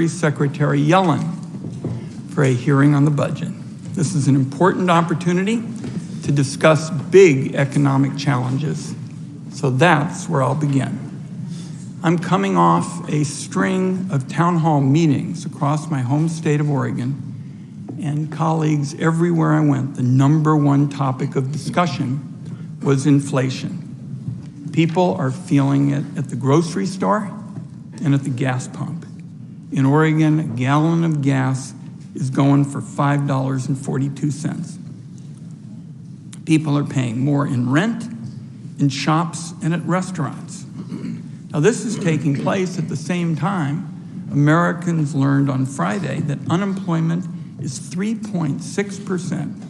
Secretary Yellen for a hearing on the budget. This is an important opportunity to discuss big economic challenges, so that's where I'll begin. I'm coming off a string of town hall meetings across my home state of Oregon, and colleagues everywhere I went, the #1 topic of discussion was inflation. People are feeling it at the grocery store and at the gas pump. In Oregon, a gallon of gas is going for $5.42. People are paying more in rent, in shops, and at restaurants. Now, this is taking place at the same time Americans learned on Friday that unemployment is 3.6%,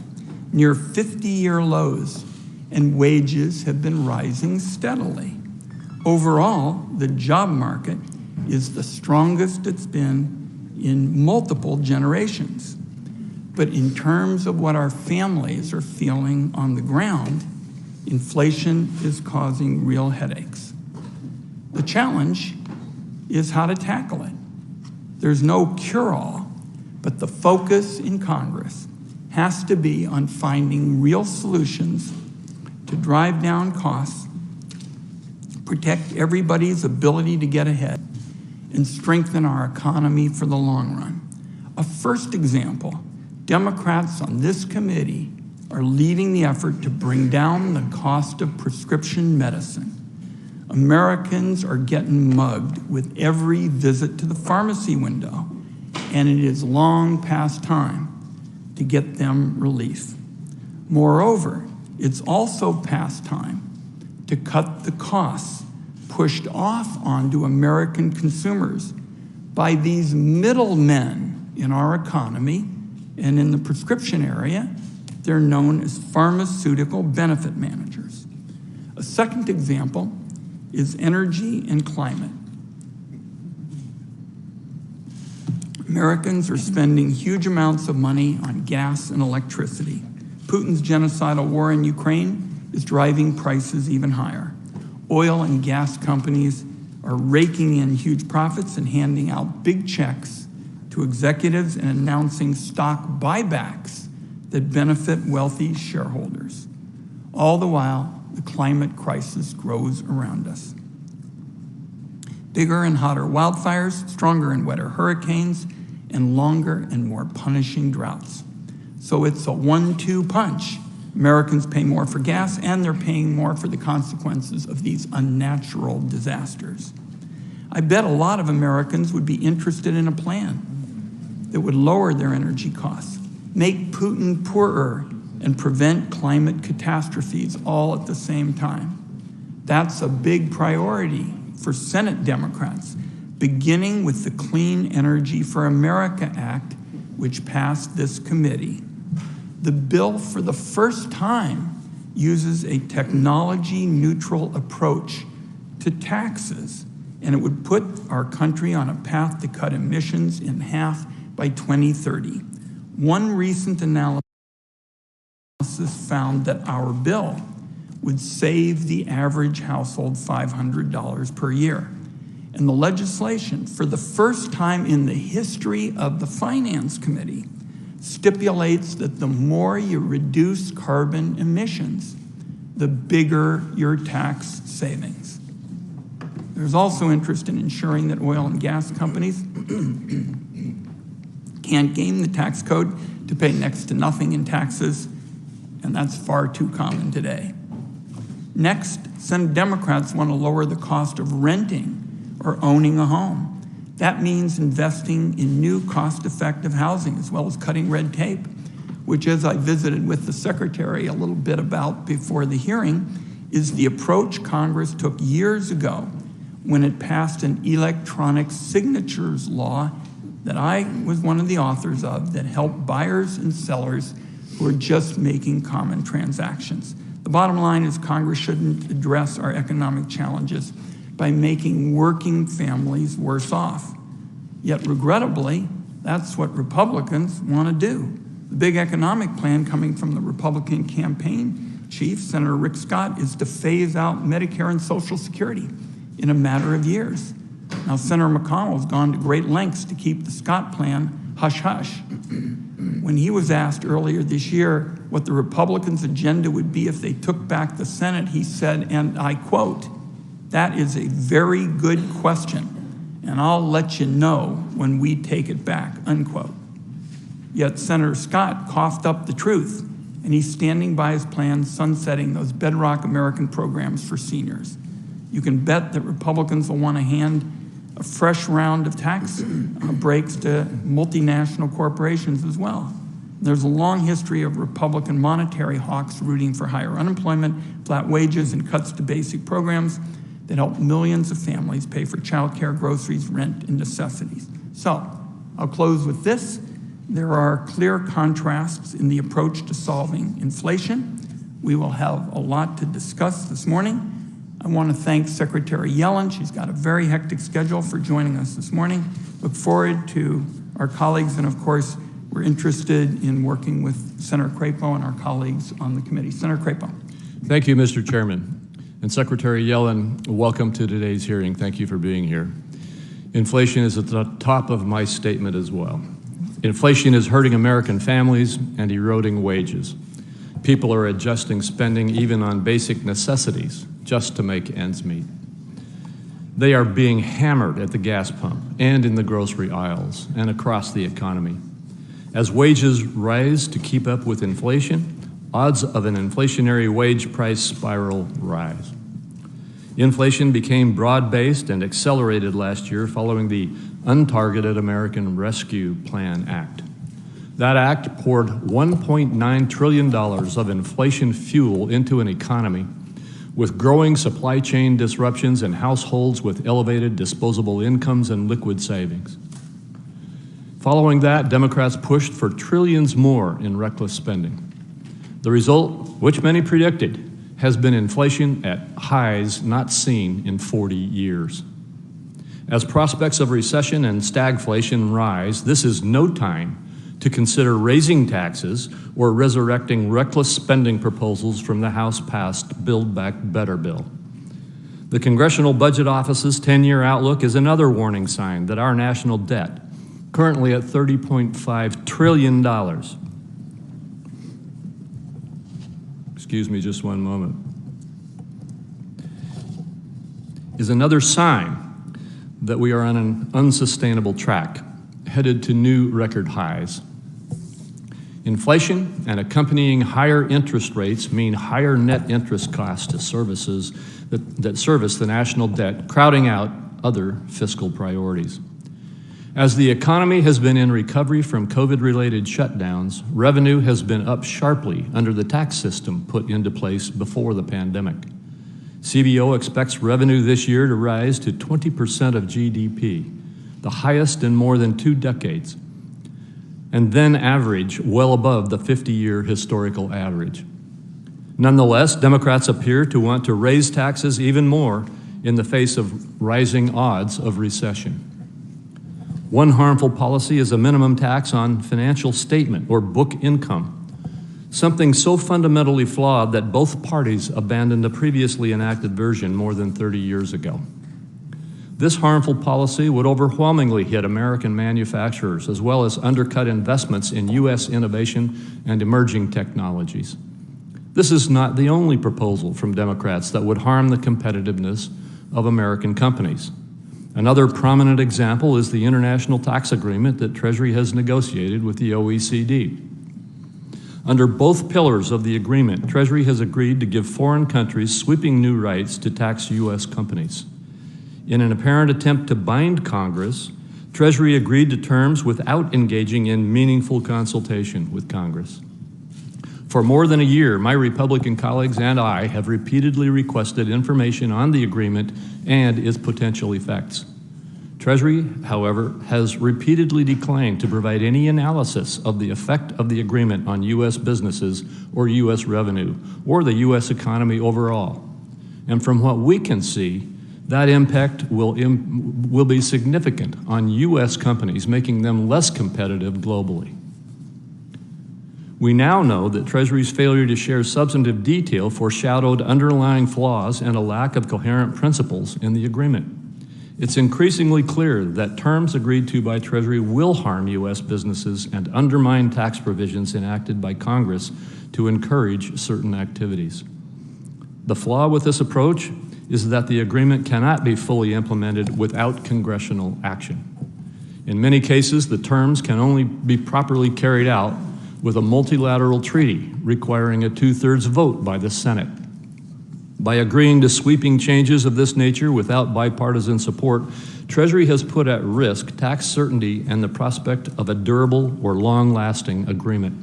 near 50-year lows, and wages have been rising steadily. Overall, the job market is the strongest it's been in multiple generations. But in terms of what our families are feeling on the ground, inflation is causing real headaches. The challenge is how to tackle it. There's no cure-all, but the focus in Congress has to be on finding real solutions to drive down costs, protect everybody's ability to get ahead, and strengthen our economy for the long run. A first example, Democrats on this committee are leading the effort to bring down the cost of prescription medicine. Americans are getting mugged with every visit to the pharmacy window, and it is long past time to get them relief. Moreover, it's also past time to cut the costs pushed off onto American consumers by these middlemen in our economy, and in the prescription area, they're known as pharmaceutical benefit managers. A second example is energy and climate. Americans are spending huge amounts of money on gas and electricity. Putin's genocidal war in Ukraine is driving prices even higher. Oil and gas companies are raking in huge profits and handing out big checks to executives and announcing stock buybacks that benefit wealthy shareholders. All the while, the climate crisis grows around us. Bigger and hotter wildfires, stronger and wetter hurricanes, and longer and more punishing droughts. So it's a 1-2 punch. Americans pay more for gas, and they're paying more for the consequences of these unnatural disasters. I bet a lot of Americans would be interested in a plan that would lower their energy costs, make Putin poorer, and prevent climate catastrophes all at the same time. That's a big priority for Senate Democrats, beginning with the Clean Energy for America Act, which passed this committee. The bill, for the first time, uses a technology-neutral approach to taxes, and it would put our country on a path to cut emissions in half by 2030. One recent analysis found that our bill would save the average household $500 per year. And the legislation, for the first time in the history of the Finance Committee, stipulates that the more you reduce carbon emissions, the bigger your tax savings. There's also interest in ensuring that oil and gas companies can't game the tax code to pay next to nothing in taxes, and that's far too common today. Next, Senate Democrats want to lower the cost of renting or owning a home. That means investing in new cost-effective housing, as well as cutting red tape, which, as I visited with the Secretary a little bit about before the hearing, is the approach Congress took years ago when it passed an electronic signatures law that I was one of the authors of that helped buyers and sellers who are just making common transactions. The bottom line is Congress shouldn't address our economic challenges by making working families worse off. Yet regrettably, that's what Republicans want to do. The big economic plan coming from the Republican campaign chief, Senator Rick Scott, is to phase out Medicare and Social Security in a matter of years. Now, Senator McConnell has gone to great lengths to keep the Scott plan hush-hush. When he was asked earlier this year what the Republicans' agenda would be if they took back the Senate, he said, and I quote, "That is a very good question, and I'll let you know when we take it back," unquote. Yet Senator Scott coughed up the truth, and he's standing by his plan sunsetting those bedrock American programs for seniors. You can bet that Republicans will want to hand a fresh round of tax breaks to multinational corporations as well. There's a long history of Republican monetary hawks rooting for higher unemployment, flat wages, and cuts to basic programs that help millions of families pay for childcare, groceries, rent, and necessities. So, I'll close with this. There are clear contrasts in the approach to solving inflation. We will have a lot to discuss this morning. I want to thank Secretary Yellen. She's got a very hectic schedule for joining us this morning. Look forward to our colleagues, and of course, we're interested in working with Senator Crapo and our colleagues on the committee. Senator Crapo. Thank you, Mr. Chairman. And Secretary Yellen, welcome to today's hearing. Thank you for being here. Inflation is at the top of my statement as well. Inflation is hurting American families and eroding wages. People are adjusting spending even on basic necessities just to make ends meet. They are being hammered at the gas pump and in the grocery aisles and across the economy. As wages rise to keep up with inflation, odds of an inflationary wage price spiral rise. Inflation became broad-based and accelerated last year following the Untargeted American Rescue Plan Act. That act poured $1.9 trillion of inflation fuel into an economy with growing supply chain disruptions and households with elevated disposable incomes and liquid savings. Following that, Democrats pushed for trillions more in reckless spending. The result, which many predicted, has been inflation at highs not seen in 40 years. As prospects of recession and stagflation rise, this is no time to consider raising taxes or resurrecting reckless spending proposals from the House-passed Build Back Better bill. The Congressional Budget Office's 10-year outlook is another warning sign that our national debt, currently at $30.5 trillion, excuse me just one moment, is another sign that we are on an unsustainable track, headed to new record highs. Inflation and accompanying higher interest rates mean higher net interest costs to services that service the national debt, crowding out other fiscal priorities. As the economy has been in recovery from COVID-related shutdowns, revenue has been up sharply under the tax system put into place before the pandemic. CBO expects revenue this year to rise to 20% of GDP, the highest in more than 2 decades, and then average well above the 50-year historical average. Nonetheless, Democrats appear to want to raise taxes even more in the face of rising odds of recession. One harmful policy is a minimum tax on financial statement or book income, something so fundamentally flawed that both parties abandoned the previously enacted version more than 30 years ago. This harmful policy would overwhelmingly hit American manufacturers as well as undercut investments in U.S. innovation and emerging technologies. This is not the only proposal from Democrats that would harm the competitiveness of American companies. Another prominent example is the international tax agreement that Treasury has negotiated with the OECD. Under both pillars of the agreement, Treasury has agreed to give foreign countries sweeping new rights to tax U.S. companies. In an apparent attempt to bind Congress, Treasury agreed to terms without engaging in meaningful consultation with Congress. For more than a year, my Republican colleagues and I have repeatedly requested information on the agreement and its potential effects. Treasury, however, has repeatedly declined to provide any analysis of the effect of the agreement on U.S. businesses or U.S. revenue or the U.S. economy overall. And from what we can see, that impact will be significant on U.S. companies, making them less competitive globally. We now know that Treasury's failure to share substantive detail foreshadowed underlying flaws and a lack of coherent principles in the agreement. It's increasingly clear that terms agreed to by Treasury will harm U.S. businesses and undermine tax provisions enacted by Congress to encourage certain activities. The flaw with this approach is that the agreement cannot be fully implemented without congressional action. In many cases, the terms can only be properly carried out with a multilateral treaty requiring a 2/3 vote by the Senate. By agreeing to sweeping changes of this nature without bipartisan support, Treasury has put at risk tax certainty and the prospect of a durable or long-lasting agreement.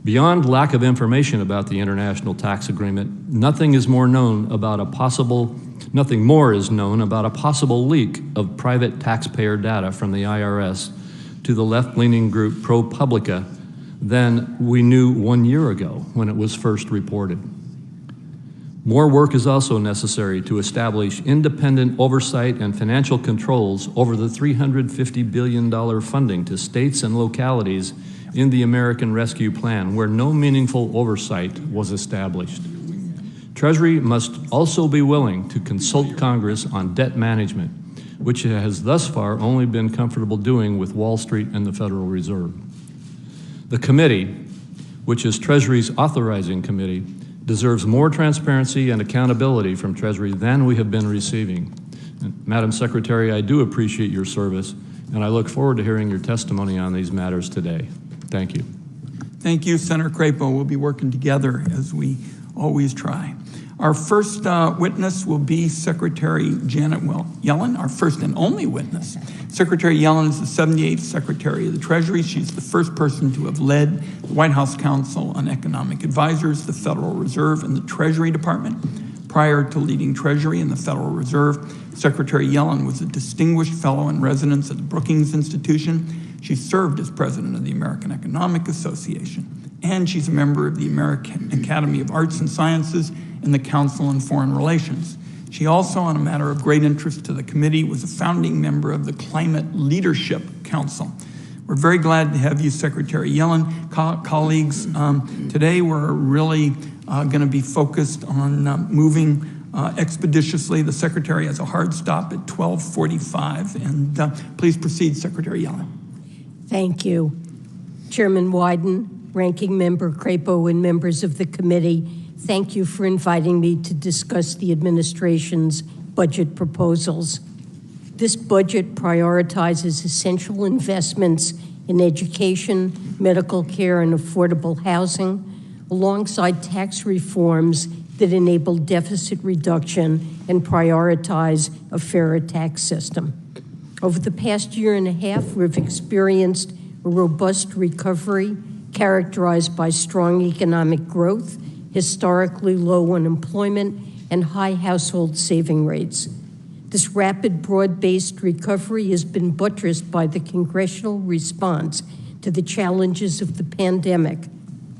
Beyond lack of information about the international tax agreement, nothing more is known about a possible leak of private taxpayer data from the IRS to the left-leaning group ProPublica than we knew 1 year ago when it was first reported. More work is also necessary to establish independent oversight and financial controls over the $350 billion funding to states and localities in the American Rescue Plan, where no meaningful oversight was established. Treasury must also be willing to consult Congress on debt management, which it has thus far only been comfortable doing with Wall Street and the Federal Reserve. The committee, which is Treasury's authorizing committee, deserves more transparency and accountability from Treasury than we have been receiving. And Madam Secretary, I do appreciate your service, and I look forward to hearing your testimony on these matters today. Thank you. Thank you, Senator Crapo. We'll be working together as we always try. Our first witness will be Secretary Janet Yellen, our first and only witness. Secretary Yellen is the 78th Secretary of the Treasury. She's the first person to have led the White House Council on Economic Advisors, the Federal Reserve, and the Treasury Department. Prior to leading Treasury and the Federal Reserve, Secretary Yellen was a distinguished fellow in residence at the Brookings Institution. She served as president of the American Economic Association, and she's a member of the American Academy of Arts and Sciences and the Council on Foreign Relations. She also, on a matter of great interest to the committee, was a founding member of the Climate Leadership Council. We're very glad to have you, Secretary Yellen. Colleagues, today we're really going to be focused on moving expeditiously. The Secretary has a hard stop at 12:45, and please proceed, Secretary Yellen. Thank you. Chairman Wyden, Ranking Member Crapo, and members of the committee, thank you for inviting me to discuss the administration's budget proposals. This budget prioritizes essential investments in education, medical care, and affordable housing, alongside tax reforms that enable deficit reduction and prioritize a fairer tax system. Over the past year and a half, we've experienced a robust recovery characterized by strong economic growth, historically low unemployment, and high household saving rates. This rapid, broad-based recovery has been buttressed by the congressional response to the challenges of the pandemic,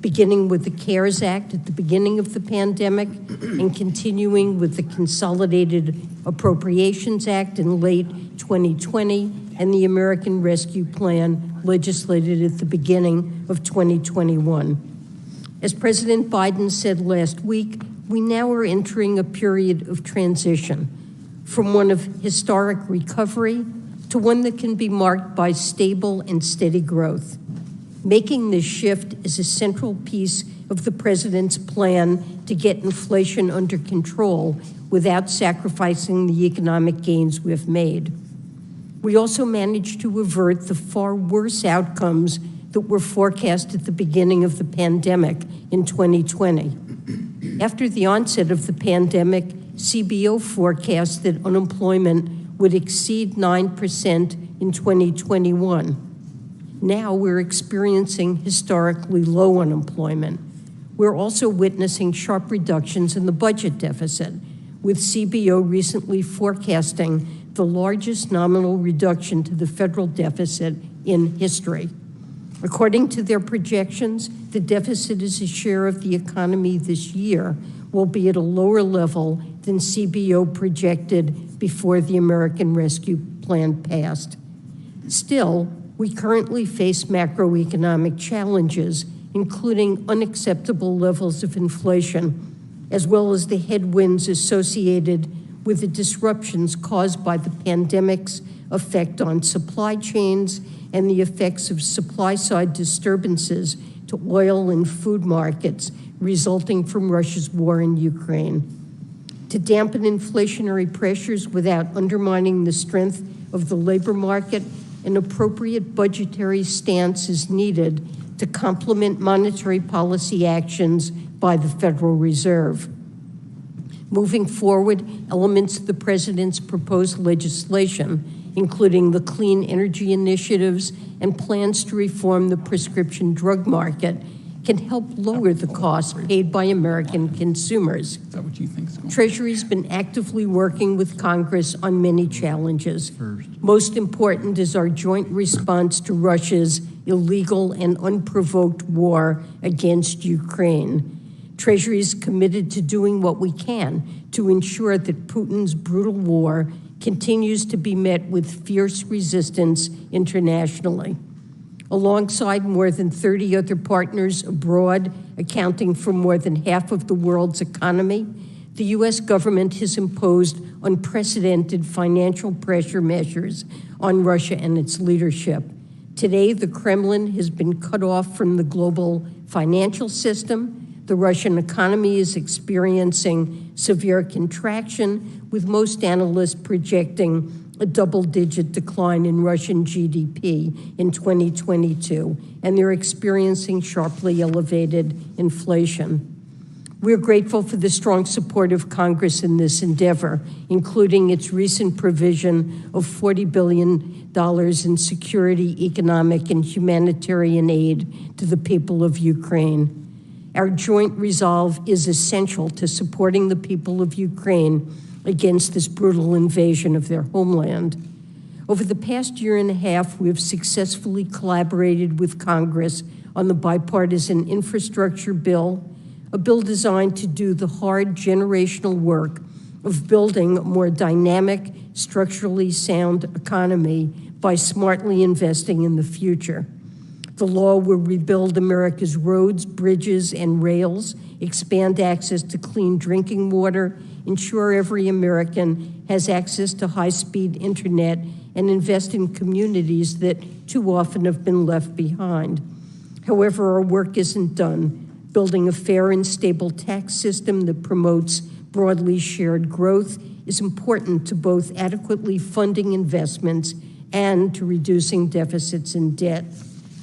beginning with the CARES Act at the beginning of the pandemic and continuing with the Consolidated Appropriations Act in late 2020 and the American Rescue Plan legislated at the beginning of 2021. As President Biden said last week, we now are entering a period of transition from one of historic recovery to one that can be marked by stable and steady growth. Making this shift is a central piece of the president's plan to get inflation under control without sacrificing the economic gains we've made. We also managed to avert the far worse outcomes that were forecast at the beginning of the pandemic in 2020. After the onset of the pandemic, CBO forecast that unemployment would exceed 9% in 2021. Now we're experiencing historically low unemployment. We're also witnessing sharp reductions in the budget deficit, with CBO recently forecasting the largest nominal reduction to the federal deficit in history. According to their projections, the deficit as a share of the economy this year will be at a lower level than CBO projected before the American Rescue Plan passed. Still, we currently face macroeconomic challenges, including unacceptable levels of inflation, as well as the headwinds associated with the disruptions caused by the pandemic's effect on supply chains and the effects of supply-side disturbances to oil and food markets resulting from Russia's war in Ukraine. To dampen inflationary pressures without undermining the strength of the labor market, an appropriate budgetary stance is needed to complement monetary policy actions by the Federal Reserve. Moving forward, elements of the President's proposed legislation, including the clean energy initiatives and plans to reform the prescription drug market, can help lower the costs paid by American consumers. Is that what you think is going on? Treasury's been actively working with Congress on many challenges. Most important is our joint response to Russia's illegal and unprovoked war against Ukraine. Treasury is committed to doing what we can to ensure that Putin's brutal war continues to be met with fierce resistance internationally. Alongside more than 30 other partners abroad, accounting for more than half of the world's economy, the U.S. government has imposed unprecedented financial pressure measures on Russia and its leadership. Today, the Kremlin has been cut off from the global financial system. The Russian economy is experiencing severe contraction, with most analysts projecting a double-digit decline in Russian GDP in 2022, and they're experiencing sharply elevated inflation. We're grateful for the strong support of Congress in this endeavor, including its recent provision of $40 billion in security, economic, and humanitarian aid to the people of Ukraine. Our joint resolve is essential to supporting the people of Ukraine against this brutal invasion of their homeland. Over the past year and a half, we have successfully collaborated with Congress on the bipartisan infrastructure bill, a bill designed to do the hard generational work of building a more dynamic, structurally sound economy by smartly investing in the future. The law will rebuild America's roads, bridges, and rails, expand access to clean drinking water, ensure every American has access to high-speed internet, and invest in communities that too often have been left behind. However, our work isn't done. Building a fair and stable tax system that promotes broadly shared growth is important to both adequately funding investments and to reducing deficits and debt.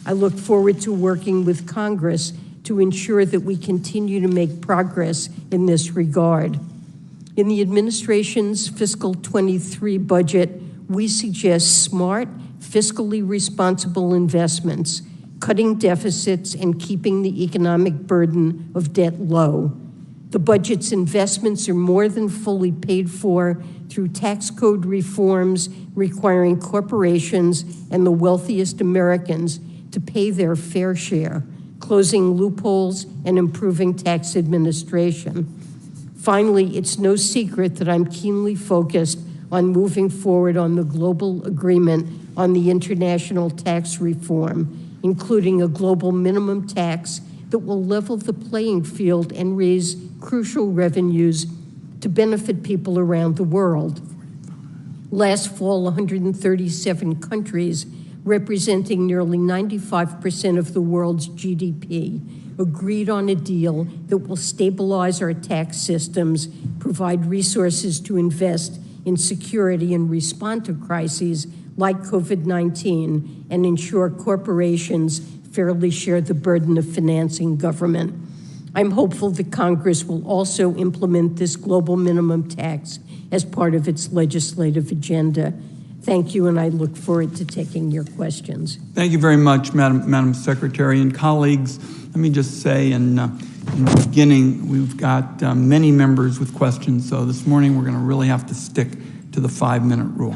I look forward to working with Congress to ensure that we continue to make progress in this regard. In the administration's fiscal 23 budget, we suggest smart, fiscally responsible investments, cutting deficits and keeping the economic burden of debt low. The budget's investments are more than fully paid for through tax code reforms requiring corporations and the wealthiest Americans to pay their fair share, closing loopholes and improving tax administration. Finally, it's no secret that I'm keenly focused on moving forward on the global agreement on the international tax reform, including a global minimum tax that will level the playing field and raise crucial revenues to benefit people around the world. Last fall, 137 countries, representing nearly 95% of the world's GDP, agreed on a deal that will stabilize our tax systems, provide resources to invest in security and respond to crises like COVID-19, and ensure corporations fairly share the burden of financing government. I'm hopeful that Congress will also implement this global minimum tax as part of its legislative agenda. Thank you, and I look forward to taking your questions. Thank you very much, Madam Secretary and colleagues. Let me just say in the beginning, we've got many members with questions, so this morning we're going to really have to stick to the 5-minute rule.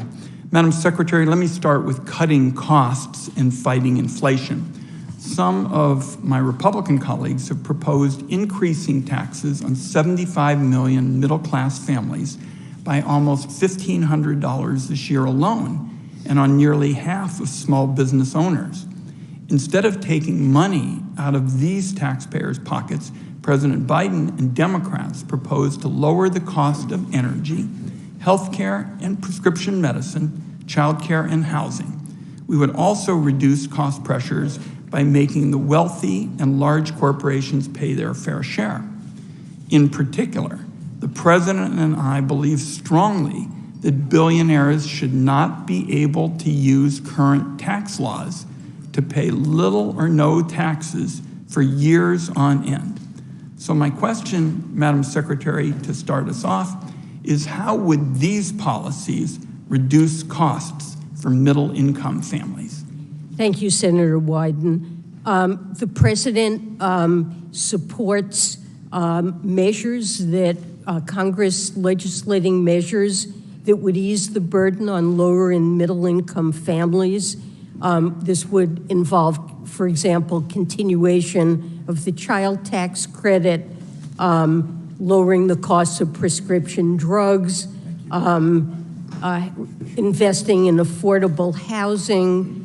Madam Secretary, let me start with cutting costs and fighting inflation. Some of my Republican colleagues have proposed increasing taxes on 75 million middle-class families by almost $1,500 this year alone, and on nearly half of small business owners. Instead of taking money out of these taxpayers' pockets, President Biden and Democrats propose to lower the cost of energy, healthcare and prescription medicine, childcare and housing. We would also reduce cost pressures by making the wealthy and large corporations pay their fair share. In particular, the President and I believe strongly that billionaires should not be able to use current tax laws to pay little or no taxes for years on end. So my question, Madam Secretary, to start us off, is how would these policies reduce costs for middle-income families? Thank you, Senator Wyden. The President supports measures that Congress legislating measures that would ease the burden on lower and middle-income families. This would involve, for example, continuation of the child tax credit, lowering the costs of prescription drugs, investing in affordable housing,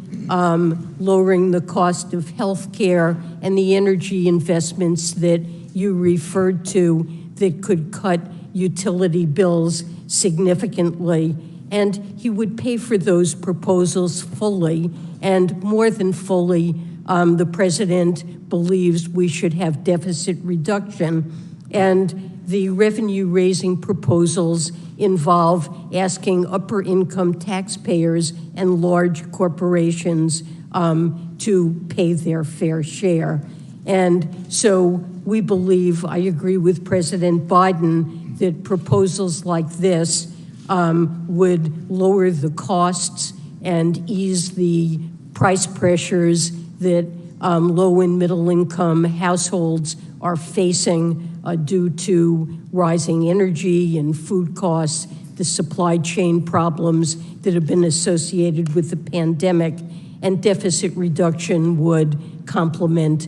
lowering the cost of health care, and the energy investments that you referred to that could cut utility bills significantly. And he would pay for those proposals fully, and more than fully. The President believes we should have deficit reduction, and the revenue-raising proposals involve asking upper-income taxpayers and large corporations to pay their fair share. And so we believe, I agree with President Biden, that proposals like this would lower the costs and ease the price pressures that low and middle income households are facing due to rising energy and food costs, the supply chain problems that have been associated with the pandemic, and deficit reduction would complement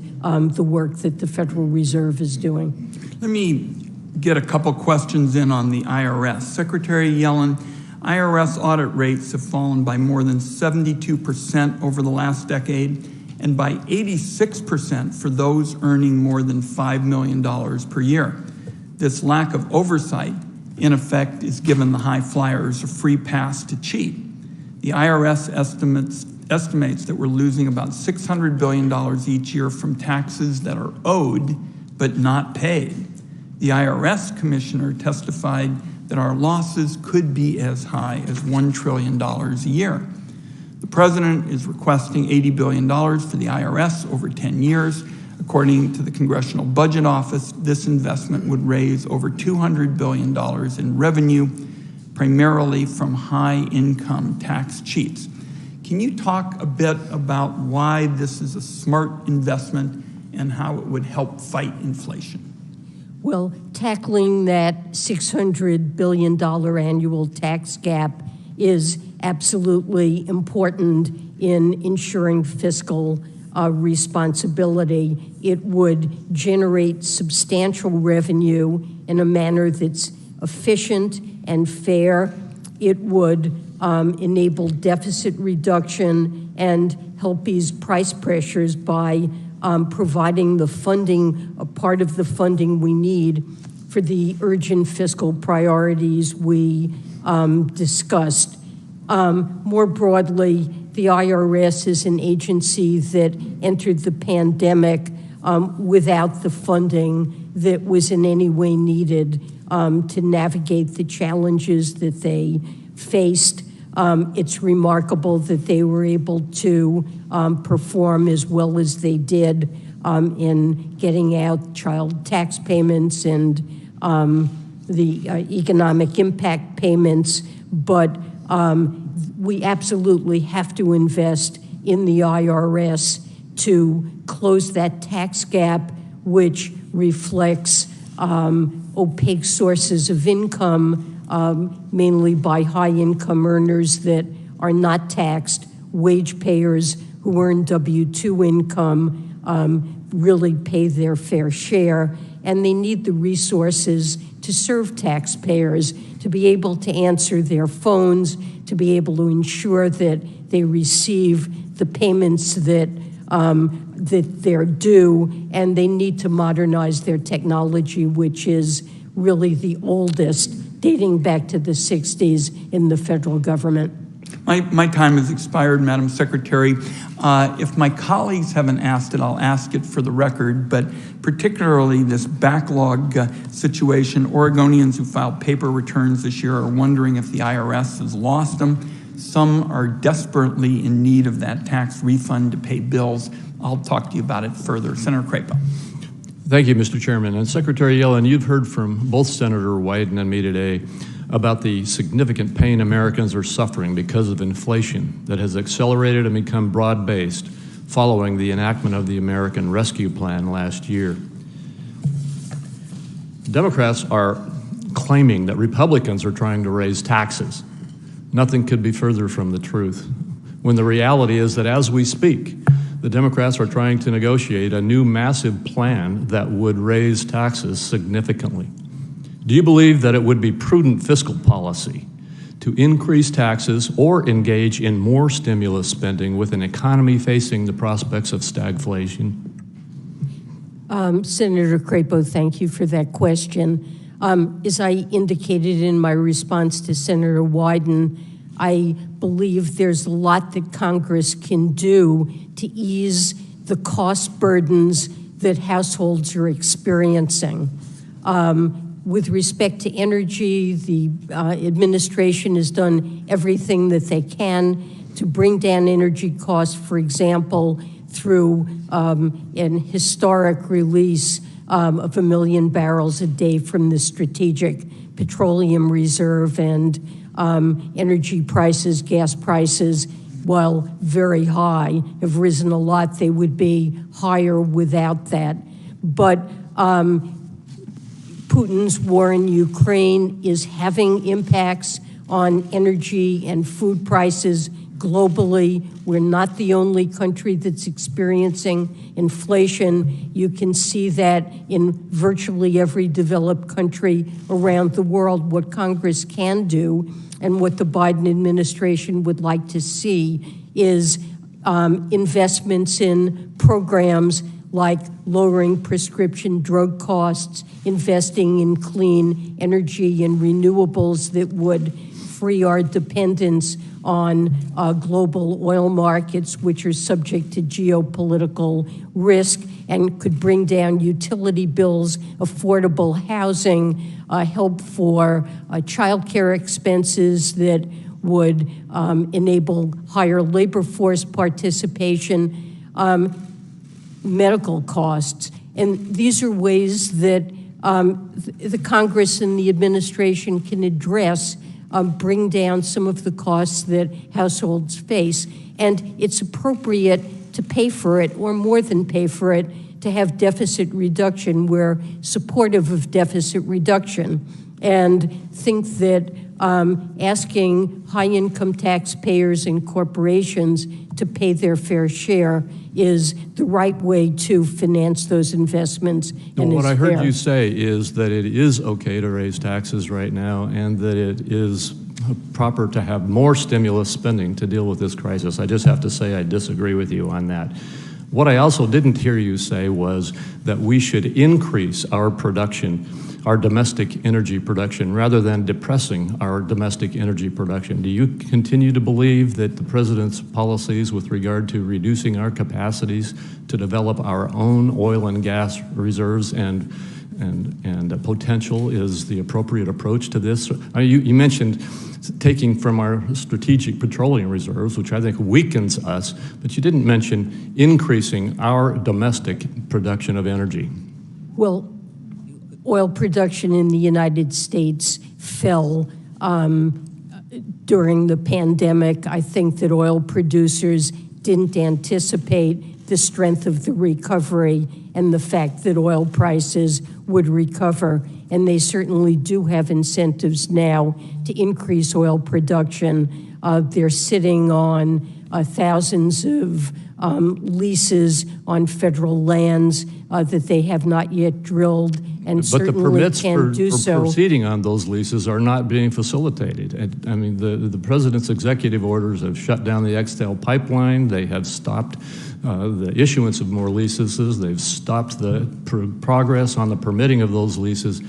the work that the Federal Reserve is doing. Let me get a couple questions in on the IRS. Secretary Yellen, IRS audit rates have fallen by more than 72% over the last decade, and by 86% for those earning more than $5 million per year. This lack of oversight, in effect, is giving the high flyers a free pass to cheat. The IRS estimates that we're losing about $600 billion each year from taxes that are owed but not paid. The IRS commissioner testified that our losses could be as high as $1 trillion a year. The President is requesting $80 billion for the IRS over 10 years. According to the Congressional Budget Office, this investment would raise over $200 billion in revenue, primarily from high-income tax cheats. Can you talk a bit about why this is a smart investment and how it would help fight inflation? Well, tackling that $600 billion annual tax gap is absolutely important in ensuring fiscal responsibility. It would generate substantial revenue in a manner that's efficient and fair. It would enable deficit reduction and help ease price pressures by providing the funding, a part of the funding we need for the urgent fiscal priorities we discussed. More broadly, the IRS is an agency that entered the pandemic without the funding that was in any way needed to navigate the challenges that they faced. It's remarkable that they were able to perform as well as they did in getting out child tax payments and the economic impact payments, but we absolutely have to invest in the IRS to close that tax gap, which reflects opaque sources of income, mainly by high-income earners that are not taxed. Wage payers who earn W-2 income really pay their fair share, and they need the resources to serve taxpayers, to be able to answer their phones, to be able to ensure that they receive the payments that they're due, and they need to modernize their technology, which is really the oldest dating back to the 60s in the federal government. My time has expired, Madam Secretary. If my colleagues haven't asked it, I'll ask it for the record, but particularly this backlog situation, Oregonians who filed paper returns this year are wondering if the IRS has lost them. Some are desperately in need of that tax refund to pay bills. I'll talk to you about it further. Senator Crapo. Thank you, Mr. Chairman. And Secretary Yellen, you've heard from both Senator Wyden and me today about the significant pain Americans are suffering because of inflation that has accelerated and become broad-based following the enactment of the American Rescue Plan last year. Democrats are claiming that Republicans are trying to raise taxes. Nothing could be further from the truth, when the reality is that as we speak, the Democrats are trying to negotiate a new massive plan that would raise taxes significantly. Do you believe that it would be prudent fiscal policy to increase taxes or engage in more stimulus spending with an economy facing the prospects of stagflation? Senator Crapo, thank you for that question. As I indicated in my response to Senator Wyden, I believe there's a lot that Congress can do to ease the cost burdens that households are experiencing. With respect to energy, the administration has done everything that they can to bring down energy costs, for example, through an historic release of 1 million barrels a day from the Strategic Petroleum Reserve, and energy prices, gas prices, while very high, have risen a lot. They would be higher without that. But Putin's war in Ukraine is having impacts on energy and food prices globally. We're not the only country that's experiencing inflation. You can see that in virtually every developed country around the world. What Congress can do and what the Biden administration would like to see is investments in programs like lowering prescription drug costs, investing in clean energy and renewables that would free our dependence on global oil markets, which are subject to geopolitical risk and could bring down utility bills, affordable housing, help for childcare expenses that would enable higher labor force participation, medical costs. And these are ways that the Congress and the administration can address, bring down some of the costs that households face. And it's appropriate to pay for it, or more than pay for it, to have deficit reduction. We're supportive of deficit reduction and think that asking high-income taxpayers and corporations to pay their fair share is the right way to finance those investments. No, what I heard you say is that it is okay to raise taxes right now and that it is proper to have more stimulus spending to deal with this crisis. I just have to say I disagree with you on that. What I also didn't hear you say was that we should increase our production, our domestic energy production, rather than depressing our domestic energy production. Do you continue to believe that the President's policies with regard to reducing our capacities to develop our own oil and gas reserves and potential is the appropriate approach to this? You mentioned taking from our strategic petroleum reserves, which I think weakens us, but you didn't mention increasing our domestic production of energy. Well, oil production in the United States fell during the pandemic. I think that oil producers didn't anticipate the strength of the recovery and the fact that oil prices would recover. And they certainly do have incentives now to increase oil production. They're sitting on thousands of leases on federal lands that they have not yet drilled, and but certainly the permits can do for so. proceeding on those leases are not being facilitated. And, I mean, the President's executive orders have shut down the Xtel pipeline. They have stopped the issuance of more leases. They've stopped the progress on the permitting of those leases,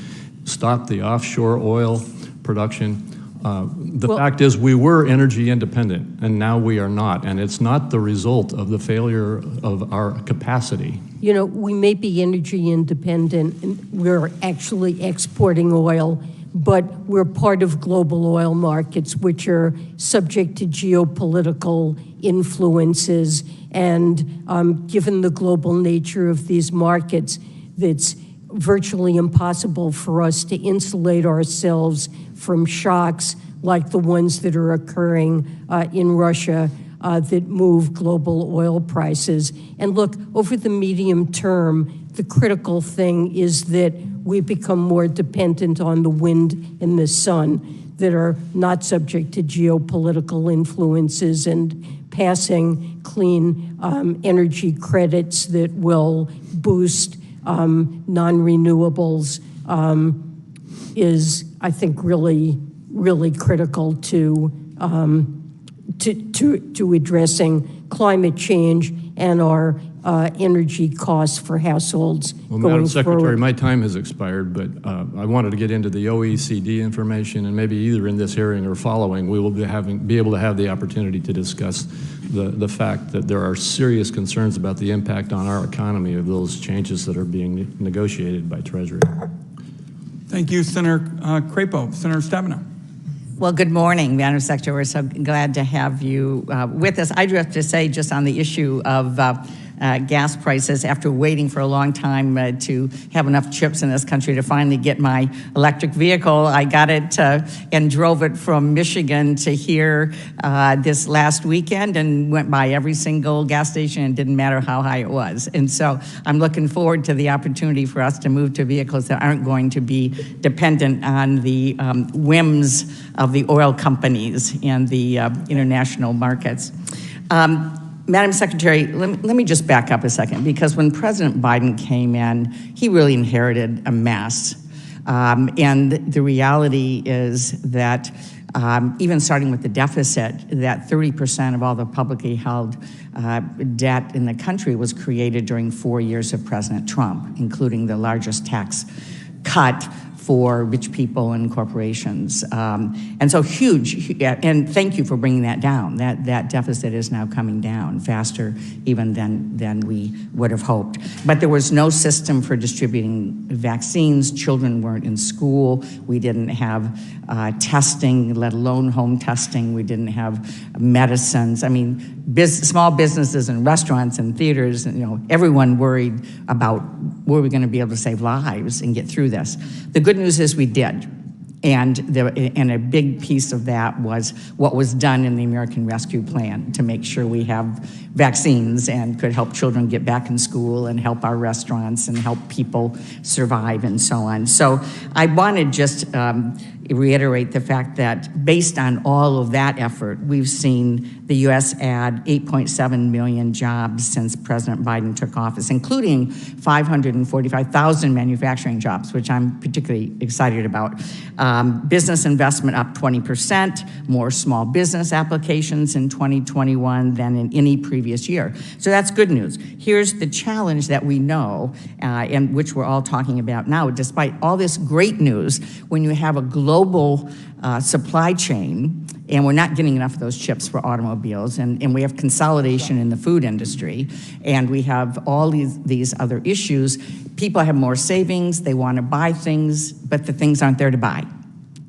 stopped the offshore oil production. The fact is we were energy independent, and now we are not, and it's not the result of the failure of our capacity. You know, we may be energy independent, and we're actually exporting oil, but we're part of global oil markets, which are subject to geopolitical influences. And given the global nature of these markets, it's virtually impossible for us to insulate ourselves from shocks like the ones that are occurring in Russia that move global oil prices. And look, over the medium term, the critical thing is that we become more dependent on the wind and the sun that are not subject to geopolitical influences, and passing clean energy credits that will boost non-renewables is, I think, really critical to addressing climate change and our energy costs for households. Well, going Madam Secretary, forward. my time has expired, but I wanted to get into the OECD information, and maybe either in this hearing or following, we will be able to have the opportunity to discuss the fact that there are serious concerns about the impact on our economy of those changes that are being negotiated by Treasury. Thank you, Senator Crapo. Senator Stabenow. Well, good morning, Madam Secretary. We're so glad to have you with us. I do have to say, just on the issue of gas prices, after waiting for a long time to have enough chips in this country to finally get my electric vehicle, I got it and drove it from Michigan to here this last weekend, and went by every single gas station, and didn't matter how high it was. And so I'm looking forward to the opportunity for us to move to vehicles that aren't going to be dependent on the whims of the oil companies and the international markets. Madam Secretary, let me just back up a second, because when President Biden came in, he really inherited a mess. And the reality is that even starting with the deficit, that 30% of all the publicly held debt in the country was created during 4 years of President Trump, including the largest tax cut for rich people and corporations. And so huge, and thank you for bringing that down. That deficit is now coming down faster even than we would have hoped. But there was no system for distributing vaccines. Children weren't in school. We didn't have testing, let alone home testing. We didn't have medicines. I mean, small businesses and restaurants and theaters, everyone worried about, were we going to be able to save lives and get through this? The good news is we did. And a big piece of that was what was done in the American Rescue Plan to make sure we have vaccines and could help children get back in school and help our restaurants and help people survive and so on. So I want to just reiterate the fact that based on all of that effort, we've seen the U.S. add 8.7 million jobs since President Biden took office, including 545,000 manufacturing jobs, which I'm particularly excited about. Business investment up 20%, more small business applications in 2021 than in any previous year. So that's good news. Here's the challenge that we know, and which we're all talking about now. Despite all this great news, when you have a global supply chain, and we're not getting enough of those chips for automobiles, and we have consolidation in the food industry, and we have all these other issues. People have more savings, they want to buy things, but the things aren't there to buy.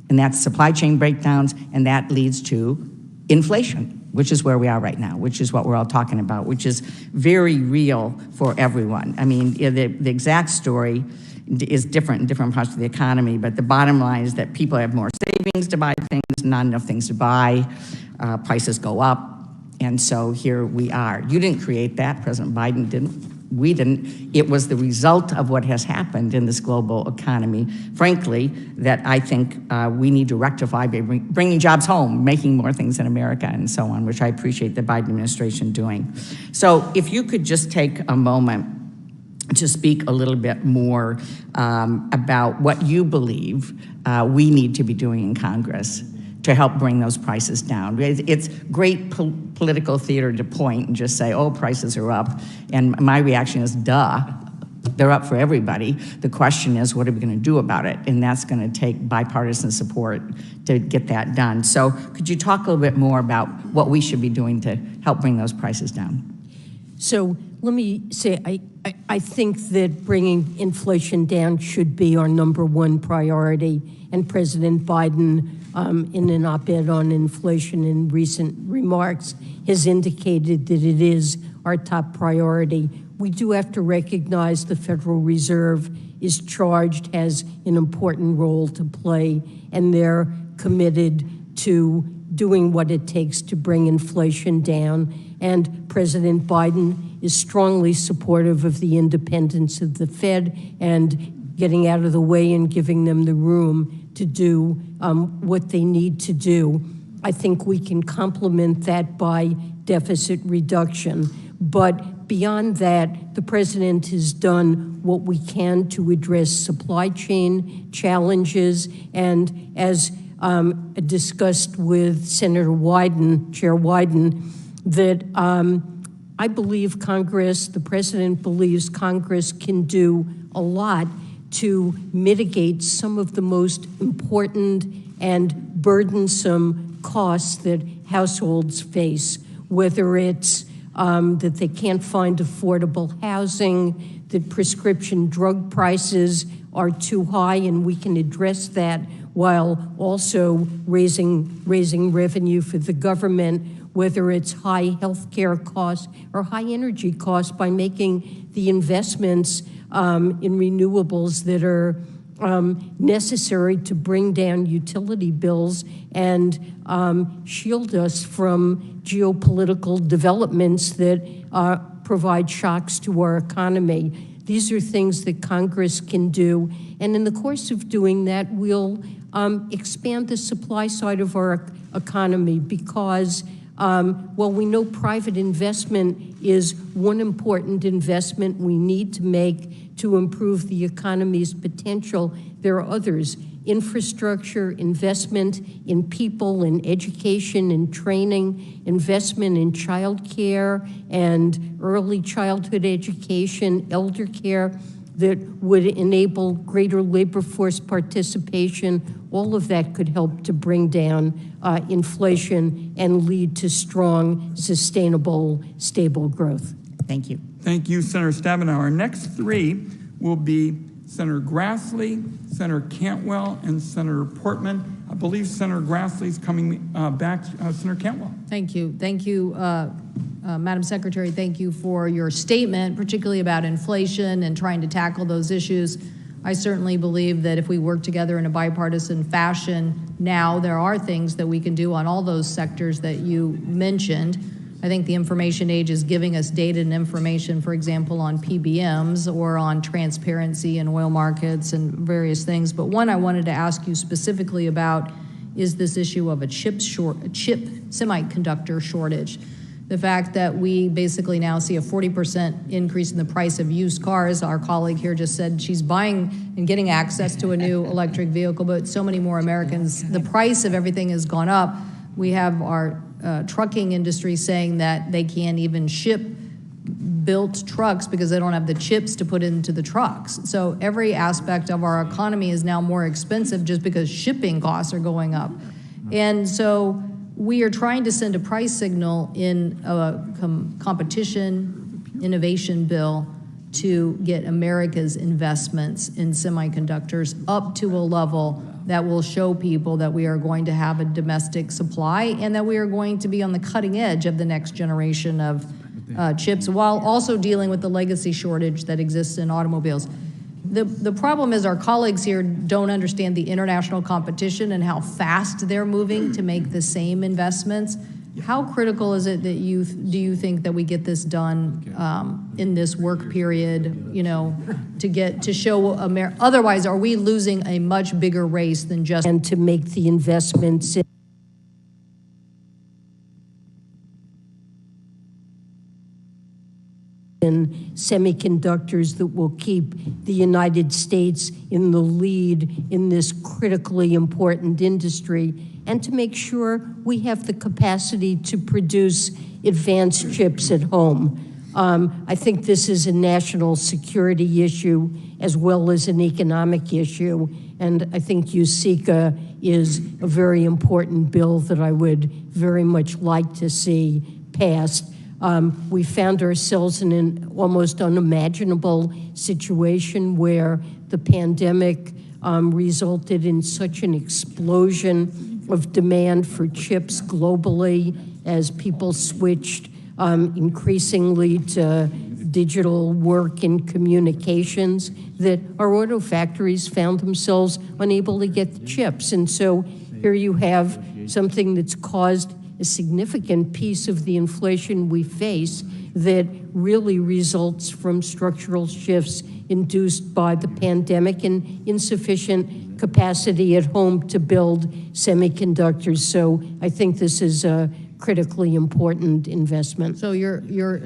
And that's supply chain breakdowns, and that leads to inflation, which is where we are right now, which is what we're all talking about, which is very real for everyone. I mean, the exact story is different in different parts of the economy, but the bottom line is that people have more savings to buy things, not enough things to buy, prices go up, and so here we are. You didn't create that, President Biden didn't, we didn't. It was the result of what has happened in this global economy, frankly, that I think we need to rectify by bringing jobs home, making more things in America and so on, which I appreciate the Biden administration doing. So if you could just take a moment to speak a little bit more about what you believe we need to be doing in Congress to help bring those prices down. It's great political theater to point and just say, oh, prices are up. And my reaction is, duh. they're up for everybody. The question is, what are we going to do about it? And that's going to take bipartisan support to get that done. So could you talk a little bit more about what we should be doing to help bring those prices down? So let me say, I think that bringing inflation down should be our #1 priority, and President Biden, in an op-ed on inflation in recent remarks, has indicated that it is our top priority. We do have to recognize the Federal Reserve is charged, has an important role to play, and they're committed to doing what it takes to bring inflation down. And President Biden is strongly supportive of the independence of the Fed and getting out of the way and giving them the room to do what they need to do. I think we can complement that by deficit reduction. But beyond that, the president has done what we can to address supply chain challenges. And as discussed with Senator Wyden, Chair Wyden, that I believe Congress, the president believes Congress can do a lot to mitigate some of the most important and burdensome costs that households face, whether it's that they can't find affordable housing, that prescription drug prices are too high, and we can address that while also raising revenue for the government, whether it's high health care costs or high energy costs, by making the investments in renewables that are necessary to bring down utility bills and shield us from geopolitical developments that provide shocks to our economy. These are things that Congress can do, and in the course of doing that, we'll expand the supply side of our economy because while we know private investment is one important investment we need to make to improve the economy's potential, there are others. Infrastructure, investment in people, in education, in training, investment in childcare and early childhood education, elder care that would enable greater labor force participation. All of that could help to bring down inflation and lead to strong, sustainable, stable growth. Thank you. Thank you, Senator Stabenow. Our next three will be Senator Grassley, Senator Cantwell, and Senator Portman. I believe Senator Grassley is coming back. Senator Cantwell. Thank you. Thank you, Madam Secretary. Thank you for your statement, particularly about inflation and trying to tackle those issues. I certainly believe that if we work together in a bipartisan fashion now, there are things that we can do on all those sectors that you mentioned. I think the information age is giving us data and information, for example, on PBMs or on transparency in oil markets and various things. But one I wanted to ask you specifically about is this issue of a chip semiconductor shortage. The fact that we basically now see a 40% increase in the price of used cars. Our colleague here just said she's buying and getting access to a new electric vehicle, but so many more Americans, the price of everything has gone up. We have our trucking industry saying that they can't even ship built trucks because they don't have the chips to put into the trucks. So every aspect of our economy is now more expensive just because shipping costs are going up. And so we are trying to send a price signal in a competition innovation bill to get America's investments in semiconductors up to a level that will show people that we are going to have a domestic supply and that we are going to be on the cutting edge of the next generation of chips, while also dealing with the legacy shortage that exists in automobiles. The problem is our colleagues here don't understand the international competition and how fast they're moving to make the same investments. How critical is it that do you think that we get this done in this work period, to show otherwise are we losing a much bigger race than just and to make the investments in semiconductors that will keep the United States in the lead in this critically important industry, and to make sure we have the capacity to produce advanced chips at home. I think this is a national security issue as well as an economic issue, and I think USICA is a very important bill that I would very much like to see passed. We found ourselves in an almost unimaginable situation where the pandemic resulted in such an explosion of demand for chips globally as people switched increasingly to digital work and communications, that our auto factories found themselves unable to get the chips. And so here you have something that's caused a significant piece of the inflation we face that really results from structural shifts induced by the pandemic and insufficient capacity at home to build semiconductors. So I think this is a critically important investment. So you're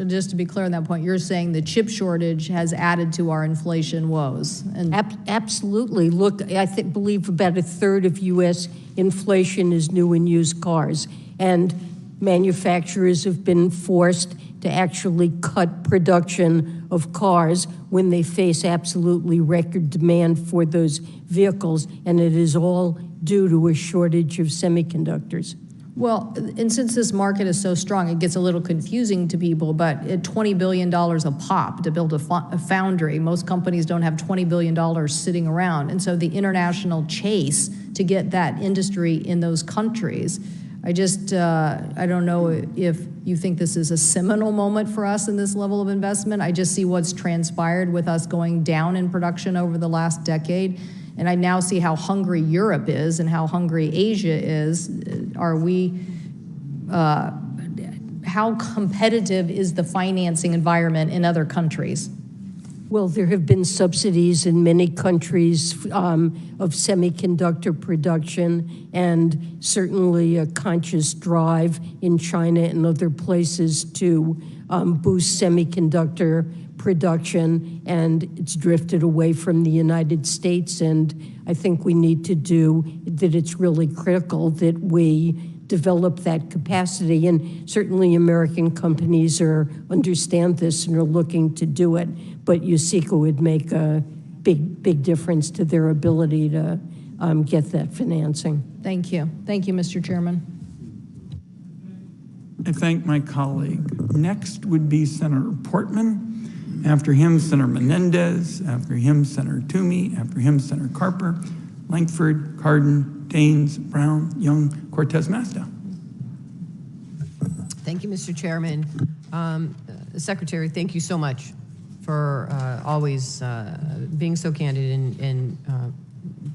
just to be clear on that point, you're saying the chip shortage has added to our inflation woes. And Absolutely. Look, I believe about a third of U.S. inflation is new and used cars, and manufacturers have been forced to actually cut production of cars when they face absolutely record demand for those vehicles, and it is all due to a shortage of semiconductors. well, and since this market is so strong, it gets a little confusing to people, but at $20 billion a pop to build a foundry, most companies don't have $20 billion sitting around. And so the international chase to get that industry in those countries, I don't know if you think this is a seminal moment for us in this level of investment. I just see what's transpired with us going down in production over the last decade. And I now see how hungry Europe is and how hungry Asia is. How competitive is the financing environment in other countries? Well, there have been subsidies in many countries of semiconductor production, and certainly a conscious drive in China and other places to boost semiconductor production, and it's drifted away from the United States. And I think we need to do that. It's really critical that we develop that capacity, and certainly American companies understand this and are looking to do it. But USICA would make a big difference to their ability to get that financing. Thank you. Thank you, Mr. Chairman. I thank my colleague. Next would be Senator Portman. After him, Senator Menendez. After him, Senator Toomey. After him, Senator Carper, Lankford, Cardin, Daines, Brown, Young, Cortez Masto. Thank you, Mr. Chairman. Secretary, thank you so much for always being so candid and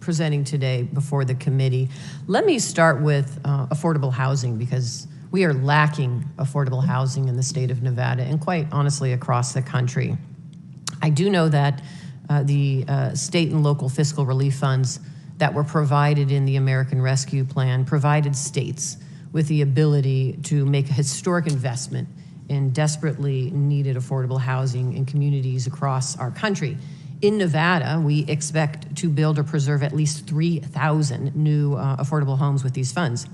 presenting today before the committee. Let me start with affordable housing, because we are lacking affordable housing in the state of Nevada and quite honestly across the country. I do know that the state and local fiscal relief funds that were provided in the American Rescue Plan provided states with the ability to make a historic investment in desperately needed affordable housing in communities across our country. In Nevada, we expect to build or preserve at least 3,000 new affordable homes with these funds.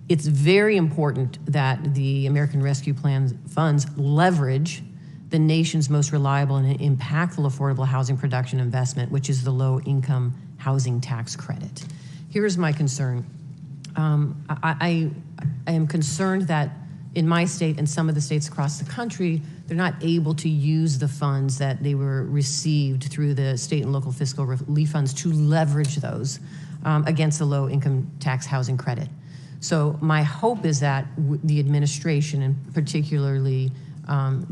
It's very important that the American Rescue Plan funds leverage the nation's most reliable and impactful affordable housing production investment, which is the low-income housing tax credit. Here's my concern. I am concerned that in my state and some of the states across the country, they're not able to use the funds that they were received through the state and local fiscal relief funds to leverage those against the low-income tax housing credit. So my hope is that the administration, and particularly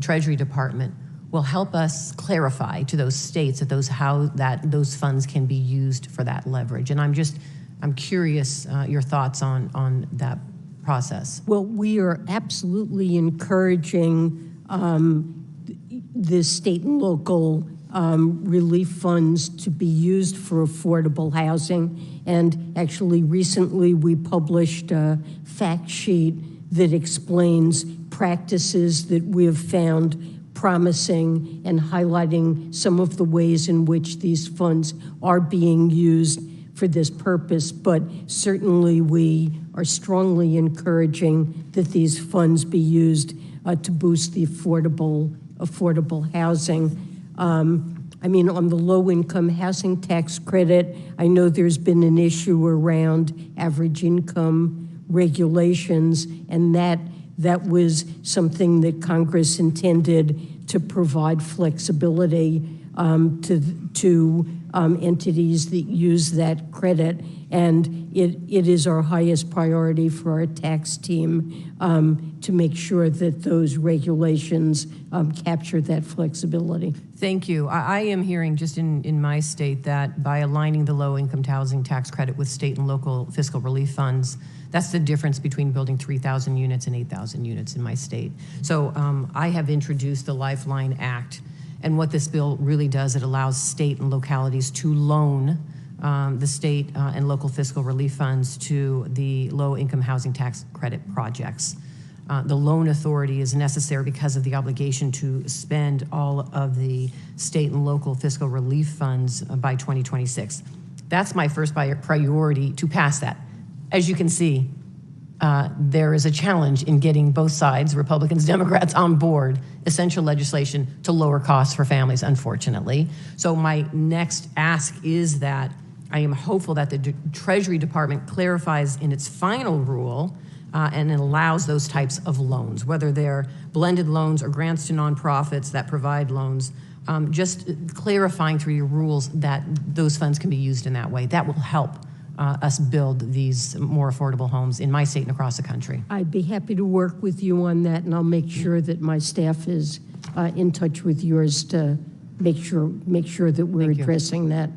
Treasury Department, will help us clarify to those states that those funds can be used for that leverage. And I'm curious your thoughts on that process. Well, we are absolutely encouraging the state and local relief funds to be used for affordable housing. And actually, recently we published a fact sheet that explains practices that we have found promising and highlighting some of the ways in which these funds are being used for this purpose. But certainly we are strongly encouraging that these funds be used to boost the affordable affordable housing. I mean, on the low-income housing tax credit, I know there's been an issue around average income regulations, and that was something that Congress intended to provide flexibility to entities that use that credit. And it is our highest priority for our tax team to make sure that those regulations capture that flexibility. Thank you. I am hearing just in my state that by aligning the low-income housing tax credit with state and local fiscal relief funds, that's the difference between building 3,000 units and 8,000 units in my state. So I have introduced the Lifeline Act, and what this bill really does, it allows state and localities to loan the state and local fiscal relief funds to the low-income housing tax credit projects. The loan authority is necessary because of the obligation to spend all of the state and local fiscal relief funds by 2026. That's my first priority, to pass that. As you can see, there is a challenge in getting both sides, Republicans, Democrats, on board essential legislation to lower costs for families, unfortunately. So my next ask is that I am hopeful that the Treasury Department clarifies in its final rule and it allows those types of loans, whether they're blended loans or grants to nonprofits that provide loans, just clarifying through your rules that those funds can be used in that way. That will help us build these more affordable homes in my state and across the country. I'd be happy to work with you on that, and I'll make sure that my staff is in touch with yours to make sure that we're addressing that.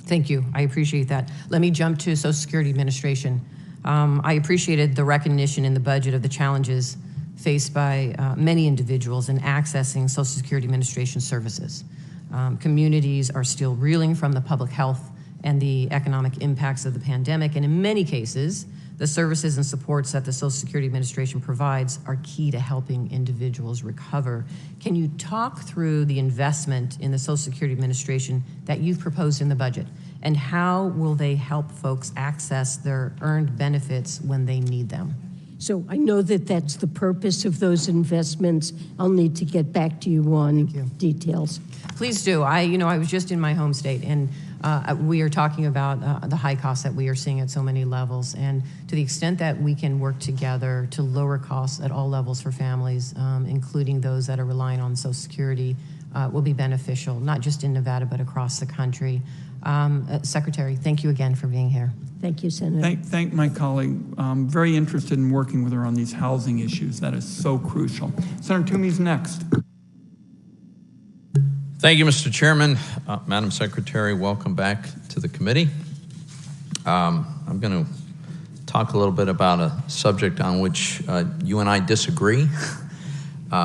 Thank you. I appreciate that. Let me jump to Social Security Administration. I appreciated the recognition in the budget of the challenges faced by many individuals in accessing Social Security Administration services. Communities are still reeling from the public health and the economic impacts of the pandemic, and in many cases, the services and supports that the Social Security Administration provides are key to helping individuals recover. Can you talk through the investment in the Social Security Administration that you've proposed in the budget, and how will they help folks access their earned benefits when they need them? So I know that that's the purpose of those investments. I'll need to get back to you on details. Please do. I was just in my home state, and we are talking about the high costs that we are seeing at so many levels. And to the extent that we can work together to lower costs at all levels for families, including those that are relying on Social Security, will be beneficial, not just in Nevada, but across the country. Secretary, thank you again for being here. Thank you, Senator. Thank my colleague. I'm very interested in working with her on these housing issues. That is so crucial. Senator Toomey's next. Thank you, Mr. Chairman. Madam Secretary, welcome back to the committee. I'm going to talk a little bit about a subject on which you and I disagree,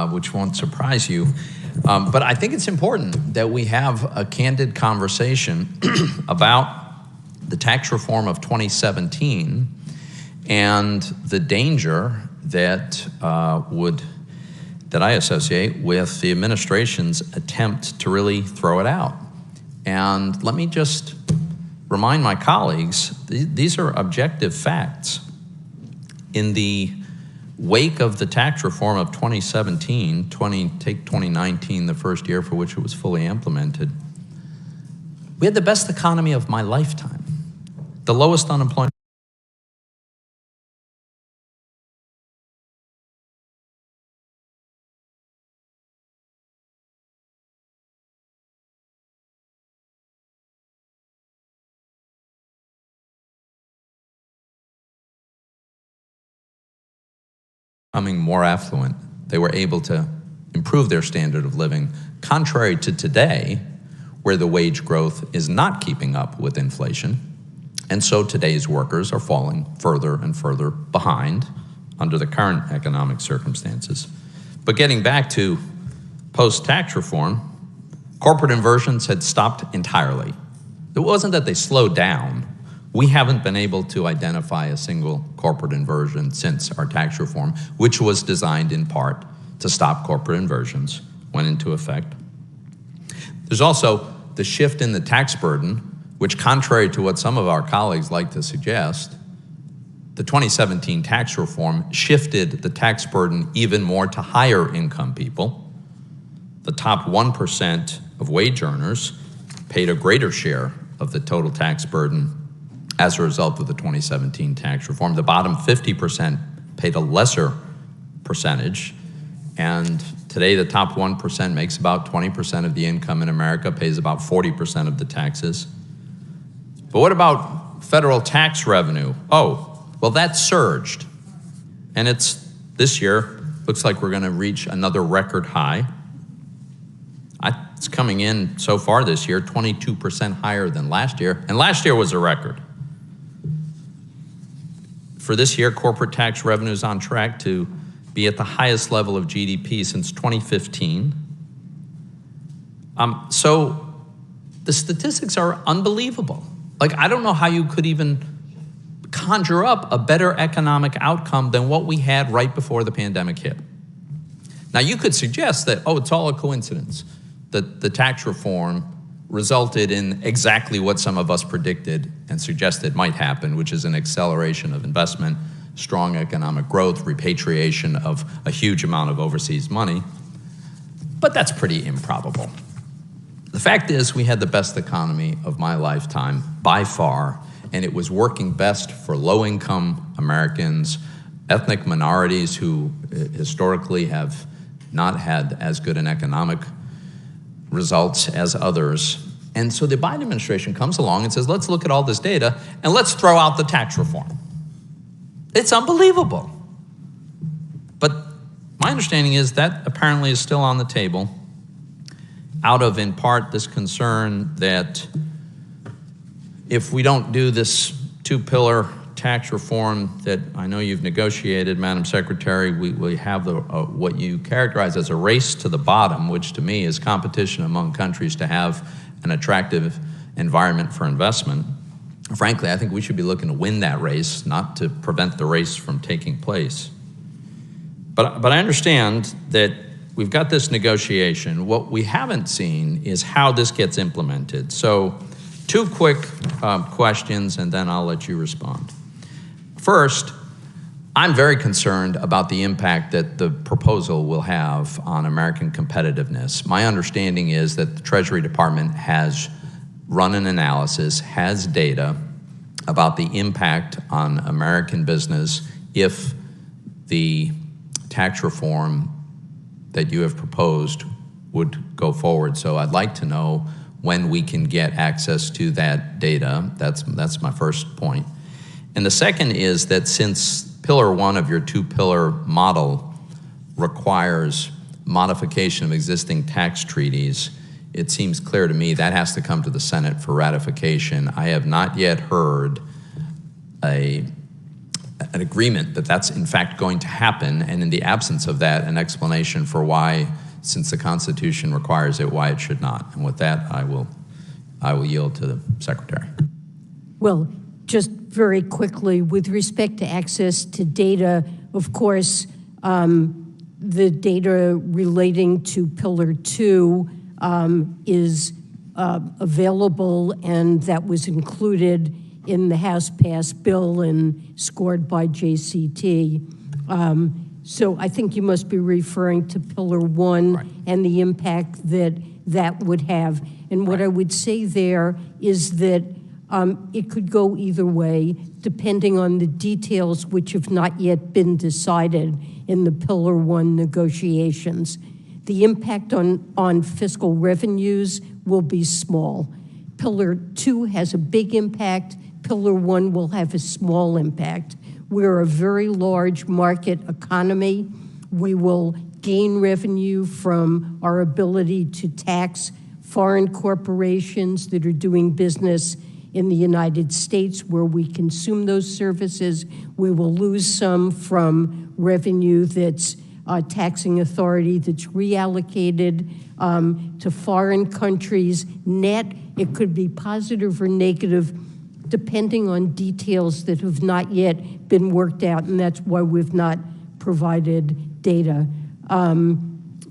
which won't surprise you. But I think it's important that we have a candid conversation about the tax reform of 2017 and the danger that that I associate with the administration's attempt to really throw it out. And let me just remind my colleagues, these are objective facts. In the wake of the tax reform of 2017, take 2019, the first year for which it was fully implemented, we had the best economy of my lifetime, the lowest unemployment. Becoming more affluent, they were able to improve their standard of living, contrary to today, where the wage growth is not keeping up with inflation. And so today's workers are falling further and further behind under the current economic circumstances. But getting back to post-tax reform, corporate inversions had stopped entirely. It wasn't that they slowed down. We haven't been able to identify a single corporate inversion since our tax reform, which was designed in part to stop corporate inversions, went into effect. There's also the shift in the tax burden, which, contrary to what some of our colleagues like to suggest, the 2017 tax reform shifted the tax burden even more to higher income people. the top 1% of wage earners paid a greater share of the total tax burden as a result of the 2017 tax reform. The bottom 50% paid a lesser percentage, and today the top 1% makes about 20% of the income in America, pays about 40% of the taxes. But what about federal tax revenue? Oh, well, that surged. And this year, looks like we're gonna reach another record high. It's coming in so far this year, 22% higher than last year, and last year was a record. For this year, corporate tax revenue is on track to be at the highest level of GDP since 2015. So the statistics are unbelievable. Like, I don't know how you could even conjure up a better economic outcome than what we had right before the pandemic hit. Now, you could suggest that, oh, it's all a coincidence, that the tax reform resulted in exactly what some of us predicted and suggested might happen, which is an acceleration of investment, strong economic growth, repatriation of a huge amount of overseas money. But that's pretty improbable. The fact is, we had the best economy of my lifetime by far, and it was working best for low-income Americans, ethnic minorities who historically have not had as good an economic results as others. And so the Biden administration comes along and says, let's look at all this data and let's throw out the tax reform. It's unbelievable. But my understanding is that apparently is still on the table out of, in part, this concern that if we don't do this two-pillar tax reform that I know you've negotiated, Madam Secretary, we have what you characterize as a race to the bottom, which to me is competition among countries to have an attractive environment for investment. Frankly, I think we should be looking to win that race, not to prevent the race from taking place. But I understand that we've got this negotiation. What we haven't seen is how this gets implemented. So 2 quick questions, and then I'll let you respond. First, I'm very concerned about the impact that the proposal will have on American competitiveness. My understanding is that the Treasury Department has run an analysis, has data about the impact on American business if the tax reform that you have proposed would go forward. So I'd like to know when we can get access to that data. That's my first point. And the second is that since Pillar 1 of your two-pillar model requires modification of existing tax treaties, it seems clear to me that has to come to the Senate for ratification. I have not yet heard an agreement that that's in fact going to happen, and in the absence of that, an explanation for why, since the Constitution requires it, why it should not. And with that, I will yield to the Secretary. Well, just very quickly, with respect to access to data, of course, the data relating to Pillar 2 is available, and that was included in the House-passed bill and scored by JCT. So I think you must be referring to Pillar 1 right, and the impact that that would have. And what I would say there is that it could go either way, depending on the details which have not yet been decided in the Pillar 1 negotiations. The impact on fiscal revenues will be small. Pillar 2 has a big impact. Pillar 1 will have a small impact. We're a very large market economy. We will gain revenue from our ability to tax foreign corporations that are doing business in the United States where we consume those services. We will lose some from revenue that's taxing authority that's reallocated to foreign countries. Net, it could be positive or negative depending on details that have not yet been worked out, and that's why we've not provided data.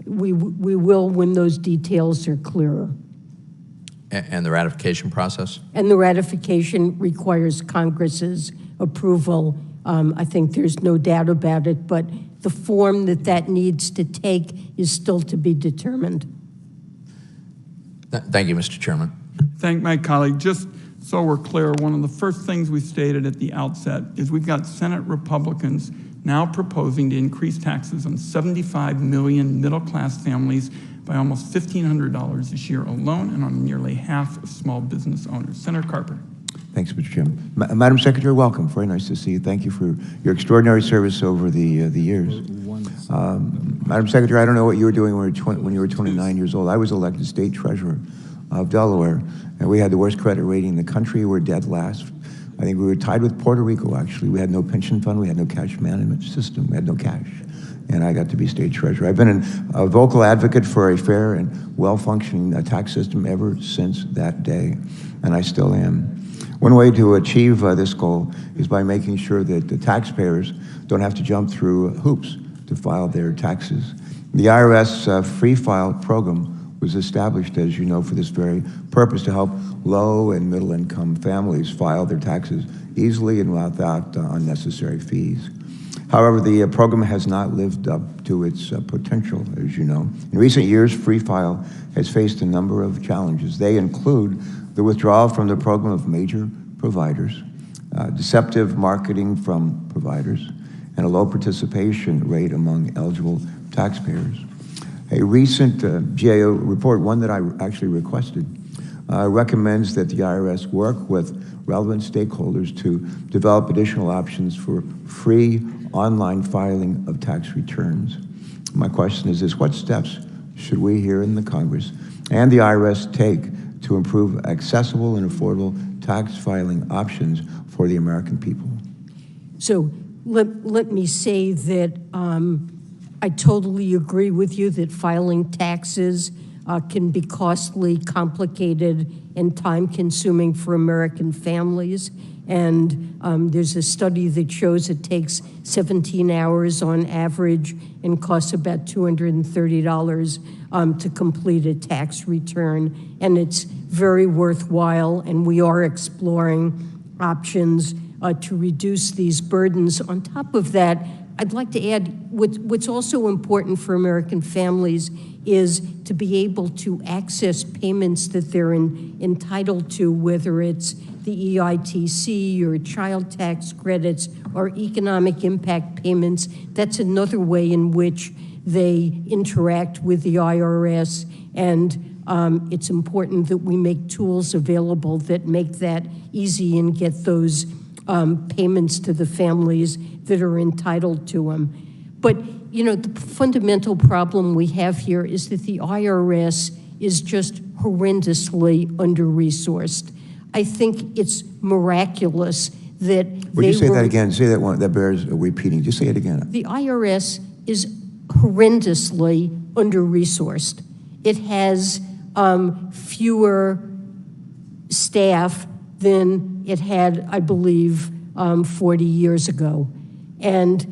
We will when those details are clearer. And the ratification process? And the ratification requires Congress's approval. I think there's no doubt about it, but the form that needs to take is still to be determined. Thank you, Mr. Chairman. Thank my colleague. Just so we're clear, one of the first things we stated at the outset is we've got Senate Republicans now proposing to increase taxes on 75 million middle-class families by almost $1,500 this year alone, and on nearly half of small business owners. Senator Carper. Thanks, Mr. Chairman. Madam Secretary, welcome. Very nice to see you. Thank you for your extraordinary service over the years. Madam Secretary, I don't know what you were doing when you were 29 years old. I was elected state treasurer of Delaware, and we had the worst credit rating in the country. We were dead last. I think we were tied with Puerto Rico, actually. We had no pension fund. We had no cash management system. We had no cash. And I got to be state treasurer. I've been a vocal advocate for a fair and well-functioning tax system ever since that day, and I still am. One way to achieve this goal is by making sure that the taxpayers don't have to jump through hoops to file their taxes. The IRS Free File program was established, as you know, for this very purpose, to help low and middle income families file their taxes easily and without unnecessary fees. However, the program has not lived up to its potential, as you know. In recent years, Free File has faced a number of challenges. They include the withdrawal from the program of major providers, deceptive marketing from providers, and a low participation rate among eligible taxpayers. A recent GAO report, one that I actually requested, recommends that the IRS work with relevant stakeholders to develop additional options for free online filing of tax returns. My question is this: what steps should we here in the Congress and the IRS take to improve accessible and affordable tax filing options for the American people? So let me say that I totally agree with you that filing taxes can be costly, complicated, and time-consuming for American families. And there's a study that shows it takes 17 hours on average and costs about $230 to complete a tax return. And it's very worthwhile, and we are exploring options to reduce these burdens. On top of that, I'd like to add what's also important for American families is to be able to access payments that they're entitled to, whether it's the EITC or child tax credits or economic impact payments. That's another way in which they interact with the IRS, and it's important that we make tools available that make that easy and get those payments to the families that are entitled to them. But, you know, the fundamental problem we have here is that the IRS is just horrendously under-resourced. I think it's miraculous that Would you say that again? Say that one. That bears repeating. Just say it again. The IRS is horrendously under-resourced. It has fewer staff than it had, I believe, 40 years ago. And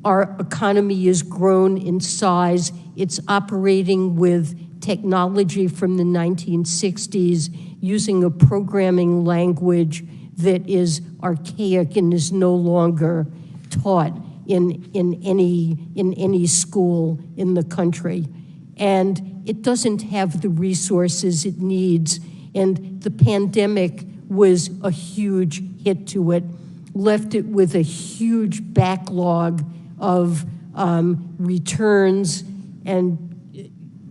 our economy has grown in size. It's operating with technology from the 1960s, using a programming language that is archaic and is no longer taught in any school in the country. And it doesn't have the resources it needs. And the pandemic was a huge hit to it, left it with a huge backlog of returns and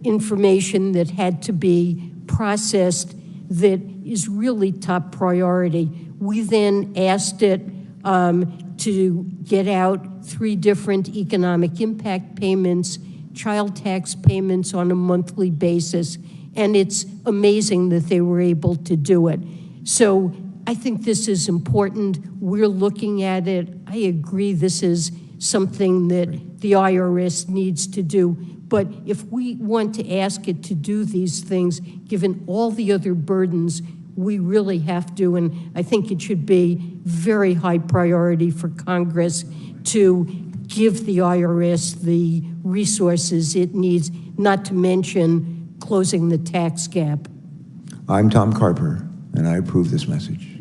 information that had to be processed that is really top priority. We then asked it to get out 3 different economic impact payments, child tax payments on a monthly basis, and it's amazing that they were able to do it. So I think this is important. We're looking at it. I agree this is something that the IRS needs to do. But if we want to ask it to do these things, given all the other burdens, we really have to, and I think it should be very high priority for Congress to give the IRS the resources it needs, not to mention closing the tax gap. I'm Tom Carper, and I approve this message.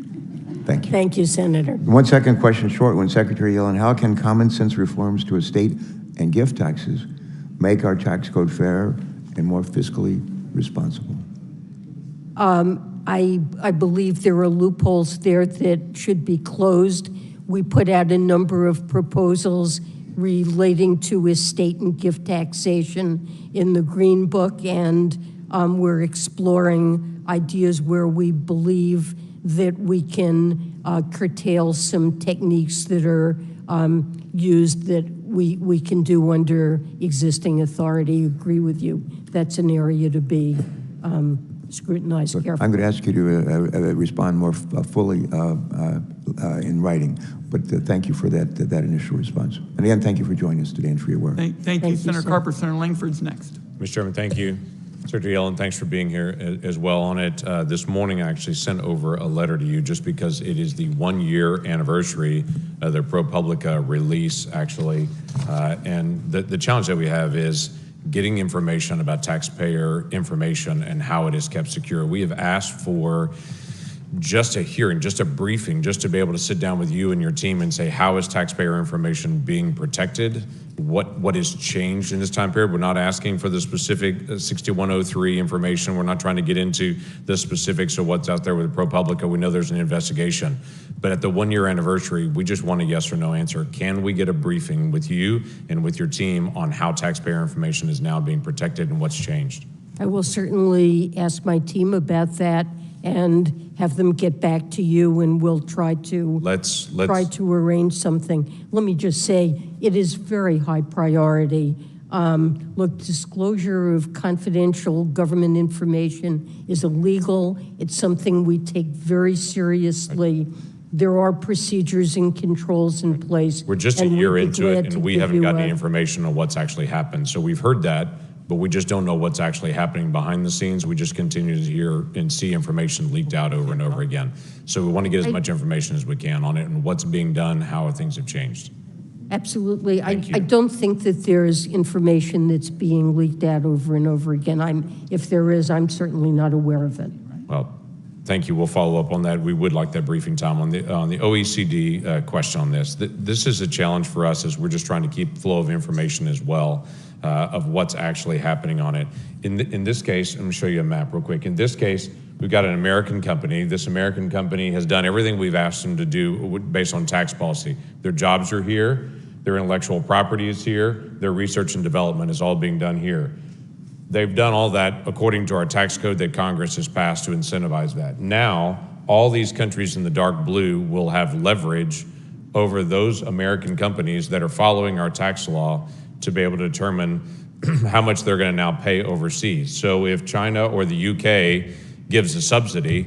Thank you. Thank you, Senator. One second question short one, Secretary Yellen. How can common sense reforms to estate and gift taxes make our tax code fairer and more fiscally responsible? I believe there are loopholes there that should be closed. We put out a number of proposals relating to estate and gift taxation in the Green Book, and we're exploring ideas where we believe that we can curtail some techniques that are used that we can do under existing authority. Agree with you. That's an area to be scrutinized carefully. I'm going to ask you to respond more fully in writing, but thank you for that initial response. And again, thank you for joining us today and for your work. Thank you, Senator Carper. Senator Langford's next. Mr. Chairman, thank you. Secretary Yellen, thanks for being here as well on it. This morning, I actually sent over a letter to you just because it is the 1-year anniversary of the ProPublica release, actually. And the challenge that we have is getting information about taxpayer information and how it is kept secure. We have asked for just a hearing, just a briefing, just to be able to sit down with you and your team and say, how is taxpayer information being protected? What has changed in this time period? We're not asking for the specific 6103 information. We're not trying to get into the specifics of what's out there with ProPublica. We know there's an investigation. But at the 1-year anniversary, we just want a yes or no answer. Can we get a briefing with you and with your team on how taxpayer information is now being protected and what's changed? I will certainly ask my team about that and have them get back to you, and we'll try to arrange something. Let me just say, it is very high priority. Look, disclosure of confidential government information is illegal. It's something we take very seriously. There are procedures and controls in place. We're just a year into it, and we haven't got any information on what's actually happened. So we've heard that, but we just don't know what's actually happening behind the scenes. We just continue to hear and see information leaked out over and over again. So we want to get as much information as we can on it and what's being done, how things have changed. Absolutely. I don't think that there's information that's being leaked out over and over again. If there is, I'm certainly not aware of it. Well, thank you. We'll follow up on that. We would like that briefing, Tom, on the OECD question on this. This is a challenge for us as we're just trying to keep flow of information as well. Of what's actually happening on it. In this case, I'm going to show you a map real quick. In this case, we've got an American company. This American company has done everything we've asked them to do based on tax policy. Their jobs are here. Their intellectual property is here. Their research and development is all being done here. They've done all that according to our tax code that Congress has passed to incentivize that. Now, all these countries in the dark blue will have leverage over those American companies that are following our tax law to be able to determine how much they're going to now pay overseas. So if China or the UK gives a subsidy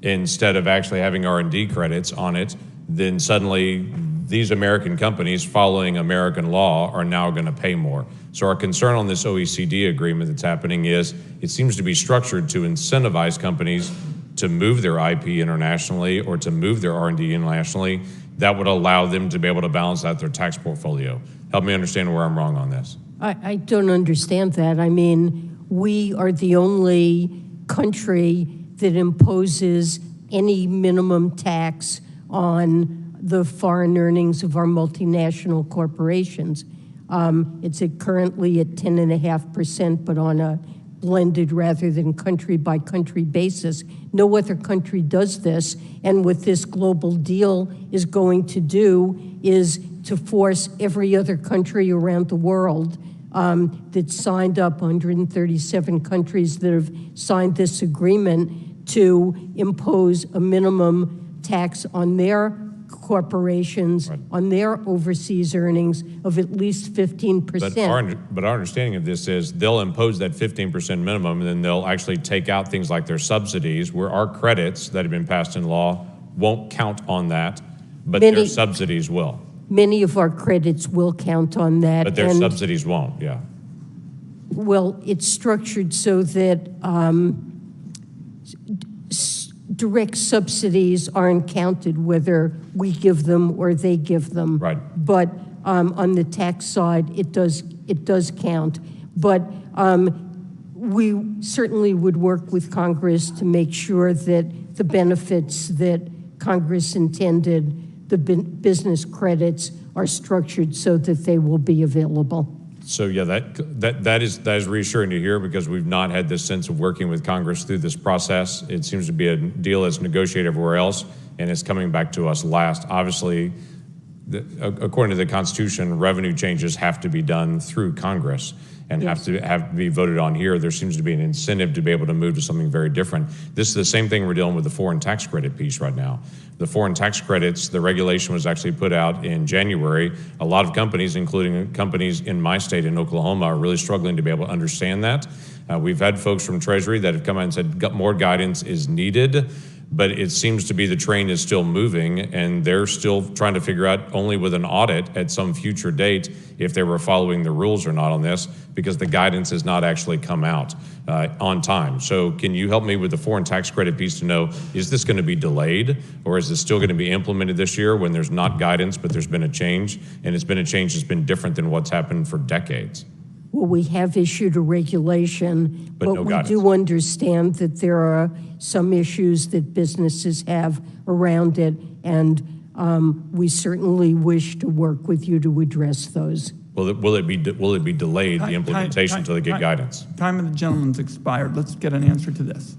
instead of actually having R&D credits on it, then suddenly these American companies following American law are now going to pay more. So our concern on this OECD agreement that's happening is it seems to be structured to incentivize companies to move their IP internationally or to move their R&D internationally. That would allow them to be able to balance out their tax portfolio. Help me understand where I'm wrong on this. I don't understand that. I mean, we are the only country that imposes any minimum tax on the foreign earnings of our multinational corporations. It's currently at 10.5%, but on a blended rather than country by country basis. No other country does this, and what this global deal is going to do is to force every other country around the world that signed up, 137 countries that have signed this agreement, to impose a minimum tax on their corporations, right, on their overseas earnings of at least 15%. But our understanding of this is they'll impose that 15% minimum, and then they'll actually take out things like their subsidies, where our credits that have been passed in law won't count on that, but their subsidies will. Many of our credits will count on that. But their subsidies won't, yeah. Well, it's structured so that direct subsidies aren't counted, whether we give them or they give them. Right. But on the tax side, it does count. But we certainly would work with Congress to make sure that the benefits that Congress intended, the business credits, are structured so that they will be available. So yeah, that is reassuring to hear, because we've not had this sense of working with Congress through this process. It seems to be a deal that's negotiated everywhere else, and it's coming back to us last. Obviously, according to the Constitution, revenue changes have to be done through Congress and have to be voted on here. There seems to be an incentive to be able to move to something very different. This is the same thing we're dealing with the foreign tax credit piece right now. The foreign tax credits, the regulation was actually put out in January. A lot of companies, including companies in my state in Oklahoma, are really struggling to be able to understand that. We've had folks from Treasury that have come out and said more guidance is needed, but it seems to be the train is still moving, and they're still trying to figure out, only with an audit at some future date, if they were following the rules or not on this, because the guidance has not actually come out on time. So can you help me with the foreign tax credit piece to know, is this going to be delayed, or is this still going to be implemented this year when there's not guidance, but there's been a change, and it's been a change that's been different than what's happened for decades? Well, we have issued a regulation, but no we guidance. do understand that there are some issues that businesses have around it, and we certainly wish to work with you to address those. Will it be delayed, the implementation, until they get guidance? Time of the gentleman's expired. Let's get an answer to this.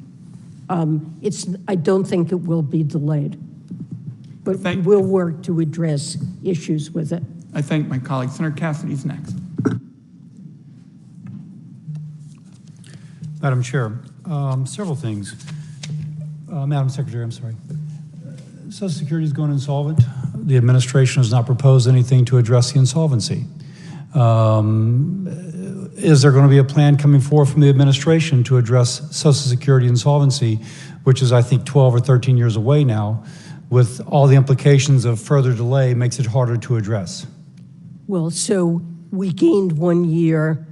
I don't think it will be delayed, but we'll work to address issues with it. I thank my colleague. Senator Cassidy's next. Madam Chair, several things. Madam Secretary, I'm sorry. Social Security is going insolvent. The administration has not proposed anything to address the insolvency. Is there going to be a plan coming forward from the administration to address Social Security insolvency, which is, I think, 12 or 13 years away now, with all the implications of further delay makes it harder to address? Well, so we gained 1 year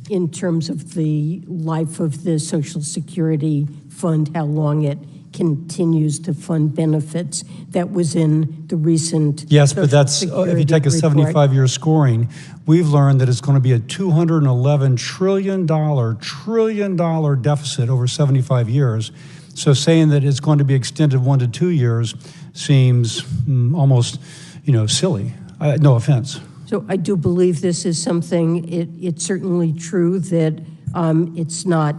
in terms of the life of the Social Security fund, how long it continues to fund benefits. That was in the recent Yes, but that's, Security if you take a report. 75-year scoring, we've learned that it's going to be a $211 trillion deficit over 75 years. So saying that it's going to be extended 1 to 2 years seems almost, silly. No offense. So I do believe this is something, it's certainly true that it's not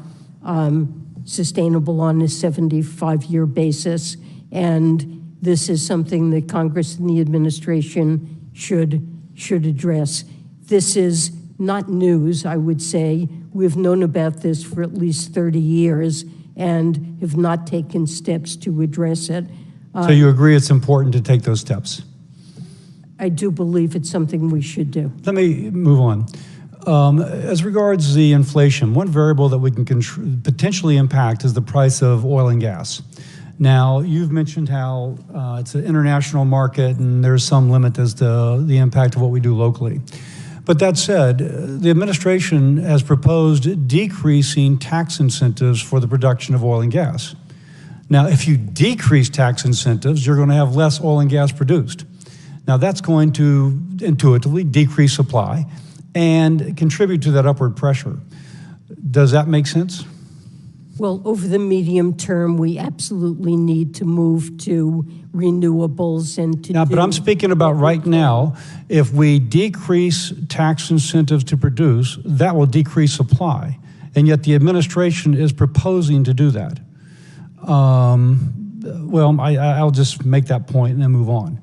sustainable on a 75-year basis, and this is something that Congress and the administration should address. This is not news, I would say. We've known about this for at least 30 years and have not taken steps to address it. So you agree it's important to take those steps? I do believe it's something we should do. Let me move on. As regards the inflation, one variable that we can potentially impact is the price of oil and gas. Now, you've mentioned how it's an international market and there's some limit as to the impact of what we do locally. But that said, the administration has proposed decreasing tax incentives for the production of oil and gas. Now, if you decrease tax incentives, you're going to have less oil and gas produced. Now, that's going to intuitively decrease supply and contribute to that upward pressure. Does that make sense? Well, over the medium term, we absolutely need to move to renewables and to But I'm speaking about right now. If we decrease tax incentives to produce, that will decrease supply. And yet the administration is proposing to do that. Well, I'll just make that point and then move on.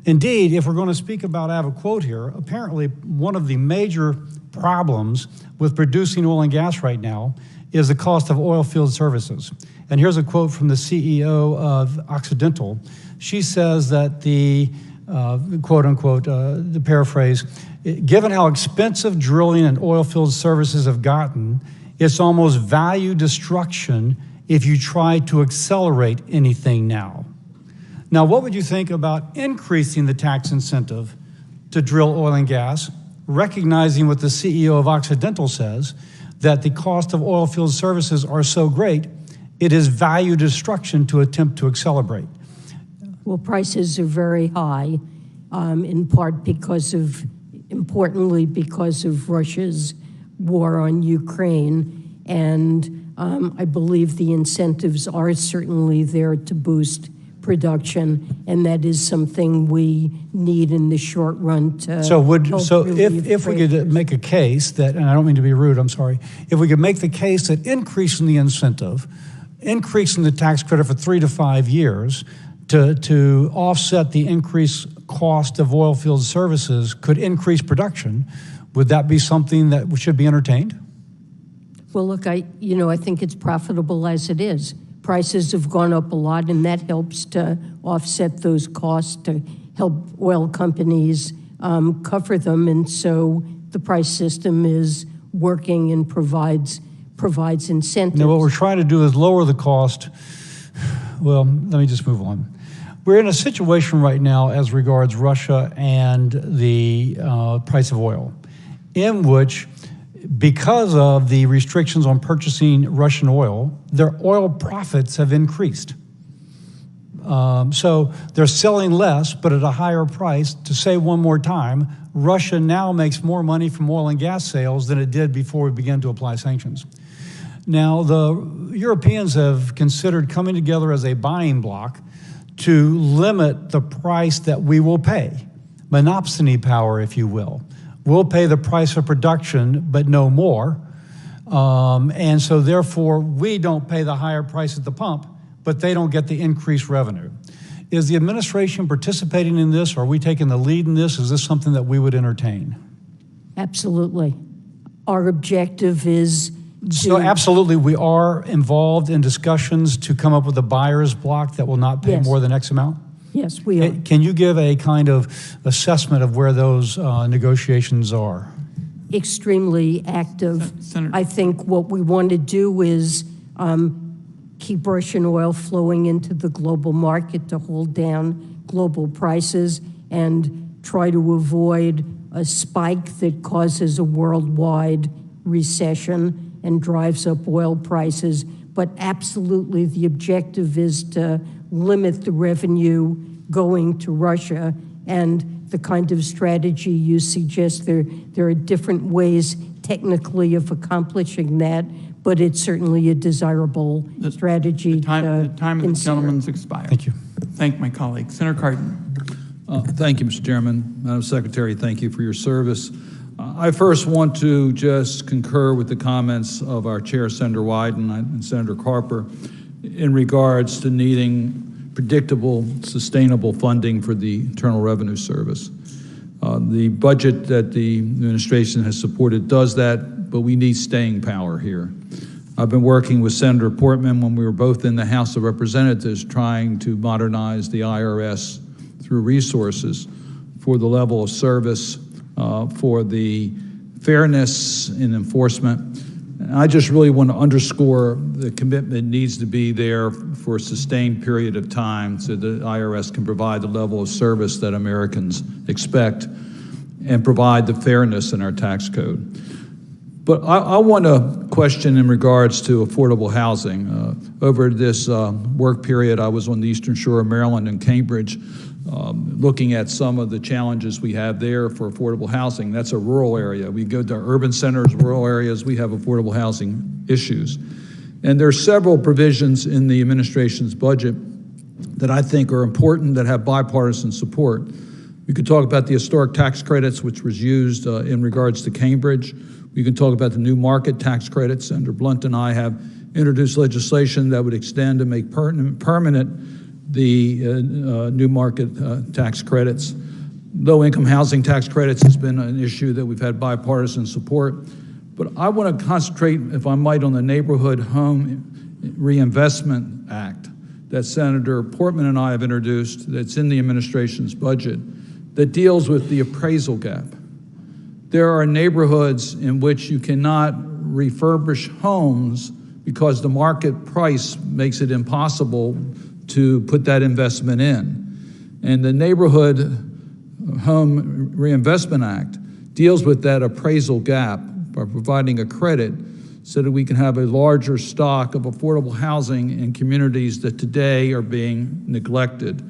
Indeed, if we're going to speak about, I have a quote here, apparently one of the major problems with producing oil and gas right now is the cost of oil field services. And here's a quote from the CEO of Occidental. She says that the, quote unquote, the paraphrase, given how expensive drilling and oil field services have gotten, it's almost value destruction if you try to accelerate anything now. Now, what would you think about increasing the tax incentive to drill oil and gas, recognizing what the CEO of Occidental says, that the cost of oil field services are so great, it is value destruction to attempt to accelerate? Well, prices are very high, in part importantly because of Russia's war on Ukraine, and I believe the incentives are certainly there to boost production, and that is something we need in the short run to If we could make a case that, and I don't mean to be rude, I'm sorry, if we could make the case that increasing the incentive, increasing the tax credit for 3 to 5 years to offset the increased cost of oil field services could increase production, would that be something that should be entertained? Well, look, I think it's profitable as it is. Prices have gone up a lot, and that helps to offset those costs to help oil companies cover them. And so the price system is working and provides incentives. Now, what we're trying to do is lower the cost. Well, let me just move on. We're in a situation right now as regards Russia and the price of oil, in which, because of the restrictions on purchasing Russian oil, their oil profits have increased. So they're selling less, but at a higher price. To say one more time, Russia now makes more money from oil and gas sales than it did before we began to apply sanctions. Now, the Europeans have considered coming together as a buying bloc to limit the price that we will pay, monopsony power, if you will. We'll pay the price of production, but no more. And so therefore, we don't pay the higher price at the pump, but they don't get the increased revenue. Is the administration participating in this? Or are we taking the lead in this? Is this something that we would entertain? Absolutely. Our objective is So absolutely, we are involved in discussions to come up with a buyer's block that will not pay more than X amount? Yes, we are. Can you give a kind of assessment of where those negotiations are? Extremely active. Senator. I think what we want to do is keep Russian oil flowing into the global market to hold down global prices and try to avoid a spike that causes a worldwide recession and drives up oil prices. But absolutely, the objective is to limit the revenue going to Russia, and the kind of strategy you suggest, there are different ways technically of accomplishing that, but it's certainly a desirable strategy. The time of the gentleman's expired. Thank you. Thank my colleague. Senator Cardin. Thank you, Mr. Chairman. Madam Secretary, thank you for your service. I first want to just concur with the comments of our Chair, Senator Wyden, and Senator Carper in regards to needing predictable, sustainable funding for the Internal Revenue Service. The budget that the administration has supported does that, but we need staying power here. I've been working with Senator Portman when we were both in the House of Representatives trying to modernize the IRS through resources for the level of service, for the fairness in enforcement. And I just really want to underscore the commitment needs to be there for a sustained period of time so the IRS can provide the level of service that Americans expect and provide the fairness in our tax code. But I want to question in regards to affordable housing. Over this work period, I was on the Eastern Shore of Maryland and Cambridge, looking at some of the challenges we have there for affordable housing. That's a rural area. We go to urban centers, rural areas, we have affordable housing issues. And there are several provisions in the administration's budget that I think are important, that have bipartisan support. We could talk about the historic tax credits, which was used in regards to Cambridge. We can talk about the new market tax credits. Senator Blunt and I have introduced legislation that would extend and make permanent the new market tax credits. Low-income housing tax credits has been an issue that we've had bipartisan support. But I want to concentrate, if I might, on the Neighborhood Home Reinvestment Act that Senator Portman and I have introduced, that's in the administration's budget, that deals with the appraisal gap. There are neighborhoods in which you cannot refurbish homes because the market price makes it impossible to put that investment in. And the Neighborhood Home Reinvestment Act deals with that appraisal gap by providing a credit so that we can have a larger stock of affordable housing in communities that today are being neglected.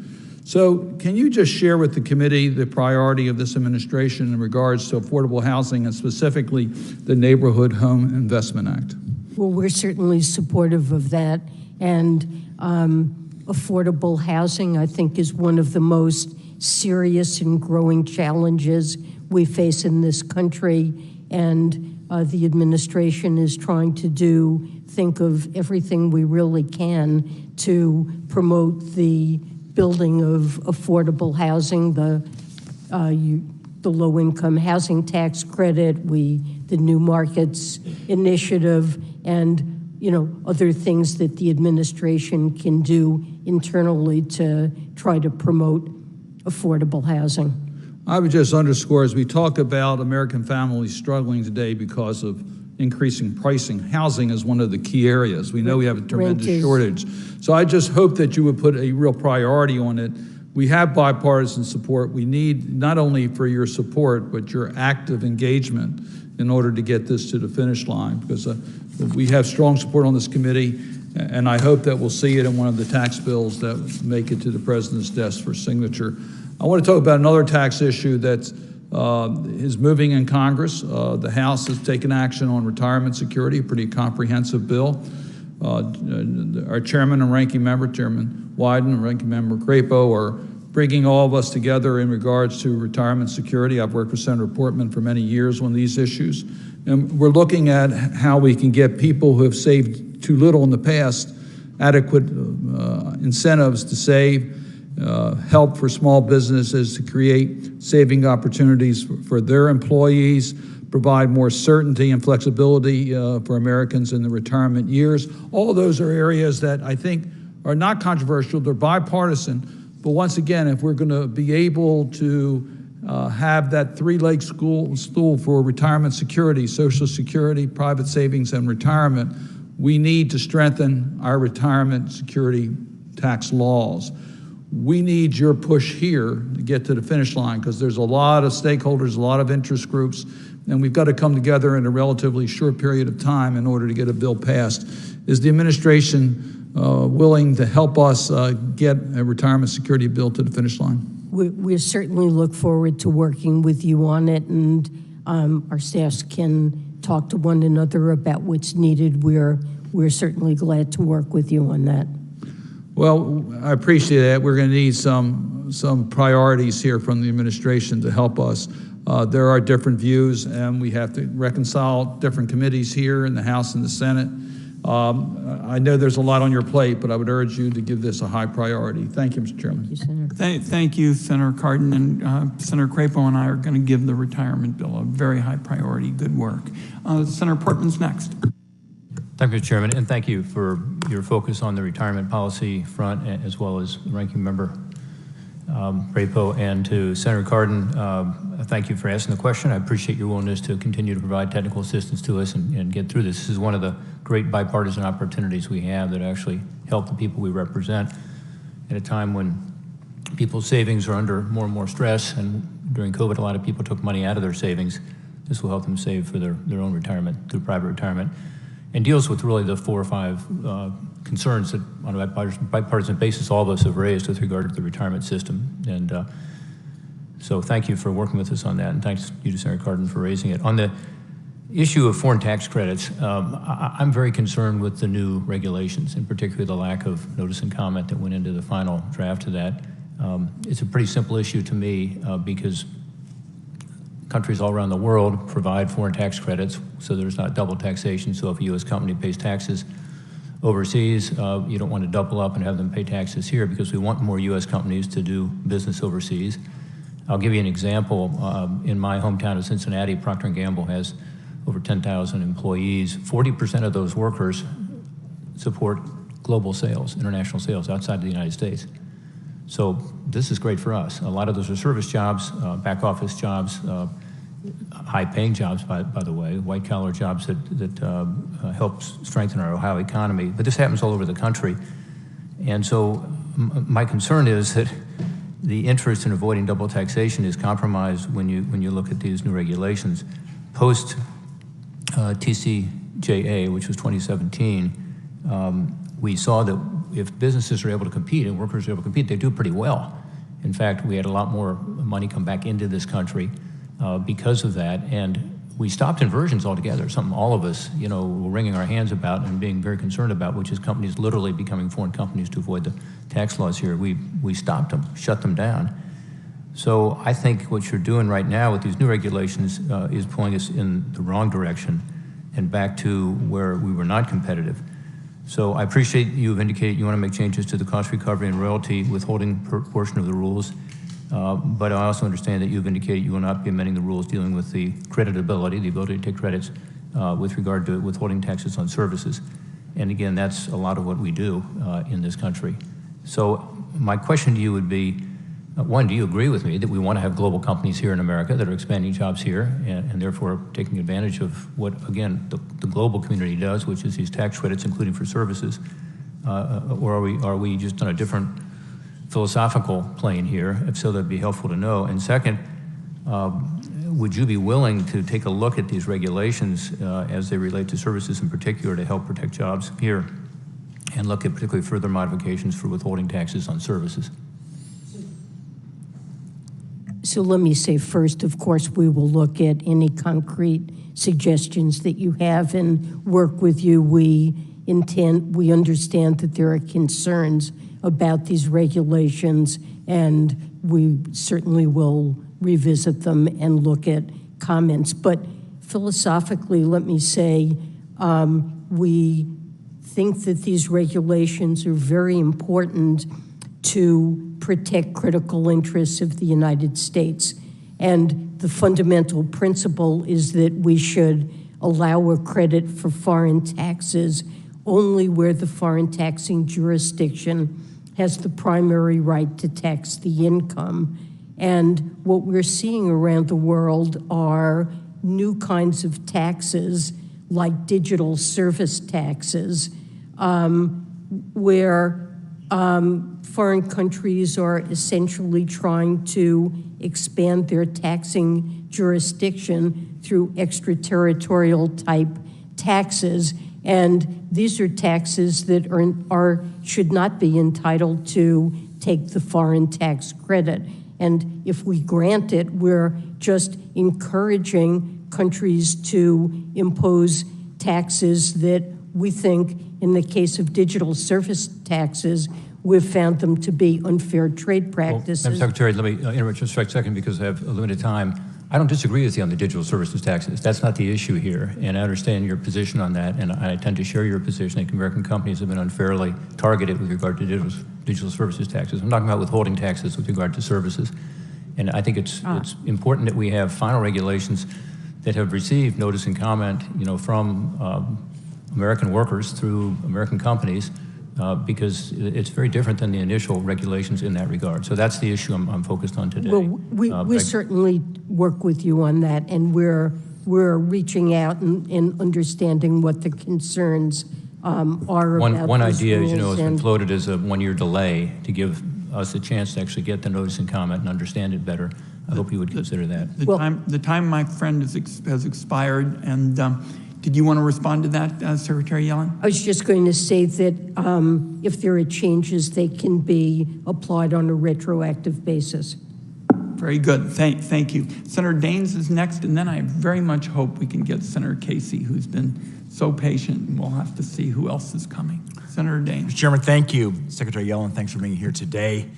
So can you just share with the committee the priority of this administration in regards to affordable housing and specifically the Neighborhood Home Investment Act? Well, we're certainly supportive of that. And affordable housing, I think, is one of the most serious and growing challenges we face in this country, and the administration is trying to think of everything we really can to promote the building of affordable housing, the low-income housing tax credit, the New Markets Initiative, and other things that the administration can do internally to try to promote affordable housing. I would just underscore, as we talk about American families struggling today because of increasing pricing, housing is one of the key areas. We know we have a tremendous shortage. So I just hope that you would put a real priority on it. We have bipartisan support. We need not only for your support, but your active engagement in order to get this to the finish line, because we have strong support on this committee, and I hope that we'll see it in one of the tax bills that make it to the president's desk for signature. I want to talk about another tax issue that is moving in Congress. The House has taken action on retirement security, a pretty comprehensive bill. Our chairman and ranking member, Chairman Wyden and ranking member Crapo, are bringing all of us together in regards to retirement security. I've worked with Senator Portman for many years on these issues. And we're looking at how we can get people who have saved too little in the past adequate incentives to save, help for small businesses to create saving opportunities for their employees, provide more certainty and flexibility for Americans in the retirement years. All of those are areas that I think are not controversial, they're bipartisan, but once again, if we're gonna be able to have that three-leg stool for retirement security, Social Security, private savings, and retirement, we need to strengthen our retirement security tax laws. We need your push here to get to the finish line, because there's a lot of stakeholders, a lot of interest groups, and we've got to come together in a relatively short period of time in order to get a bill passed. Is the administration willing to help us get a retirement security bill to the finish line? We certainly look forward to working with you on it, and our staffs can talk to one another about what's needed. We're certainly glad to work with you on that. Well, I appreciate that. We're going to need some priorities here from the administration to help us. There are different views, and we have to reconcile different committees here in the House and the Senate. I know there's a lot on your plate, but I would urge you to give this a high priority. Thank you, Mr. Chairman. Thank you, Senator. Thank you, Senator Cardin, and Senator Crapo and I are going to give the retirement bill a very high priority. Good work. Senator Portman's next. Thank you, Mr. Chairman, and thank you for your focus on the retirement policy front, as well as the ranking member Crapo, and to Senator Cardin. Thank you for asking the question. I appreciate your willingness to continue to provide technical assistance to us and get through this. This is one of the great bipartisan opportunities we have that actually help the people we represent at a time when people's savings are under more and more stress, and during COVID, a lot of people took money out of their savings. This will help them save for their own retirement through private retirement, and deals with really the 4 or 5 concerns that on a bipartisan basis all of us have raised with regard to the retirement system. And so thank you for working with us on that, and thanks you to Senator Cardin for raising it. On the issue of foreign tax credits, I'm very concerned with the new regulations, in particular the lack of notice and comment that went into the final draft of that. It's a pretty simple issue to me because countries all around the world provide foreign tax credits, so there's not double taxation. So if a U.S. company pays taxes overseas, you don't want to double up and have them pay taxes here, because we want more U.S. companies to do business overseas. I'll give you an example. In my hometown of Cincinnati, Procter & Gamble has over 10,000 employees. 40% of those workers support global sales, international sales outside of the United States. So this is great for us. A lot of those are service jobs, back office jobs, high-paying jobs, by the way, white-collar jobs that help strengthen our Ohio economy. But this happens all over the country. And so my concern is that the interest in avoiding double taxation is compromised when you look at these new regulations. Post TCJA, which was 2017, we saw that if businesses are able to compete and workers are able to compete, they do pretty well. In fact, we had a lot more money come back into this country because of that. And we stopped inversions altogether, something all of us, were wringing our hands about and being very concerned about, which is companies literally becoming foreign companies to avoid the tax laws here. We stopped them, shut them down. So I think what you're doing right now with these new regulations is pulling us in the wrong direction and back to where we were not competitive. So I appreciate you've indicated you want to make changes to the cost recovery and royalty withholding portion of the rules. But I also understand that you've indicated you will not be amending the rules dealing with the creditability, the ability to take credits with regard to withholding taxes on services. And again, that's a lot of what we do in this country. So my question to you would be, one, do you agree with me that we want to have global companies here in America that are expanding jobs here and therefore taking advantage of what, again, the global community does, which is these tax credits, including for services? Or are we just on a different philosophical plane here? If so, that'd be helpful to know. And second, would you be willing to take a look at these regulations as they relate to services in particular to help protect jobs here and look at particularly further modifications for withholding taxes on services? So let me say first, of course, we will look at any concrete suggestions that you have and work with you. We understand that there are concerns about these regulations, and we certainly will revisit them and look at comments. But philosophically, let me say, we think that these regulations are very important to protect critical interests of the United States. And the fundamental principle is that we should allow a credit for foreign taxes only where the foreign taxing jurisdiction has the primary right to tax the income. And what we're seeing around the world are new kinds of taxes, like digital service taxes, where foreign countries are essentially trying to expand their taxing jurisdiction through extraterritorial type taxes. And these are taxes that should not be entitled to take the foreign tax credit. And if we grant it, we're just encouraging countries to impose taxes that we think, in the case of digital service taxes, we've found them to be unfair trade practices. Well, Madam Secretary, let me interrupt just for a second because I have a limited time. I don't disagree with you on the digital services taxes. That's not the issue here, and I understand your position on that, and I tend to share your position that American companies have been unfairly targeted with regard to digital services taxes. I'm talking about withholding taxes with regard to services. And I think it's important that we have final regulations that have received notice and comment, from American workers through American companies, because it's very different than the initial regulations in that regard. So that's the issue I'm focused on today. Well, we certainly work with you on that, and we're reaching out and understanding what the concerns are about One those idea, rules, has been floated as a one-year delay to give us a chance to actually get the notice and comment and understand it better. I hope you would consider that. The time, my friend, has expired, and did you want to respond to that, Secretary Yellen? I was just going to say that if there are changes, they can be applied on a retroactive basis. Very good. Thank you. Senator Daines is next, and then I very much hope we can get Senator Casey, who's been so patient, and we'll have to see who else is coming. Senator Daines. Mr. Chairman, thank you. Secretary Yellen, thanks for being here today.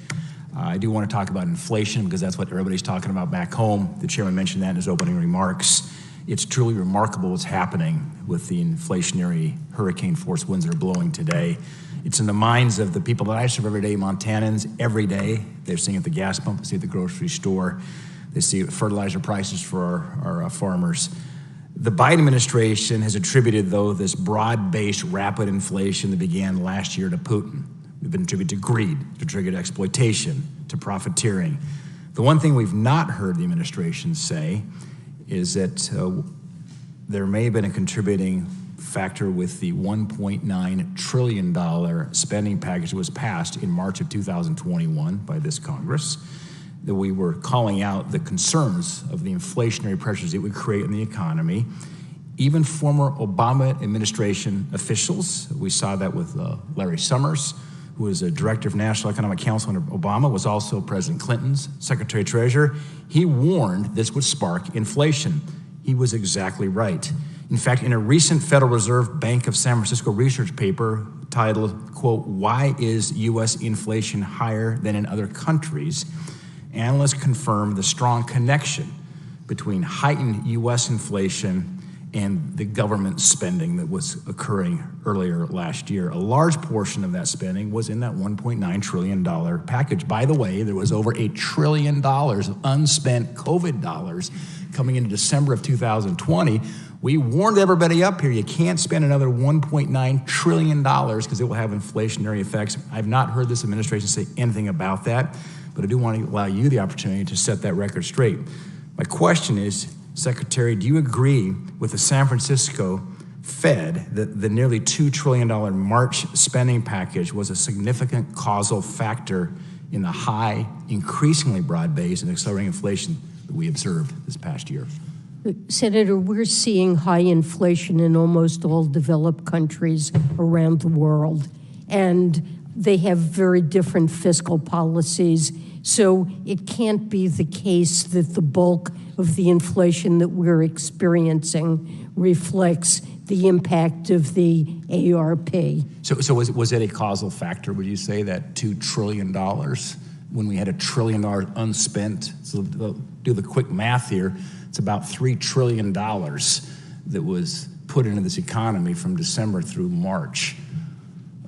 I do want to talk about inflation because that's what everybody's talking about back home. The chairman mentioned that in his opening remarks. It's truly remarkable what's happening with the inflationary hurricane force winds that are blowing today. It's in the minds of the people that I serve every day, Montanans, every day. They're seeing it at the gas pump, they see it at the grocery store, they see fertilizer prices for our farmers. The Biden administration has attributed, though, this broad-based rapid inflation that began last year to Putin. We've been attributed to greed, to triggered exploitation, to profiteering. The one thing we've not heard the administration say is that there may have been a contributing factor with the $1.9 trillion spending package that was passed in March of 2021 by this Congress, that we were calling out the concerns of the inflationary pressures it would create in the economy. Even former Obama administration officials, we saw that with Larry Summers, who was a director of National Economic Council under Obama, was also President Clinton's Secretary Treasurer. He warned this would spark inflation. He was exactly right. In fact, in a recent Federal Reserve Bank of San Francisco research paper titled, quote, "Why is U.S. inflation higher than in other countries?" analysts confirmed the strong connection between heightened U.S. inflation and the government spending that was occurring earlier last year. A large portion of that spending was in that $1.9 trillion package. By the way, there was over $1 trillion of unspent COVID dollars coming into December of 2020. We warned everybody up here, you can't spend another $1.9 trillion because it will have inflationary effects. I've not heard this administration say anything about that, but I do want to allow you the opportunity to set that record straight. My question is, Secretary, do you agree with the San Francisco Fed that the nearly $2 trillion March spending package was a significant causal factor in the high, increasingly broad-based and accelerating inflation that we observed this past year? Senator, we're seeing high inflation in almost all developed countries around the world, and they have very different fiscal policies. So it can't be the case that the bulk of the inflation that we're experiencing reflects the impact of the ARP. So was it a causal factor, would you say, that $2 trillion when we had $1 trillion unspent? So do the quick math here. It's about $3 trillion that was put into this economy from December through March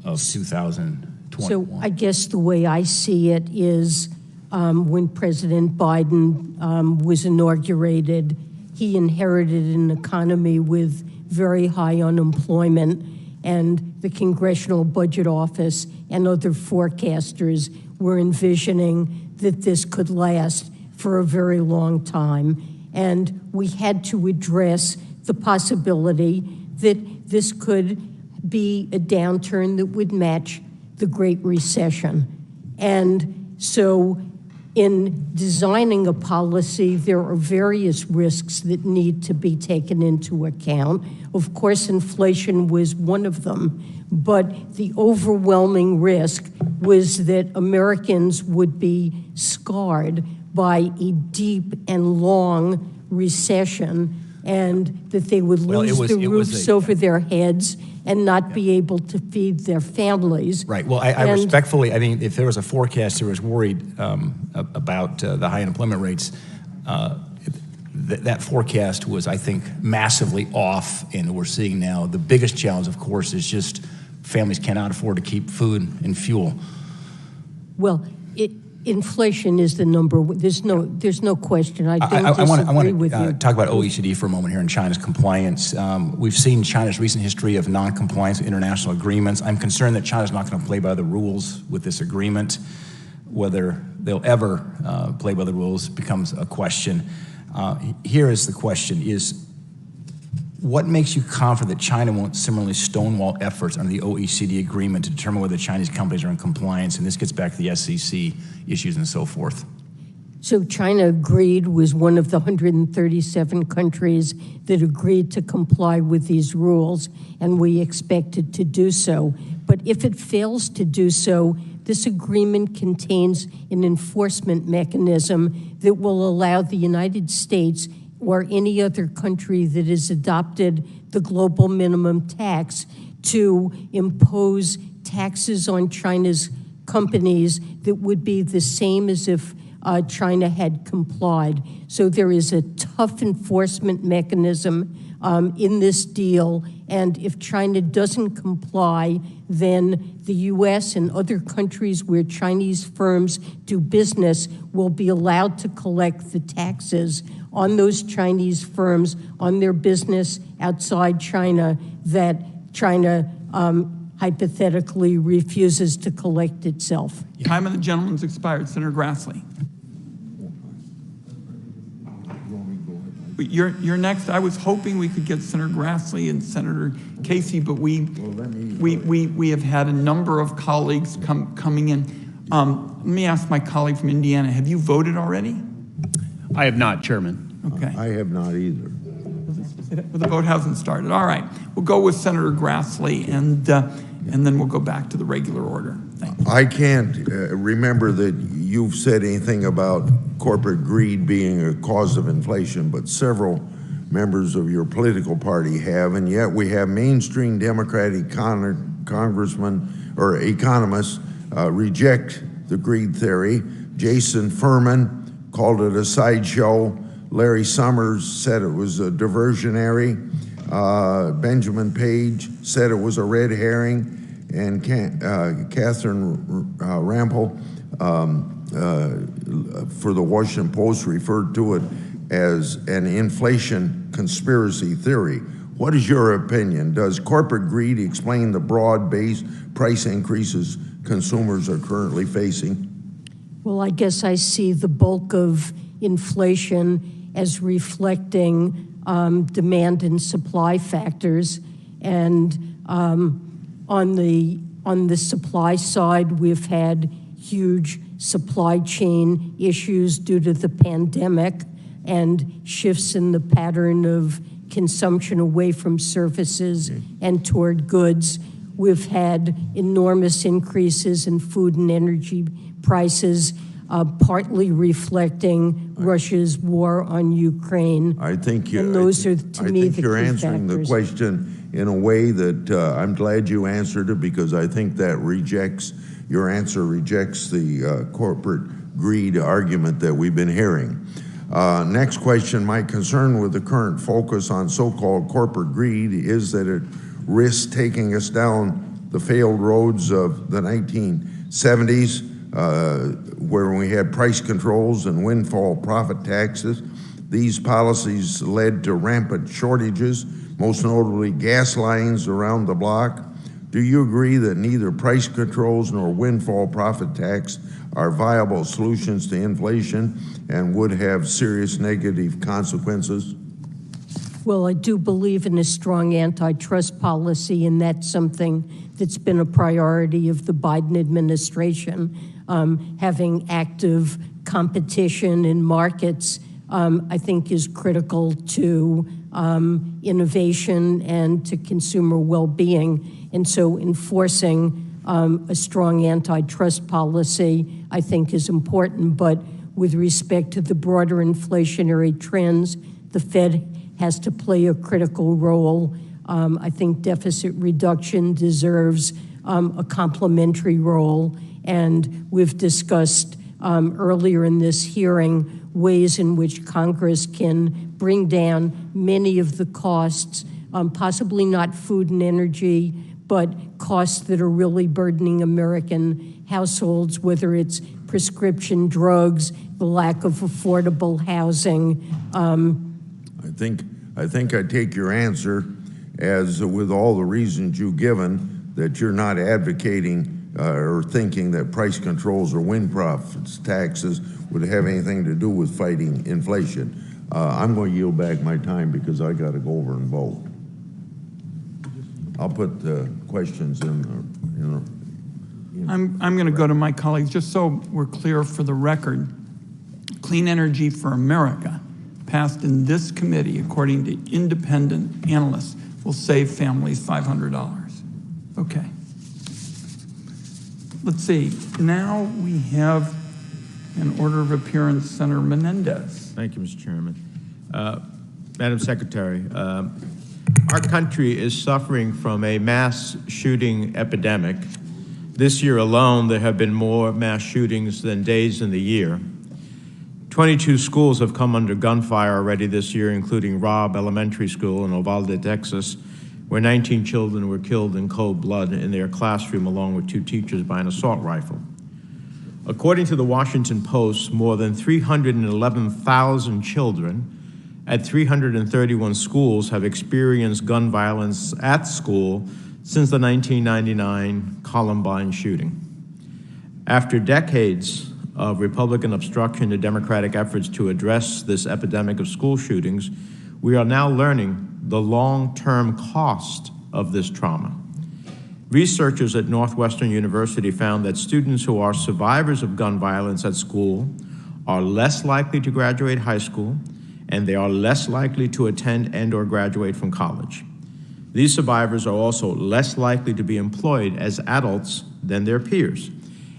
of 2021. So I guess the way I see it is when President Biden was inaugurated, he inherited an economy with very high unemployment, and the Congressional Budget Office and other forecasters were envisioning that this could last for a very long time. And we had to address the possibility that this could be a downturn that would match the Great Recession. And so in designing a policy, there are various risks that need to be taken into account. Of course, inflation was one of them, but the overwhelming risk was that Americans would be scarred by a deep and long recession, and that they would lose the roofs over their heads and not be able to feed their families. Right. Well, I respectfully, I mean, if there was a forecaster who was worried about the high unemployment rates, that forecast was, I think, massively off, and we're seeing now the biggest challenge, of course, is just families cannot afford to keep food and fuel. Well, inflation is the number. There's no question. I want to talk about OECD for a moment here and China's compliance. We've seen China's recent history of non-compliance with international agreements. I'm concerned that China's not going to play by the rules with this agreement. Whether they'll ever play by the rules becomes a question. Here is the question: what makes you confident that China won't similarly stonewall efforts under the OECD agreement to determine whether Chinese companies are in compliance? And this gets back to the SEC issues and so forth. So China agreed, was one of the 137 countries that agreed to comply with these rules, and we expect it to do so. But if it fails to do so, this agreement contains an enforcement mechanism that will allow the United States or any other country that has adopted the global minimum tax to impose taxes on China's companies that would be the same as if China had complied. So there is a tough enforcement mechanism in this deal, and if China doesn't comply, then the U.S. and other countries where Chinese firms do business will be allowed to collect the taxes on those Chinese firms, on their business outside China, that China hypothetically refuses to collect itself. Time of the gentleman's expired. Senator Grassley. You're next. I was hoping we could get Senator Grassley and Senator Casey, but we have had a number of colleagues coming in. Let me ask my colleague from Indiana, have you voted already? I have not, Chairman. Okay. I have not either. Well, the vote hasn't started. All right. We'll go with Senator Grassley, and then we'll go back to the regular order. Thank you. I can't remember that you've said anything about corporate greed being a cause of inflation, but several members of your political party have, and yet we have mainstream Democratic congressmen or economists reject the greed theory. Jason Furman called it a sideshow. Larry Summers said it was a diversionary. Benjamin Page said it was a red herring. And Catherine Rampel for the Washington Post referred to it as an inflation conspiracy theory. What is your opinion? Does corporate greed explain the broad-based price increases consumers are currently facing? Well, I guess I see the bulk of inflation as reflecting demand and supply factors. And on the supply side, we've had huge supply chain issues due to the pandemic and shifts in the pattern of consumption away from services and toward goods. We've had enormous increases in food and energy prices, partly reflecting Russia's war on Ukraine. I think you're answering the question in a way that I'm glad you answered it, because I think that your answer rejects the corporate greed argument that we've been hearing. Next question, my concern with the current focus on so-called corporate greed is that it risks taking us down the failed roads of the 1970s, where we had price controls and windfall profit taxes. These policies led to rampant shortages, most notably gas lines around the block. Do you agree that neither price controls nor windfall profit tax are viable solutions to inflation and would have serious negative consequences? Well, I do believe in a strong antitrust policy, and that's something that's been a priority of the Biden administration. Having active competition in markets, I think, is critical to innovation and to consumer well-being. And so enforcing a strong antitrust policy, I think, is important. But with respect to the broader inflationary trends, the Fed has to play a critical role. I think deficit reduction deserves a complementary role. And we've discussed earlier in this hearing ways in which Congress can bring down many of the costs, possibly not food and energy, but costs that are really burdening American households, whether it's prescription drugs, the lack of affordable housing. I think I take your answer as, with all the reasons you've given, that you're not advocating or thinking that price controls or wind profits taxes would have anything to do with fighting inflation. I'm going to yield back my time because I got to go over and vote. I'll put questions in. I'm going to go to my colleagues, just so we're clear for the record. Clean Energy for America, passed in this committee, according to independent analysts, will save families $500. Okay. Let's see. Now we have an order of appearance, Senator Menendez. Thank you, Mr. Chairman. Madam Secretary, our country is suffering from a mass shooting epidemic. This year alone, there have been more mass shootings than days in the year. 22 schools have come under gunfire already this year, including Robb Elementary School in Uvalde, Texas, where 19 children were killed in cold blood in their classroom along with 2 teachers by an assault rifle. According to the Washington Post, more than 311,000 children at 331 schools have experienced gun violence at school since the 1999 Columbine shooting. After decades of Republican obstruction to Democratic efforts to address this epidemic of school shootings, we are now learning the long-term cost of this trauma. Researchers at Northwestern University found that students who are survivors of gun violence at school are less likely to graduate high school, and they are less likely to attend and or graduate from college. These survivors are also less likely to be employed as adults than their peers.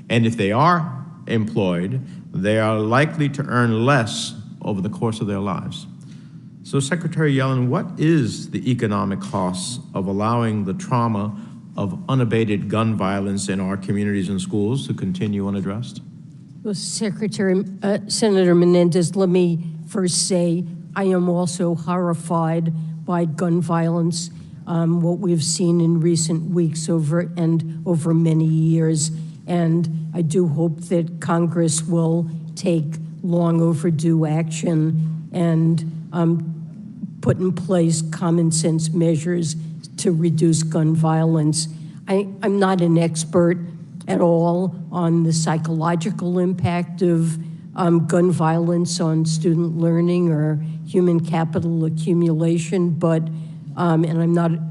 And if they are employed, they are likely to earn less over the course of their lives. So, Secretary Yellen, what is the economic cost of allowing the trauma of unabated gun violence in our communities and schools to continue unaddressed? Well, Senator Menendez, let me first say I am also horrified by gun violence, what we've seen in recent weeks over many years. And I do hope that Congress will take long overdue action and put in place common sense measures to reduce gun violence. I'm not an expert at all on the psychological impact of gun violence on student learning or human capital accumulation, but and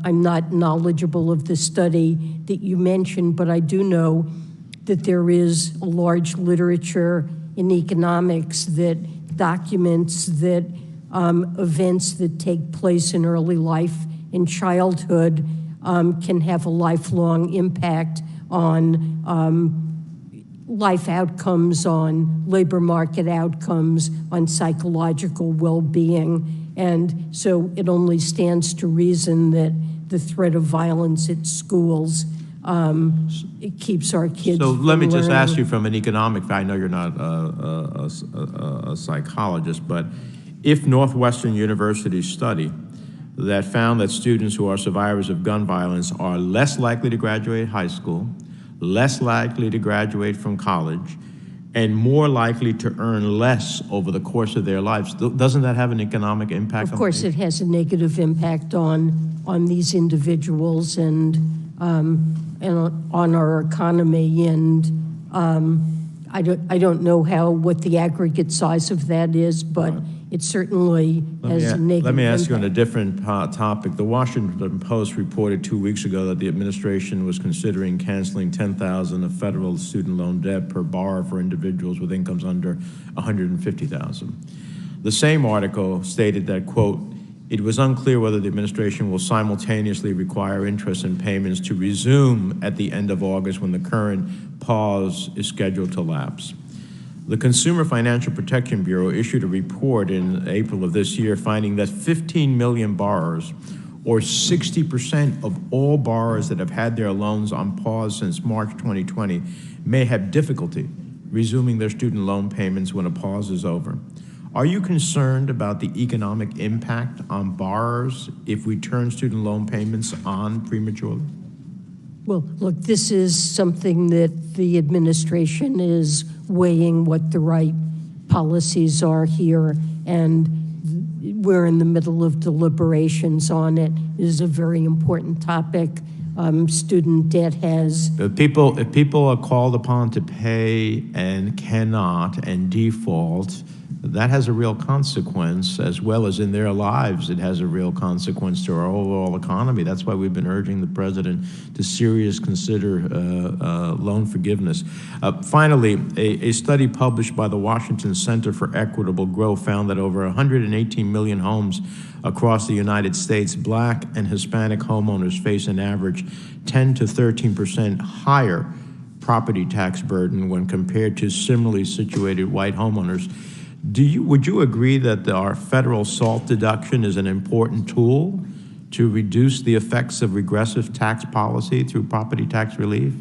I'm not knowledgeable of the study that you mentioned, but I do know that there is a large literature in economics that documents that events that take place in early life in childhood can have a lifelong impact on life outcomes, on labor market outcomes, on psychological well-being. And so it only stands to reason that the threat of violence at schools it keeps our kids So let me just learning. ask you from an economic, I know you're not a psychologist, but if Northwestern University's study that found that students who are survivors of gun violence are less likely to graduate high school, less likely to graduate from college, and more likely to earn less over the course of their lives, doesn't that have an economic impact? Of course, it has a negative impact on these individuals and on our economy. And I don't know what the aggregate size of that is, but it certainly has a negative Let me ask you on a impact. different topic. The Washington Post reported 2 weeks ago that the administration was considering canceling $10,000 of federal student loan debt per borrower for individuals with incomes under $150,000. The same article stated that, quote, it was unclear whether the administration will simultaneously require interest and payments to resume at the end of August when the current pause is scheduled to lapse. The Consumer Financial Protection Bureau issued a report in April of this year finding that 15 million borrowers, or 60% of all borrowers that have had their loans on pause since March 2020, may have difficulty resuming their student loan payments when a pause is over. Are you concerned about the economic impact on borrowers if we turn student loan payments on prematurely? Well, look, this is something that the administration is weighing what the right policies are here, and we're in the middle of deliberations on it. It is a very important topic. Student debt has... If people are called upon to pay and cannot and default, that has a real consequence, as well as in their lives, it has a real consequence to our overall economy. That's why we've been urging the president to seriously consider loan forgiveness. Finally, a study published by the Washington Center for Equitable Growth found that over 118 million homes across the United States, Black and Hispanic homeowners face an average 10 to 13% higher property tax burden when compared to similarly situated white homeowners. Would you agree that our federal SALT deduction is an important tool to reduce the effects of regressive tax policy through property tax relief?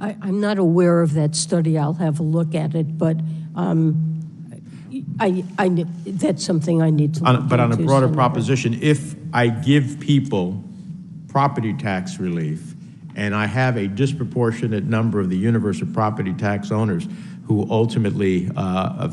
I'm not aware of that study. I'll have a look at it, but that's something I need to look into. But on a broader Senator. proposition, if I give people property tax relief and I have a disproportionate number of the universe of property tax owners who ultimately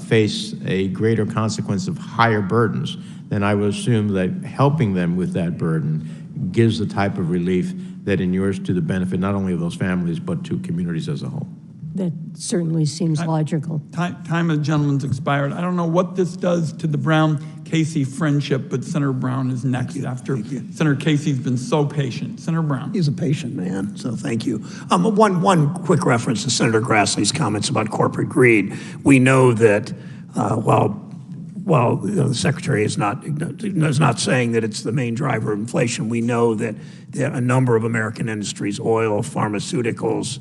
face a greater consequence of higher burdens, then I would assume that helping them with that burden gives the type of relief that inures to the benefit not only of those families, but to communities as a whole. That certainly seems logical. Time of the gentleman's expired. I don't know what this does to the Brown-Casey friendship, but Senator Brown is next after Senator Casey's been so patient. Senator Brown. He's a patient man, so thank you. One quick reference to Senator Grassley's comments about corporate greed. We know that while the Secretary is not saying that it's the main driver of inflation, we know that a number of American industries, oil, pharmaceuticals,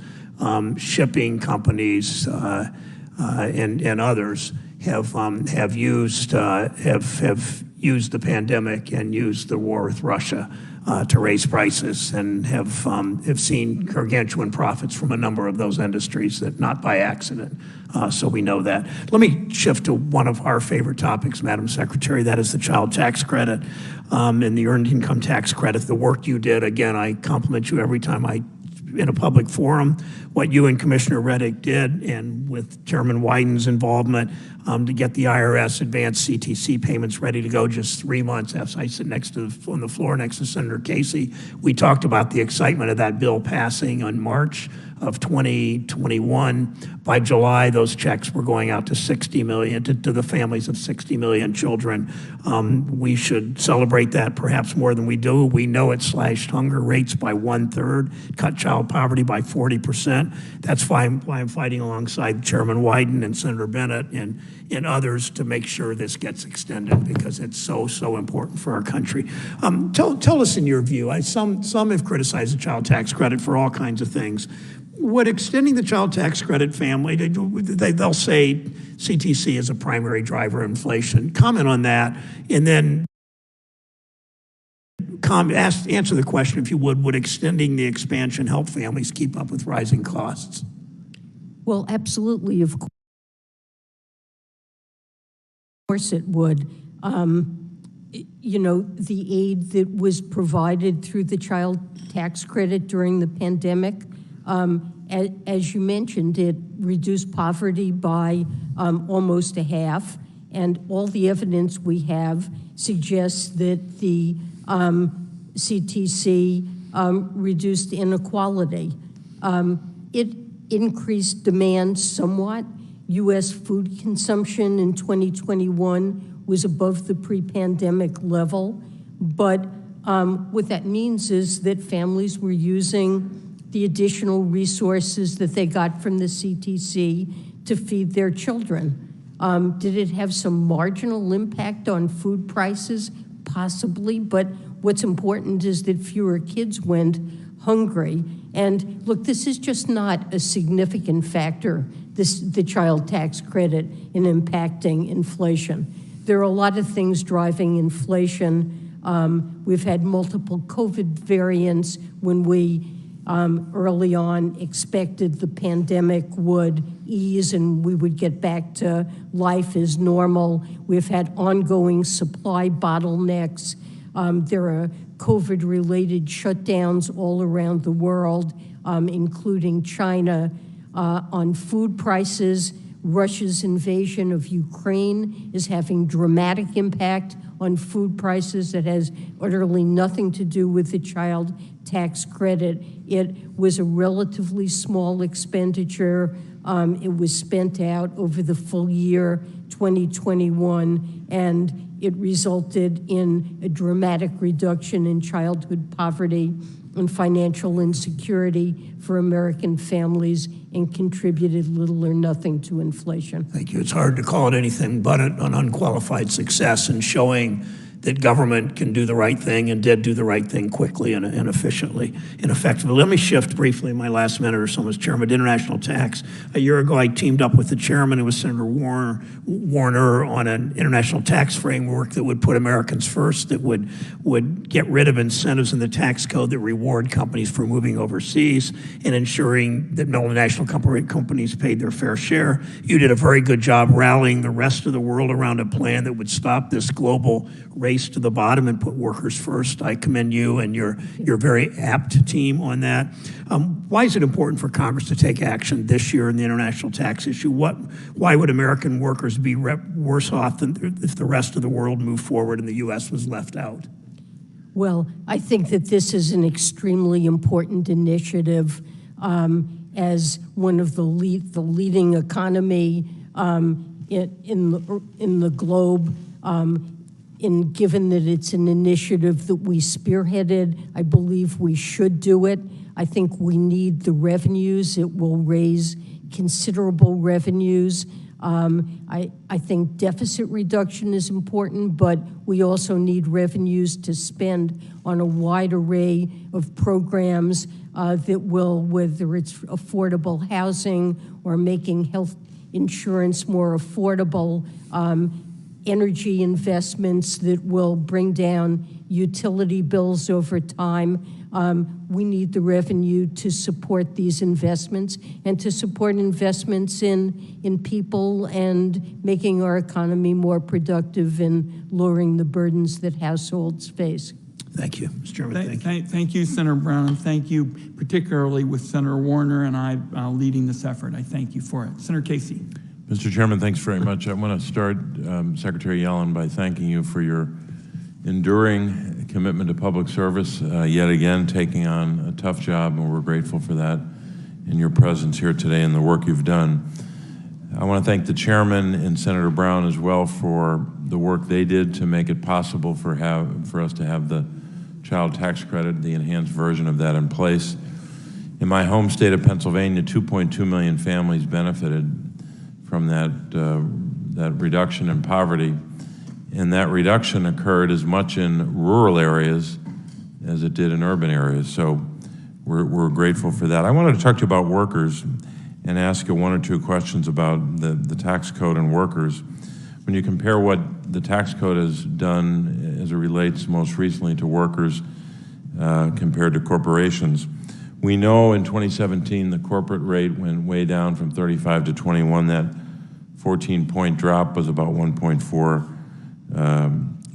shipping companies, and others, have used the pandemic and used the war with Russia to raise prices, and have seen gargantuan profits from a number of those industries, that not by accident. So we know that. Let me shift to one of our favorite topics, Madam Secretary. That is the child tax credit and the earned income tax credit. The work you did, again, I compliment you every time in a public forum, what you and Commissioner Reddick did, and with Chairman Wyden's involvement, to get the IRS advanced CTC payments ready to go just 3 months after I sit on the floor next to Senator Casey. We talked about the excitement of that bill passing on March of 2021. By July, those checks were going out to 60 million, to the families of 60 million children. We should celebrate that perhaps more than we do. We know it slashed hunger rates by 1/3, cut child poverty by 40%. That's why I'm fighting alongside Chairman Wyden and Senator Bennett and others to make sure this gets extended, because it's so important for our country. Tell us in your view, some have criticized the child tax credit for all kinds of things. Would extending the child tax credit family, they'll say CTC is a primary driver of inflation. Comment on that, and then answer the question, if you would extending the expansion help families keep up with rising costs? Well, absolutely, of course it would. You know, the aid that was provided through the child tax credit during the pandemic, as you mentioned, it reduced poverty by almost a half, and all the evidence we have suggests that the CTC reduced inequality. It increased demand somewhat. U.S. food consumption in 2021 was above the pre-pandemic level, but what that means is that families were using the additional resources that they got from the CTC to feed their children. Did it have some marginal impact on food prices? Possibly, but what's important is that fewer kids went hungry. And look, this is just not a significant factor, the child tax credit, in impacting inflation. There are a lot of things driving inflation. We've had multiple COVID variants. When we early on expected the pandemic would ease and we would get back to life as normal. We've had ongoing supply bottlenecks. There are COVID-related shutdowns all around the world, including China. On food prices, Russia's invasion of Ukraine is having dramatic impact on food prices that has utterly nothing to do with the child tax credit. It was a relatively small expenditure. It was spent out over the full year 2021, and it resulted in a dramatic reduction in childhood poverty and financial insecurity for American families, and contributed little or nothing to inflation. Thank you. It's hard to call it anything but an unqualified success in showing that government can do the right thing and did do the right thing quickly and efficiently and effectively. Let me shift briefly in my last minute or so, Mr. Chairman, to international tax. A year ago, I teamed up with the chairman, it was Senator Warner, on an international tax framework that would put Americans first, that would get rid of incentives in the tax code that reward companies for moving overseas and ensuring that multinational companies paid their fair share. You did a very good job rallying the rest of the world around a plan that would stop this global race to the bottom and put workers first. I commend you and your very apt team on that. Why is it important for Congress to take action this year in the international tax issue? Why would American workers be worse off than if the rest of the world moved forward and the U.S. was left out? Well, I think that this is an extremely important initiative. As one of the leading economy in the globe, and given that it's an initiative that we spearheaded, I believe we should do it. I think we need the revenues. It will raise considerable revenues. I think deficit reduction is important, but we also need revenues to spend on a wide array of programs. that will, whether it's affordable housing or making health insurance more affordable, energy investments that will bring down utility bills over time. We need the revenue to support these investments and to support investments in people and making our economy more productive and lowering the burdens that households face. Thank you, Mr. Chairman. Thank you, Senator Brown, and thank you particularly with Senator Warner and I leading this effort. I thank you for it. Senator Casey. Mr. Chairman, thanks very much. I want to start, Secretary Yellen, by thanking you for your enduring commitment to public service, yet again taking on a tough job, and we're grateful for that and your presence here today and the work you've done. I want to thank the chairman and Senator Brown as well for the work they did to make it possible for us to have the child tax credit, the enhanced version of that in place. In my home state of Pennsylvania, 2.2 million families benefited from that reduction in poverty. And that reduction occurred as much in rural areas as it did in urban areas. So we're grateful for that. I wanted to talk to you about workers and ask you one or two questions about the tax code and workers. When you compare what the tax code has done as it relates most recently to workers compared to corporations, we know in 2017 the corporate rate went way down from 35 to 21. That 14-point drop was about $1.4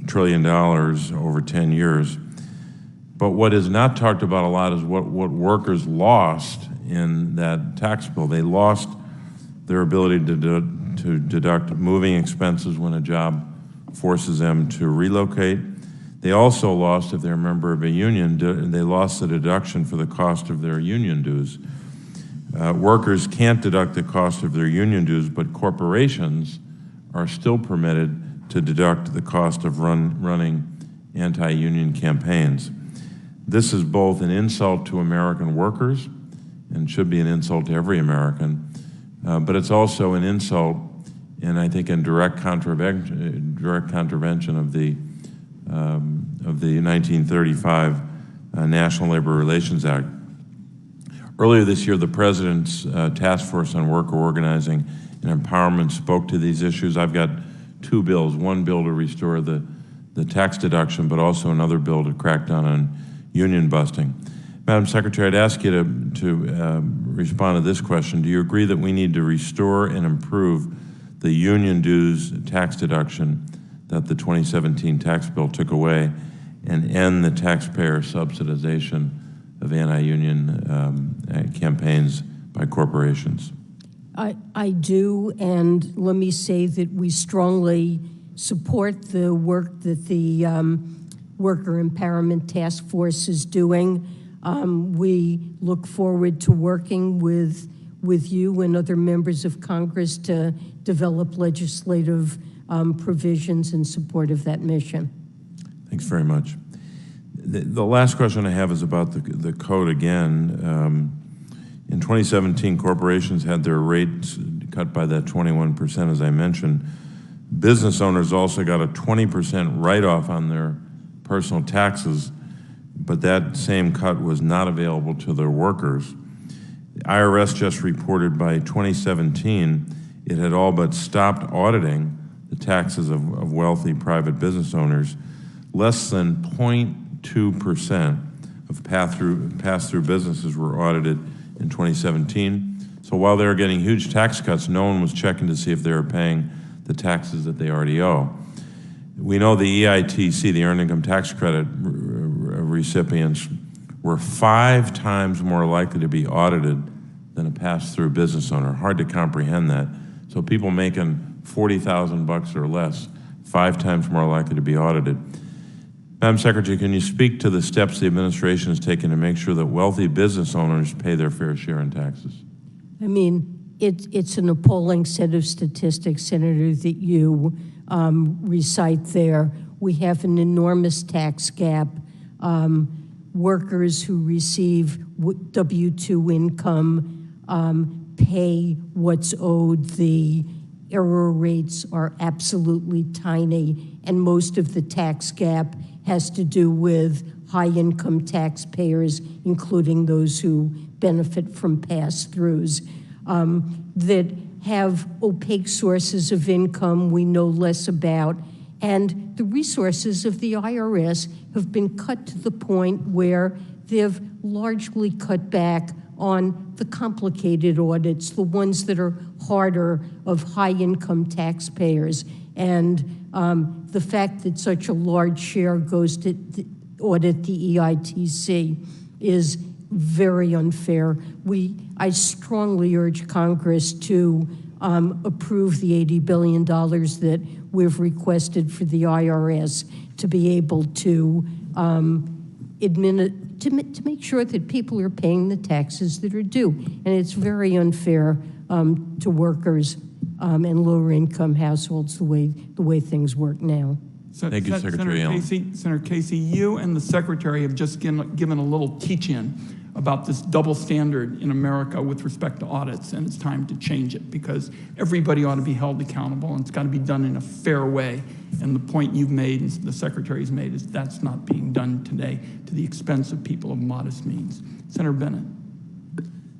trillion over 10 years. But what is not talked about a lot is what workers lost in that tax bill. They lost their ability to deduct moving expenses when a job forces them to relocate. They also lost, if they're a member of a union, they lost the deduction for the cost of their union dues. Workers can't deduct the cost of their union dues, but corporations are still permitted to deduct the cost of running anti-union campaigns. This is both an insult to American workers and should be an insult to every American, but it's also an insult and I think in direct contravention of the 1935 National Labor Relations Act. Earlier this year, the President's Task Force on Worker Organizing and Empowerment spoke to these issues. I've got two bills, one bill to restore the tax deduction, but also another bill to crack down on union busting. Madam Secretary, I'd ask you to respond to this question. Do you agree that we need to restore and improve the union dues tax deduction that the 2017 tax bill took away and end the taxpayer subsidization of anti-union campaigns by corporations? I do, and let me say that we strongly support the work that the Worker Empowerment Task Force is doing. We look forward to working with you and other members of Congress to develop legislative provisions in support of that mission. Thanks very much. The last question I have is about the code again. In 2017, corporations had their rates cut by that 21%, as I mentioned. Business owners also got a 20% write-off on their personal taxes, but that same cut was not available to their workers. The IRS just reported by 2017, it had all but stopped auditing the taxes of wealthy private business owners. Less than 0.2% of pass-through businesses were audited in 2017. So while they were getting huge tax cuts, no one was checking to see if they were paying the taxes that they already owe. We know the EITC, the Earned Income Tax Credit recipients, were 5 times more likely to be audited than a pass-through business owner. Hard to comprehend that. So people making $40,000 or less, 5 times more likely to be audited. Madam Secretary, can you speak to the steps the administration has taken to make sure that wealthy business owners pay their fair share in taxes? I mean, it's an appalling set of statistics, Senator, that you recite there. We have an enormous tax gap. Workers who receive W-2 income pay what's owed. The error rates are absolutely tiny, and most of the tax gap has to do with high-income taxpayers, including those who benefit from pass-throughs, that have opaque sources of income we know less about, and the resources of the IRS have been cut to the point where they've largely cut back on the complicated audits, the ones that are harder, of high-income taxpayers. And the fact that such a large share goes to audit the EITC is very unfair. I strongly urge Congress to approve the $80 billion that we've requested for the IRS to be able to to make sure that people are paying the taxes that are due. And it's very unfair to workers and lower income households the way things work now. Thank you, Secretary Yellen. Senator Casey, you and the Secretary have just given a little teach-in about this double standard in America with respect to audits, and it's time to change it because everybody ought to be held accountable and it's got to be done in a fair way. And the point you've made and the Secretary's made is that's not being done today to the expense of people of modest means. Senator Bennett.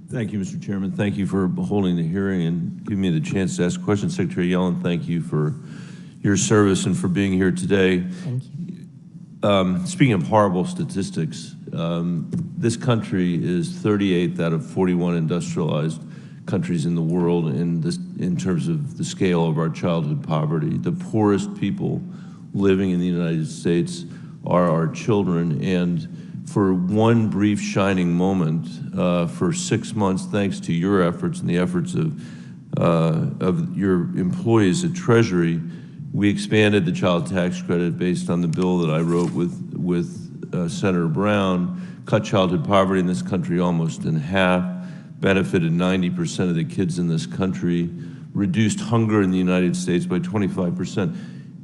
Thank you, Mr. Chairman. Thank you for holding the hearing and giving me the chance to ask questions. Secretary Yellen, thank you for your service and for being here today. Thank you. Speaking of horrible statistics, this country is 38th out of 41 industrialized countries in the world in terms of the scale of our childhood poverty. The poorest people living in the United States are our children, and for one brief shining moment, for 6 months, thanks to your efforts and the efforts of your employees at Treasury, we expanded the child tax credit based on the bill that I wrote with Senator Brown, cut childhood poverty in this country almost in half, benefited 90% of the kids in this country, reduced hunger in the United States by 25%.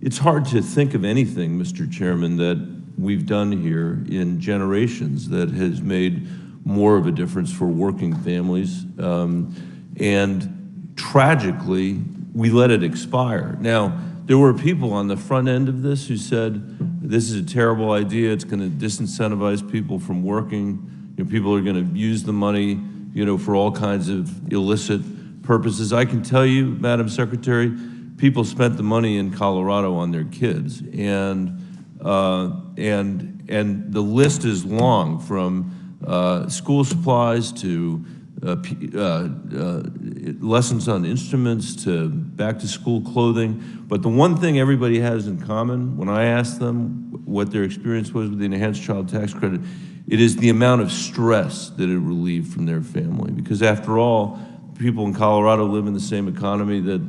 It's hard to think of anything, Mr. Chairman, that we've done here in generations that has made more of a difference for working families. And tragically, we let it expire. Now, there were people on the front end of this who said, this is a terrible idea, it's gonna disincentivize people from working, people are gonna use the money for all kinds of illicit purposes. I can tell you, Madam Secretary, people spent the money in Colorado on their kids, and the list is long, from school supplies to lessons on instruments to back-to-school clothing. But the one thing everybody has in common, when I asked them what their experience was with the enhanced child tax credit, it is the amount of stress that it relieved from their family. Because after all, people in Colorado live in the same economy that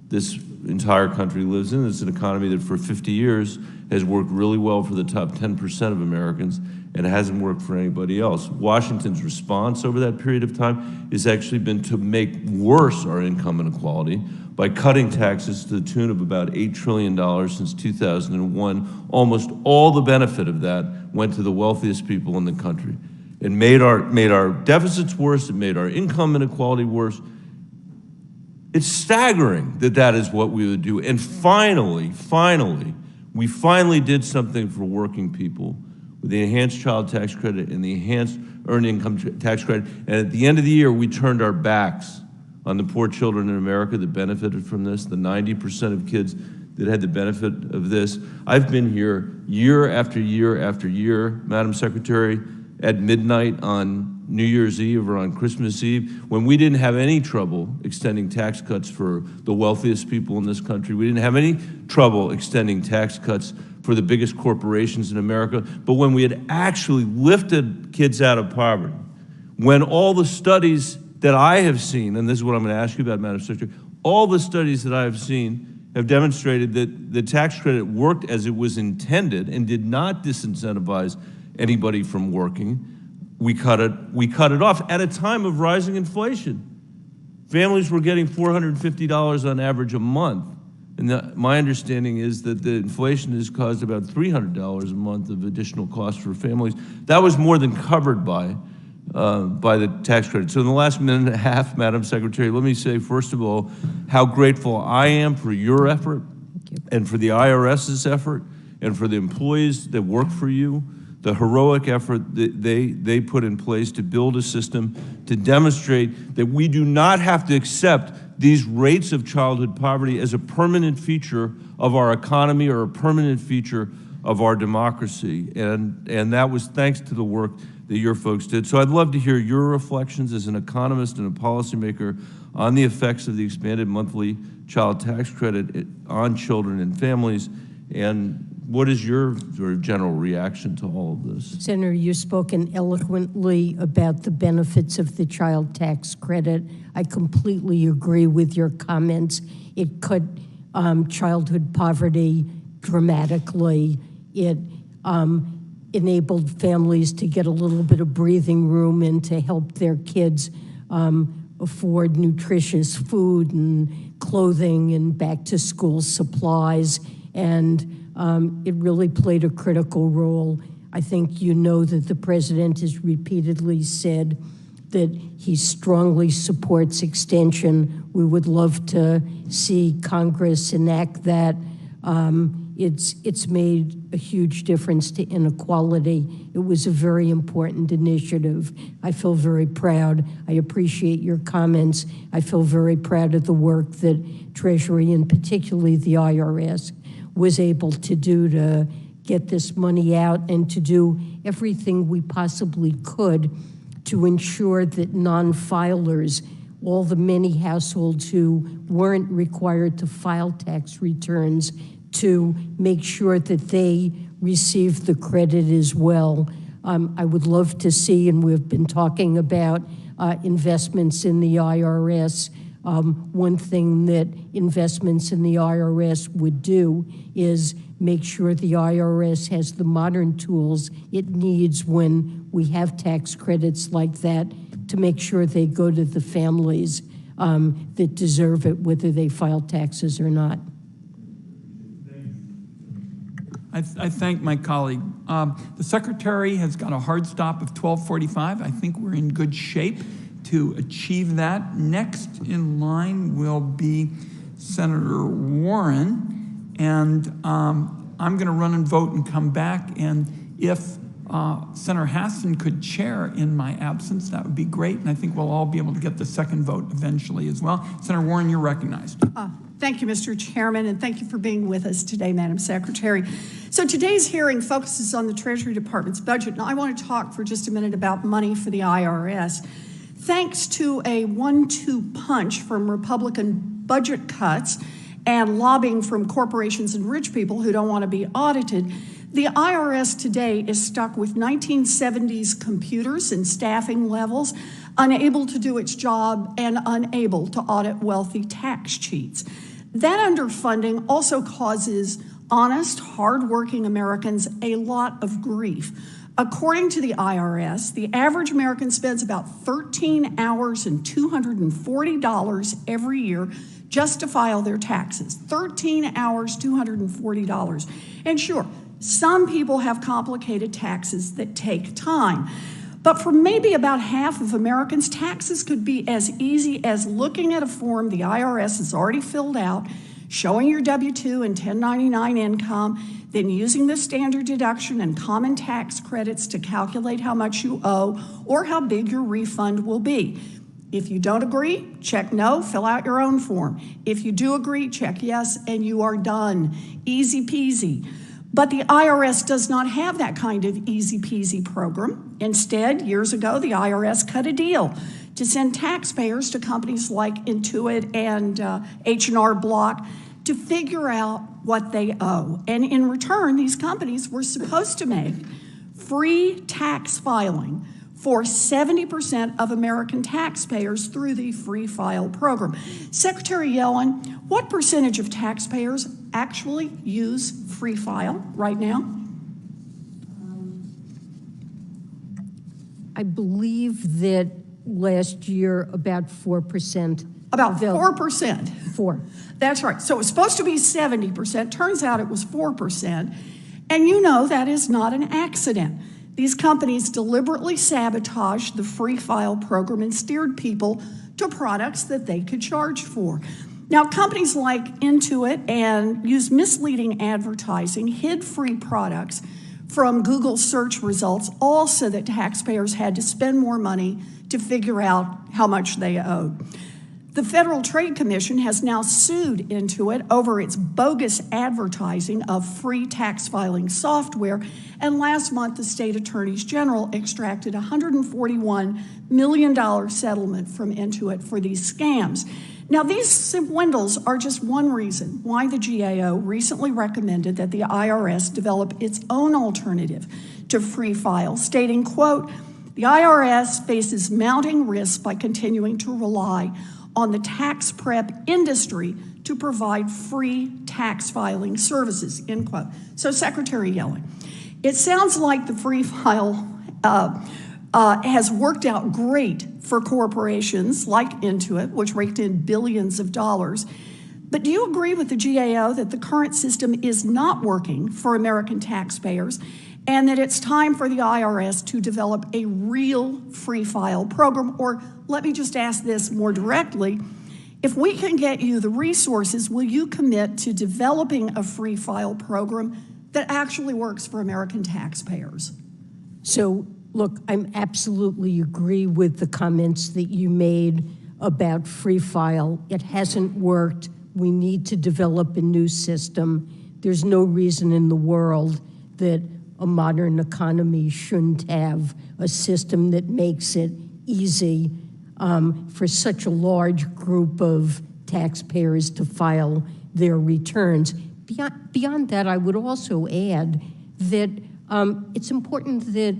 this entire country lives in. It's an economy that for 50 years has worked really well for the top 10% of Americans and hasn't worked for anybody else. Washington's response over that period of time has actually been to make worse our income inequality by cutting taxes to the tune of about $8 trillion since 2001. Almost all the benefit of that went to the wealthiest people in the country. It made our deficits worse, it made our income inequality worse. It's staggering that that is what we would do. And finally, we finally did something for working people with the enhanced child tax credit and the enhanced earned income tax credit. And at the end of the year, we turned our backs on the poor children in America that benefited from this, the 90% of kids that had the benefit of this. I've been here year after year after year, Madam Secretary, at midnight on New Year's Eve or on Christmas Eve, when we didn't have any trouble extending tax cuts for the wealthiest people in this country. We didn't have any trouble extending tax cuts for the biggest corporations in America. But when we had actually lifted kids out of poverty, when all the studies that I have seen, and this is what I'm going to ask you about, Madam Secretary, all the studies that I have seen have demonstrated that the tax credit worked as it was intended and did not disincentivize anybody from working. We cut it off at a time of rising inflation. Families were getting $450 on average a month. And my understanding is that the inflation has caused about $300 a month of additional costs for families. That was more than covered by the tax credit. So in the last minute and a half, Madam Secretary, let me say, first of all, how grateful I am for your effort and for the IRS's effort and for the employees that work for you the heroic effort that they put in place to build a system to demonstrate that we do not have to accept these rates of childhood poverty as a permanent feature of our economy or a permanent feature of our democracy. And that was thanks to the work that your folks did. So I'd love to hear your reflections as an economist and a policymaker on the effects of the expanded monthly child tax credit on children and families, and what is your sort of general reaction to all of this? Senator, you've spoken eloquently about the benefits of the child tax credit. I completely agree with your comments. It cut childhood poverty dramatically. It enabled families to get a little bit of breathing room and to help their kids afford nutritious food and clothing and back-to-school supplies. And it really played a critical role. I think you know that the president has repeatedly said that he strongly supports extension. We would love to see Congress enact that. It's made a huge difference to inequality. It was a very important initiative. I feel very proud. I appreciate your comments. I feel very proud of the work that Treasury and particularly the IRS was able to do to get this money out and to do everything we possibly could to ensure that non-filers, all the many households who weren't required to file tax returns, to make sure that they receive the credit as well. I would love to see, and we've been talking about investments in the IRS. One thing that investments in the IRS would do is make sure the IRS has the modern tools it needs when we have tax credits like that to make sure they go to the families that deserve it, whether they file taxes or not. I thank my colleague. The Secretary has got a hard stop of 12:45. I think we're in good shape to achieve that. Next in line will be Senator Warren, and I'm going to run and vote and come back, and if Senator Hassan could chair in my absence, that would be great, and I think we'll all be able to get the second vote eventually as well. Senator Warren, you're recognized. Thank you, Mr. Chairman, and thank you for being with us today, Madam Secretary. So today's hearing focuses on the Treasury Department's budget, and I want to talk for just a minute about money for the IRS. Thanks to a 1-2 punch from Republican budget cuts and lobbying from corporations and rich people who don't want to be audited, the IRS today is stuck with 1970s computers and staffing levels, unable to do its job and unable to audit wealthy tax cheats. That underfunding also causes honest, hardworking Americans a lot of grief. According to the IRS, the average American spends about 13 hours and $240 every year just to file their taxes. 13 hours, $240. And sure, some people have complicated taxes that take time. But for maybe about half of Americans, taxes could be as easy as looking at a form the IRS has already filled out, showing your W-2 and 1099 income, then using the standard deduction and common tax credits to calculate how much you owe or how big your refund will be. If you don't agree, check no, fill out your own form. If you do agree, check yes, and you are done. Easy peasy. But the IRS does not have that kind of easy peasy program. Instead, years ago, the IRS cut a deal to send taxpayers to companies like Intuit and H&R Block to figure out what they owe. And in return, these companies were supposed to make free tax filing for 70% of American taxpayers through the Free File program. Secretary Yellen, what percentage of taxpayers actually use Free File right now? I believe that last year about 4%. About 4%. 4. That's right. So it was supposed to be 70%. Turns out it was 4%. And you know that is not an accident. These companies deliberately sabotaged the Free File program and steered people to products that they could charge for. Now, companies like Intuit and use misleading advertising, hid free products from Google search results, also that taxpayers had to spend more money to figure out how much they owed. The Federal Trade Commission has now sued Intuit over its bogus advertising of free tax filing software, and last month the state attorneys general extracted a $141 million settlement from Intuit for these scams. Now, these swindles are just one reason why the GAO recently recommended that the IRS develop its own alternative to free file, stating, quote, the IRS faces mounting risks by continuing to rely on the tax prep industry to provide free tax filing services, end quote. So, Secretary Yellen, it sounds like the free file has worked out great for corporations like Intuit, which raked in billions of dollars. But do you agree with the GAO that the current system is not working for American taxpayers and that it's time for the IRS to develop a real free file program? Or let me just ask this more directly. If we can get you the resources, will you commit to developing a free file program that actually works for American taxpayers? So, look, I'm absolutely agree with the comments that you made about free file. It hasn't worked. We need to develop a new system. There's no reason in the world that a modern economy shouldn't have a system that makes it easy for such a large group of taxpayers to file their returns. Beyond that, I would also add that it's important that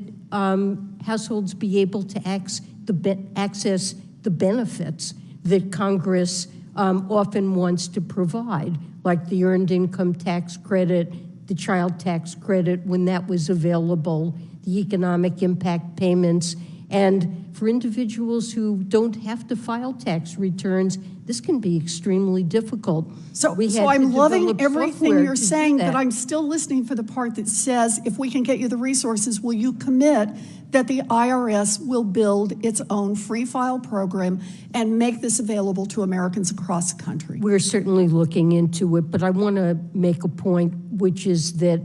households be able to access the benefits that Congress often wants to provide, like the Earned Income Tax Credit, the Child Tax Credit when that was available, the Economic Impact Payments, and for individuals who don't have to file tax returns, this can be extremely difficult. So I'm loving everything you're saying, but I'm still listening for the part that says, if we can get you the resources, will you commit that the IRS will build its own free file program and make this available to Americans across the country? We're certainly looking into it, but I want to make a point, which is that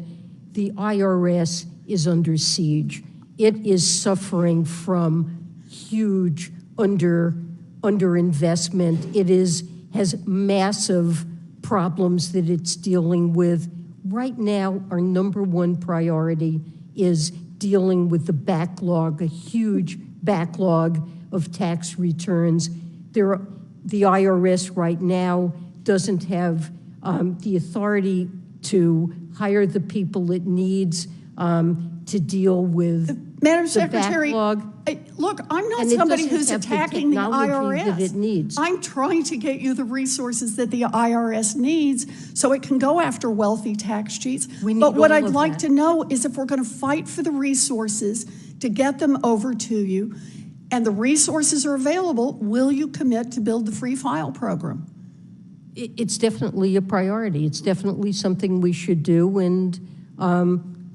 the IRS is under siege. It is suffering from huge underinvestment. It has massive problems that it's dealing with. Right now, our number one priority is dealing with the backlog, a huge backlog of tax returns. The IRS right now doesn't have the authority to hire the people it needs to deal with Madam the Secretary, backlog. Look, I'm not And it somebody doesn't who's have the attacking the technology IRS. that it needs. I'm trying to get you the resources that the IRS needs so it can go after wealthy tax cheats. But what I'd like to know is if we're going to fight for the resources to get them over to you, and the resources are available, will you commit to build the free file program? It's definitely a priority. It's definitely something we should do, and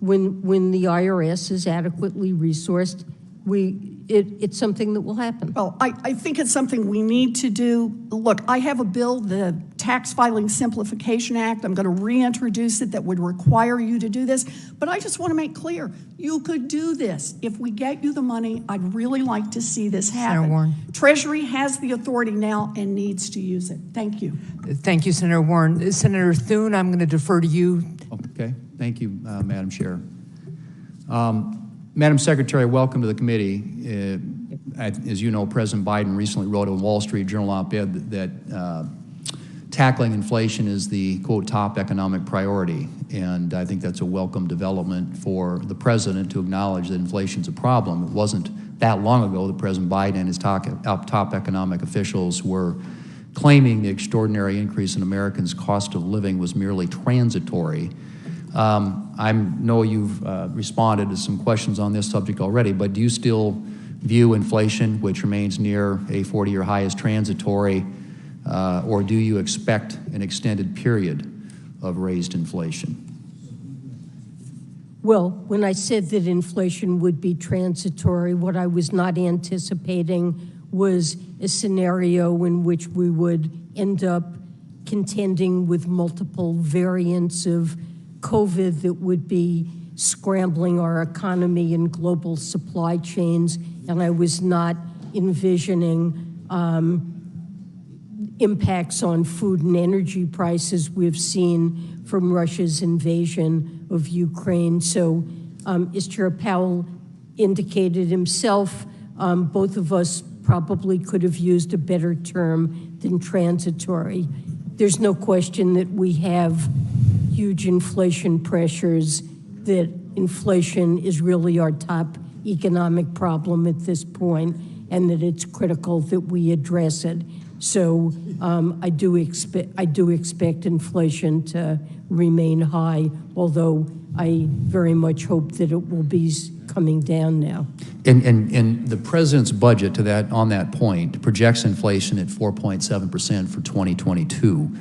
when the IRS is adequately resourced, it's something that will happen. Well, I think it's something we need to do. Look, I have a bill, the Tax Filing Simplification Act. I'm going to reintroduce it that would require you to do this. But I just want to make clear, you could do this. If we get you the money, I'd really like to see this happen. Senator Warren. Treasury has the authority now and needs to use it. Thank you. Thank you, Senator Warren. Senator Thune, I'm going to defer to you. Okay, thank you, Madam Chair. Madam Secretary, welcome to the committee. As you know, President Biden recently wrote a Wall Street Journal op-ed that tackling inflation is the, quote, top economic priority. And I think that's a welcome development for the president to acknowledge that inflation's a problem. It wasn't that long ago that President Biden and his top economic officials were claiming the extraordinary increase in Americans' cost of living was merely transitory. I know you've responded to some questions on this subject already, but do you still view inflation, which remains near a 40-year high, as transitory, or do you expect an extended period of raised inflation? Well, when I said that inflation would be transitory, what I was not anticipating was a scenario in which we would end up contending with multiple variants of COVID that would be scrambling our economy and global supply chains, and I was not envisioning impacts on food and energy prices we've seen from Russia's invasion of Ukraine. So as Chair Powell indicated himself, both of us probably could have used a better term than transitory. There's no question that we have huge inflation pressures, that inflation is really our top economic problem at this point, and that it's critical that we address it. So I do expect inflation to remain high, although I very much hope that it will be coming down now. And the president's budget on that point projects inflation at 4.7% for 2022,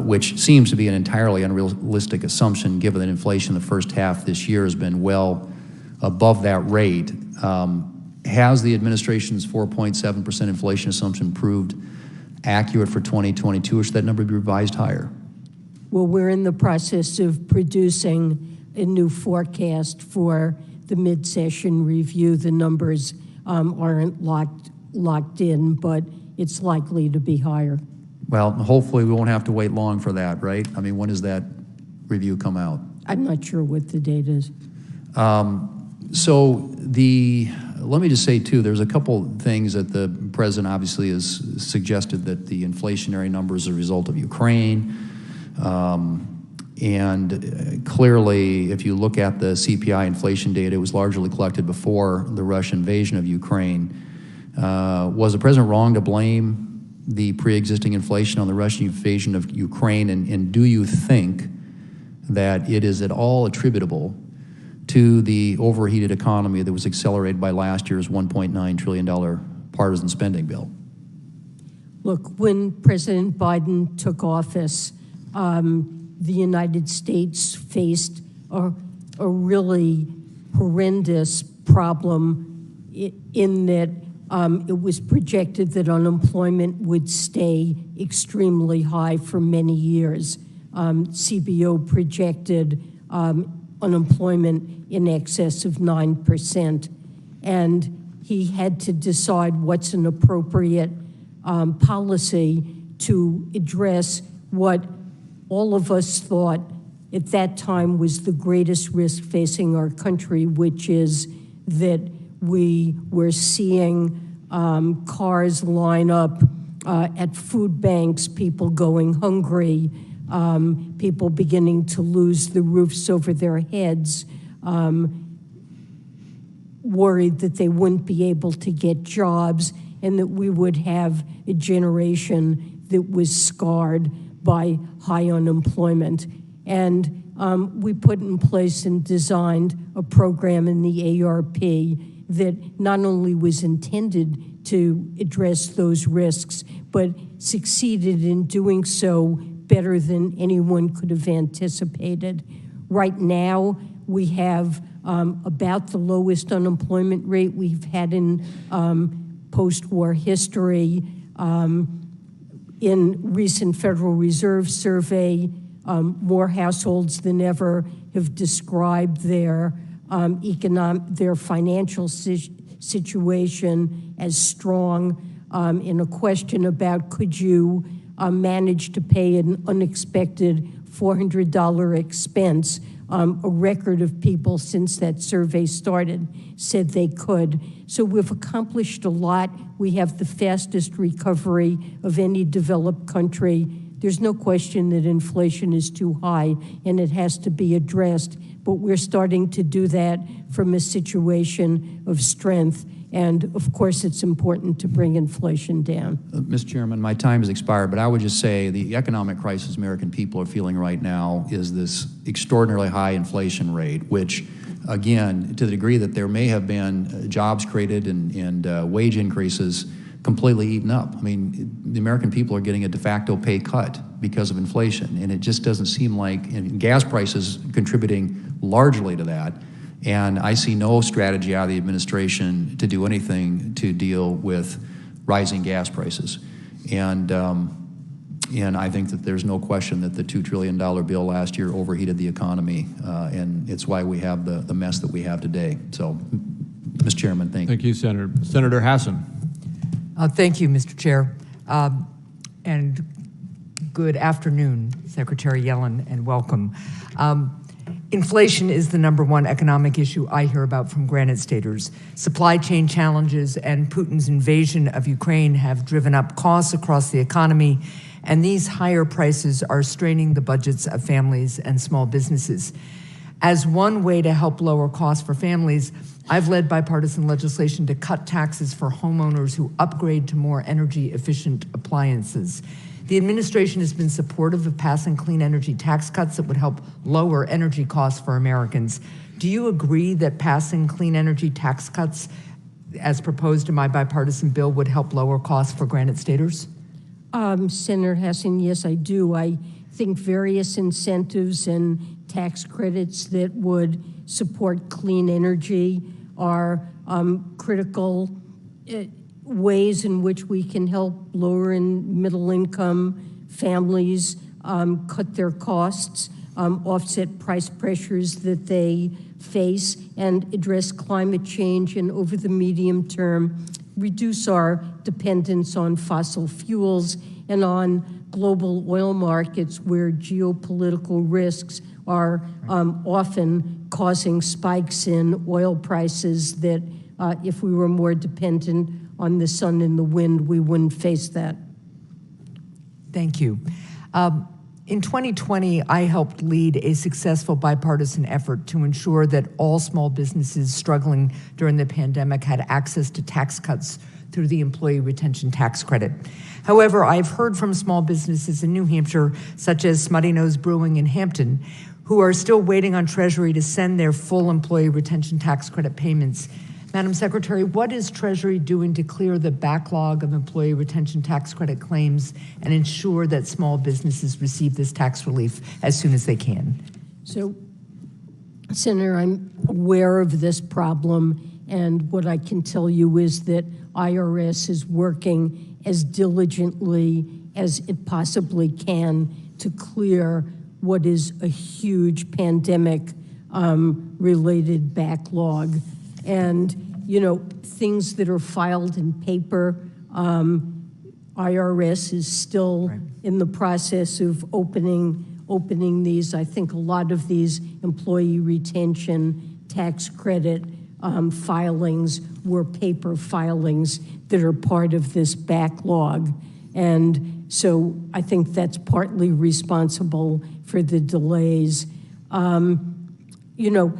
which seems to be an entirely unrealistic assumption given that inflation in the first half this year has been well above that rate. Has the administration's 4.7% inflation assumption proved accurate for 2022, or should that number be revised higher? Well, we're in the process of producing a new forecast for the mid-session review. The numbers aren't locked in, but it's likely to be higher. Well, hopefully we won't have to wait long for that, right? I mean, when does that review come out? I'm not sure what the date is. Let me just say, too, there's a couple things that the president obviously has suggested, that the inflationary numbers are a result of Ukraine. And clearly, if you look at the CPI inflation data, it was largely collected before the Russian invasion of Ukraine. Was the president wrong to blame the pre-existing inflation on the Russian invasion of Ukraine? And do you think that it is at all attributable to the overheated economy that was accelerated by last year's $1.9 trillion partisan spending bill? Look, when President Biden took office, the United States faced a really horrendous problem in that it was projected that unemployment would stay extremely high for many years. CBO projected unemployment in excess of 9%. And he had to decide what's an appropriate policy to address what all of us thought at that time was the greatest risk facing our country, which is that we were seeing cars line up at food banks, people going hungry, people beginning to lose the roofs over their heads, worried that they wouldn't be able to get jobs, and that we would have a generation that was scarred by high unemployment. And we put in place and designed a program in the ARP that not only was intended to address those risks, but succeeded in doing so better than anyone could have anticipated. Right now, we have about the lowest unemployment rate we've had in post-war history. In recent Federal Reserve survey, more households than ever have described their financial situation as strong. In a question about could you manage to pay an unexpected $400 expense, a record of people since that survey started said they could. So we've accomplished a lot. We have the fastest recovery of any developed country. There's no question that inflation is too high and it has to be addressed, but we're starting to do that from a situation of strength. And of course, it's important to bring inflation down. Mr. Chairman, my time has expired, but I would just say the economic crisis American people are feeling right now is this extraordinarily high inflation rate, which, again, to the degree that there may have been jobs created and wage increases completely eaten up. I mean, the American people are getting a de facto pay cut because of inflation, and it just doesn't seem like, and gas prices contributing largely to that. And I see no strategy out of the administration to do anything to deal with rising gas prices. And And I think that there's no question that the $2 trillion bill last year overheated the economy, and it's why we have the mess that we have today. So, Mr. Chairman, thank you. Thank you, Senator. Senator Hassan. Thank you, Mr. Chair. And good afternoon, Secretary Yellen, and welcome. Inflation is the #1 economic issue I hear about from Granite Staters. Supply chain challenges and Putin's invasion of Ukraine have driven up costs across the economy, and these higher prices are straining the budgets of families and small businesses. As one way to help lower costs for families, I've led bipartisan legislation to cut taxes for homeowners who upgrade to more energy-efficient appliances. The administration has been supportive of passing clean energy tax cuts that would help lower energy costs for Americans. Do you agree that passing clean energy tax cuts, as proposed in my bipartisan bill, would help lower costs for Granite Staters? Senator Hassan, yes, I do. I think various incentives and tax credits that would support clean energy are critical ways in which we can help lower and middle income families cut their costs, offset price pressures that they face, and address climate change, and over the medium term, reduce our dependence on fossil fuels and on global oil markets where geopolitical risks are often causing spikes in oil prices that if we were more dependent on the sun and the wind, we wouldn't face that. Thank you. In 2020, I helped lead a successful bipartisan effort to ensure that all small businesses struggling during the pandemic had access to tax cuts through the Employee Retention Tax Credit. However, I've heard from small businesses in New Hampshire, such as Smutty Nose Brewing in Hampton, who are still waiting on Treasury to send their full Employee Retention Tax Credit payments. Madam Secretary, what is Treasury doing to clear the backlog of Employee Retention Tax Credit claims and ensure that small businesses receive this tax relief as soon as they can? So, Senator, I'm aware of this problem, and what I can tell you is that IRS is working as diligently as it possibly can to clear what is a huge pandemic related backlog. And, you know, things that are filed in paper, IRS is still in the process of opening these. I think a lot of these employee retention tax credit filings were paper filings that are part of this backlog. And so I think that's partly responsible for the delays. You know,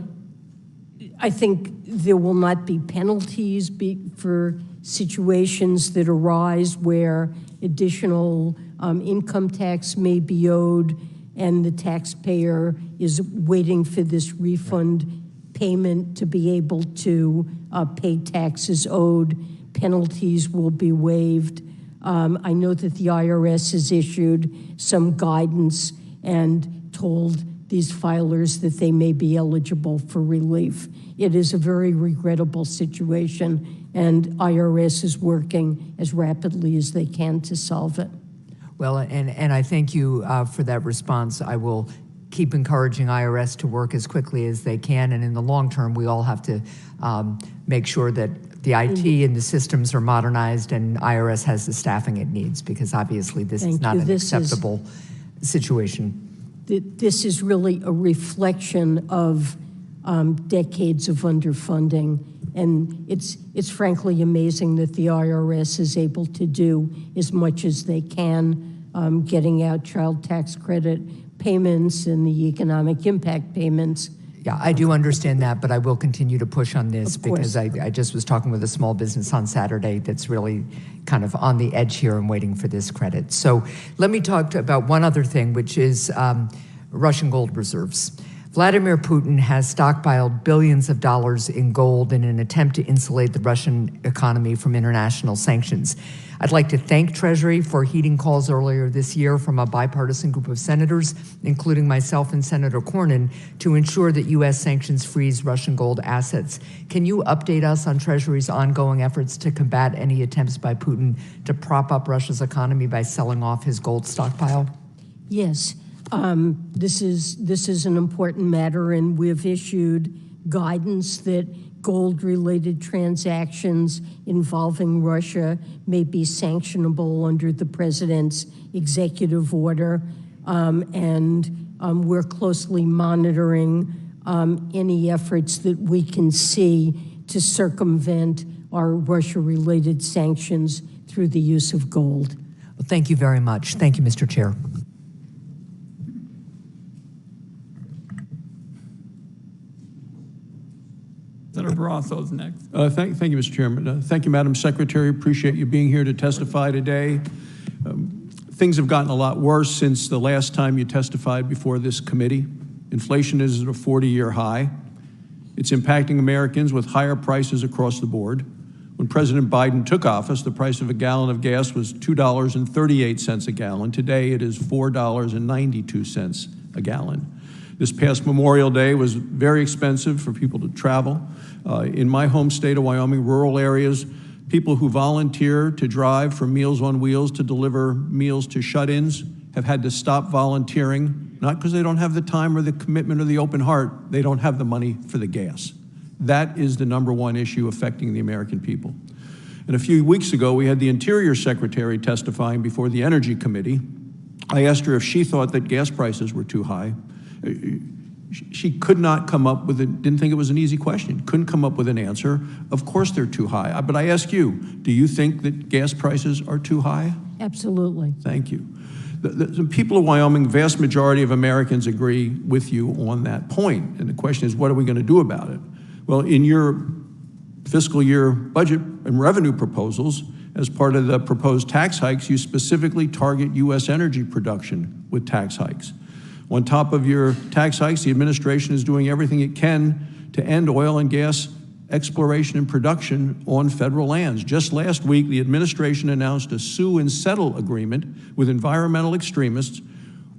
I think there will not be penalties for situations that arise where additional income tax may be owed and the taxpayer is waiting for this refund payment to be able to pay taxes owed. Penalties will be waived. I know that the IRS has issued some guidance and told these filers that they may be eligible for relief. It is a very regrettable situation, and IRS is working as rapidly as they can to solve it. Well, and I thank you for that response. I will keep encouraging IRS to work as quickly as they can, and in the long term, we all have to make sure that the IT and the systems are modernized and IRS has the staffing it needs, because obviously this is not an acceptable situation. This is really a reflection of decades of underfunding, and it's frankly amazing that the IRS is able to do as much as they can, getting out child tax credit payments and the economic impact payments. Yeah, I do understand that, but I will continue to push on this because I just was talking with a small business on Saturday that's really kind of on the edge here and waiting for this credit. So let me talk about one other thing, which is Russian gold reserves. Vladimir Putin has stockpiled billions of dollars in gold in an attempt to insulate the Russian economy from international sanctions. I'd like to thank Treasury for heeding calls earlier this year from a bipartisan group of senators, including myself and Senator Cornyn, to ensure that U.S. sanctions freeze Russian gold assets. Can you update us on Treasury's ongoing efforts to combat any attempts by Putin to prop up Russia's economy by selling off his gold stockpile? Yes, this is an important matter, and we've issued guidance that gold-related transactions involving Russia may be sanctionable under the president's executive order, and we're closely monitoring any efforts that we can see to circumvent our Russia-related sanctions through the use of gold. Well, thank you very much. Thank you, Mr. Chair. Senator Barrasso's next. Thank you, Mr. Chairman. Thank you, Madam Secretary. Appreciate you being here to testify today. Things have gotten a lot worse since the last time you testified before this committee. Inflation is at a 40-year high. It's impacting Americans with higher prices across the board. When President Biden took office, the price of a gallon of gas was $2.38 a gallon. Today, it is $4.92 a gallon. This past Memorial Day was very expensive for people to travel. In my home state of Wyoming, rural areas, people who volunteer to drive for Meals on Wheels to deliver meals to shut-ins have had to stop volunteering, not because they don't have the time or the commitment or the open heart, they don't have the money for the gas. That is the #1 issue affecting the American people. And a few weeks ago, we had the Interior Secretary testifying before the Energy Committee. I asked her if she thought that gas prices were too high. She could not come up with it, didn't think it was an easy question, couldn't come up with an answer. Of course they're too high. But I ask you, do you think that gas prices are too high? Absolutely. Thank you. The people of Wyoming, vast majority of Americans agree with you on that point. And the question is, what are we going to do about it? Well, in your fiscal year budget and revenue proposals, as part of the proposed tax hikes, you specifically target U.S. energy production with tax hikes. On top of your tax hikes, the administration is doing everything it can to end oil and gas exploration and production on federal lands. Just last week, the administration announced a sue and settle agreement with environmental extremists,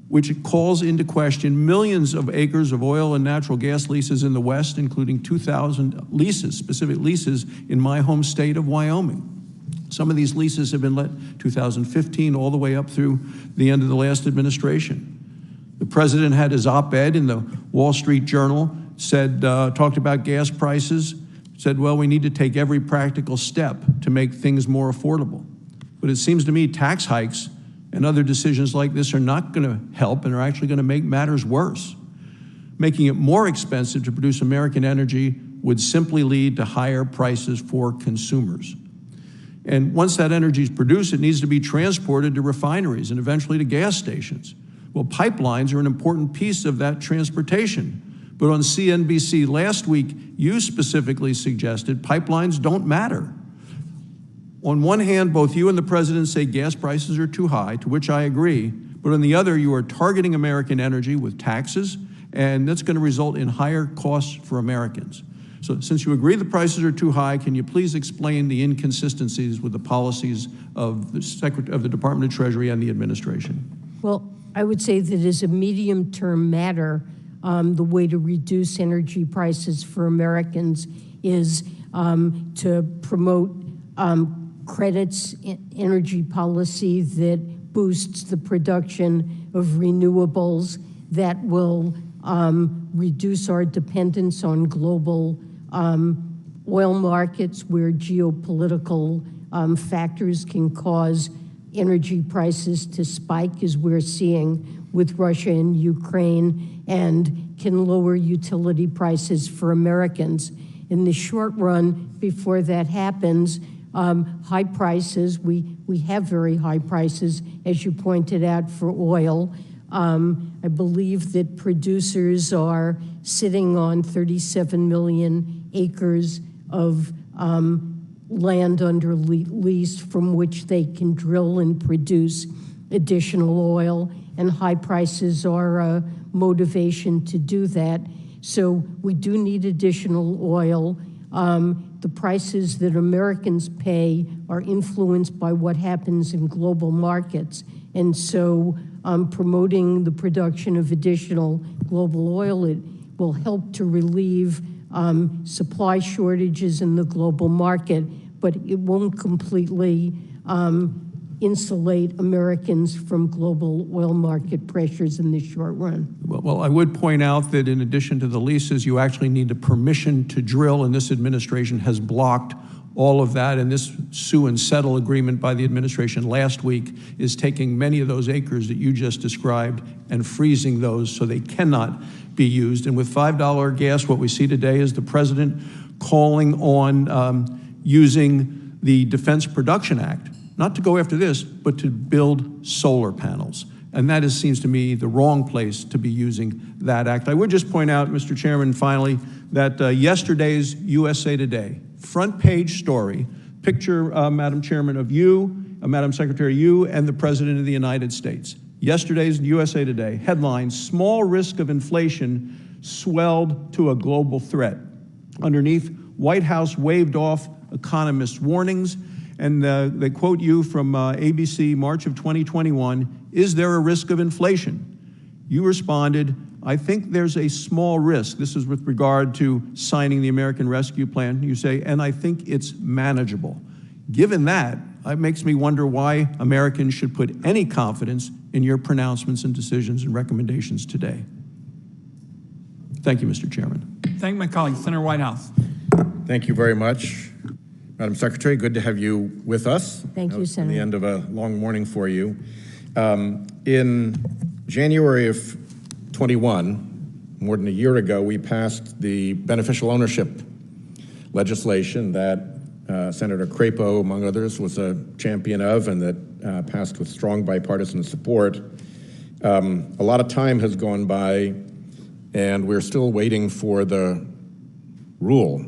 which calls into question millions of acres of oil and natural gas leases in the West, including 2,000 leases, specific leases in my home state of Wyoming. Some of these leases have been let 2015 all the way up through the end of the last administration. The president had his op-ed in the Wall Street Journal, talked about gas prices, said, well, we need to take every practical step to make things more affordable. But it seems to me tax hikes and other decisions like this are not going to help and are actually going to make matters worse. Making it more expensive to produce American energy would simply lead to higher prices for consumers. And once that energy is produced, it needs to be transported to refineries and eventually to gas stations. Well, pipelines are an important piece of that transportation. But on CNBC last week, you specifically suggested pipelines don't matter. On one hand, both you and the president say gas prices are too high, to which I agree. But on the other, you are targeting American energy with taxes, and that's going to result in higher costs for Americans. So since you agree the prices are too high, can you please explain the inconsistencies with the policies of the Department of Treasury and the administration? Well, I would say that as a medium-term matter, the way to reduce energy prices for Americans is to promote credits, energy policy that boosts the production of renewables, that will reduce our dependence on global oil markets where geopolitical factors can cause energy prices to spike, as we're seeing with Russia and Ukraine, and can lower utility prices for Americans. In the short run, before that happens, high prices, we have very high prices, as you pointed out, for oil. I believe that producers are sitting on 37 million acres of land under lease from which they can drill and produce additional oil, and high prices are a motivation to do that. So we do need additional oil. the prices that Americans pay are influenced by what happens in global markets. And so promoting the production of additional global oil, it will help to relieve supply shortages in the global market, but it won't completely insulate Americans from global oil market pressures in the short run. Well, I would point out that in addition to the leases, you actually need the permission to drill, and this administration has blocked all of that. And this sue and settle agreement by the administration last week is taking many of those acres that you just described and freezing those so they cannot be used. And with $5 gas, what we see today is the president calling on using the Defense Production Act, not to go after this, but to build solar panels. And that seems to me the wrong place to be using that act. I would just point out, Mr. Chairman, finally, that yesterday's USA Today front page story, picture, Madam Chairman, of you, Madam Secretary, you and the President of the United States. Yesterday's USA Today headline, small risk of inflation swelled to a global threat. Underneath, White House waved off economists' warnings. And they quote you from ABC, March of 2021, is there a risk of inflation? You responded, I think there's a small risk. This is with regard to signing the American Rescue Plan. You say, and I think it's manageable. Given that, it makes me wonder why Americans should put any confidence in your pronouncements and decisions and recommendations today. Thank you, Mr. Chairman. Thank my colleague, Senator Whitehouse. Thank you very much. Madam Secretary, good to have you with us. Thank you, Senator. The end of a long morning for you. In January of 21, more than a year ago, we passed the beneficial ownership legislation that Senator Crapo, among others, was a champion of, and that passed with strong bipartisan support. A lot of time has gone by, and we're still waiting for the rule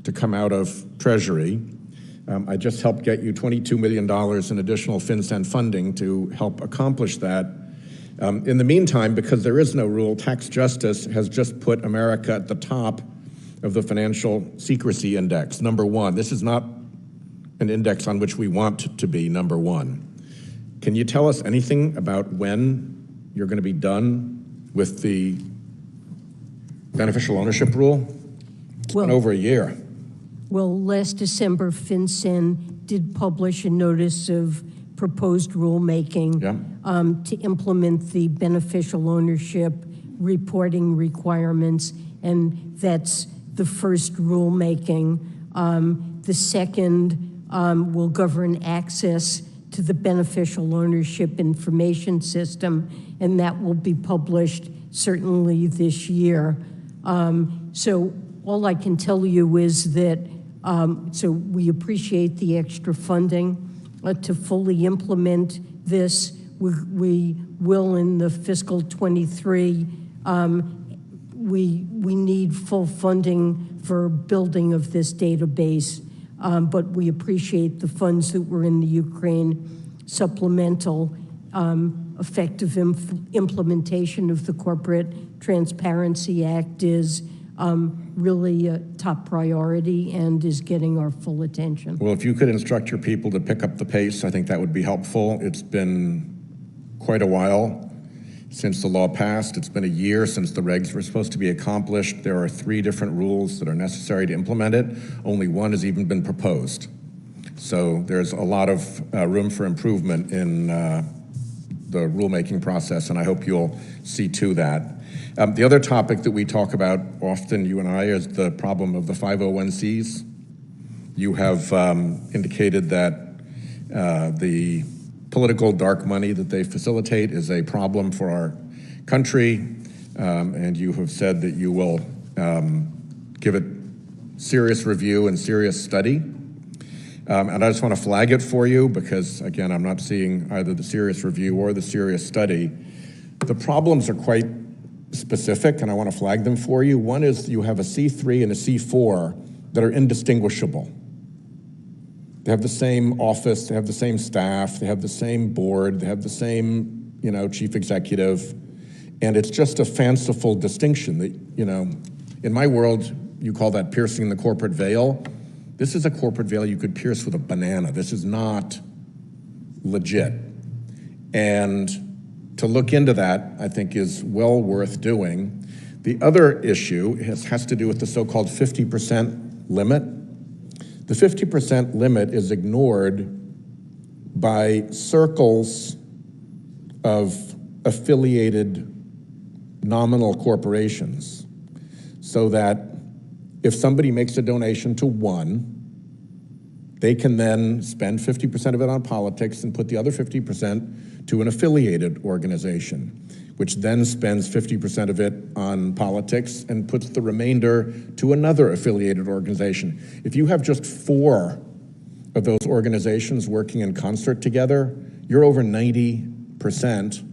to come out of Treasury. I just helped get you $22 million in additional FinCEN funding to help accomplish that. In the meantime, because there is no rule, Tax Justice has just put America at the top of the Financial Secrecy Index, #1. This is not an index on which we want to be #1. Can you tell us anything about when you're going to be done with the beneficial ownership rule? It's been over a year. Well, last December, FinCEN did publish a notice of proposed rulemaking to implement the beneficial ownership reporting requirements, and that's the first rulemaking. The second will govern access to the beneficial ownership information system, and that will be published certainly this year. So all I can tell you is that so we appreciate the extra funding to fully implement this. We will in the fiscal 23. We need full funding for building of this database, but we appreciate the funds that were in the Ukraine supplemental. Effective implementation of the Corporate Transparency Act is really a top priority and is getting our full attention. Well, if you could instruct your people to pick up the pace, I think that would be helpful. It's been quite a while since the law passed. It's been a year since the regs were supposed to be accomplished. There are 3 different rules that are necessary to implement it. Only one has even been proposed. So there's a lot of room for improvement in the rulemaking process, and I hope you'll see to that. The other topic that we talk about often, you and I, is the problem of the 501Cs. You have indicated that the political dark money that they facilitate is a problem for our country, and you have said that you will give it serious review and serious study. And I just want to flag it for you because, again, I'm not seeing either the serious review or the serious study. The problems are quite specific, and I want to flag them for you. One is you have a C3 and a C4 that are indistinguishable. They have the same office, they have the same staff, they have the same board, they have the same, chief executive, and it's just a fanciful distinction that, in my world, you call that piercing the corporate veil. This is a corporate veil you could pierce with a banana. This is not legit. And to look into that, I think, is well worth doing. The other issue has to do with the so-called 50% limit. The 50% limit is ignored by circles of affiliated nominal corporations, so that if somebody makes a donation to one, they can then spend 50% of it on politics and put the other 50% to an affiliated organization, which then spends 50% of it on politics and puts the remainder to another affiliated organization. If you have just 4 of those organizations working in concert together, you're over 90%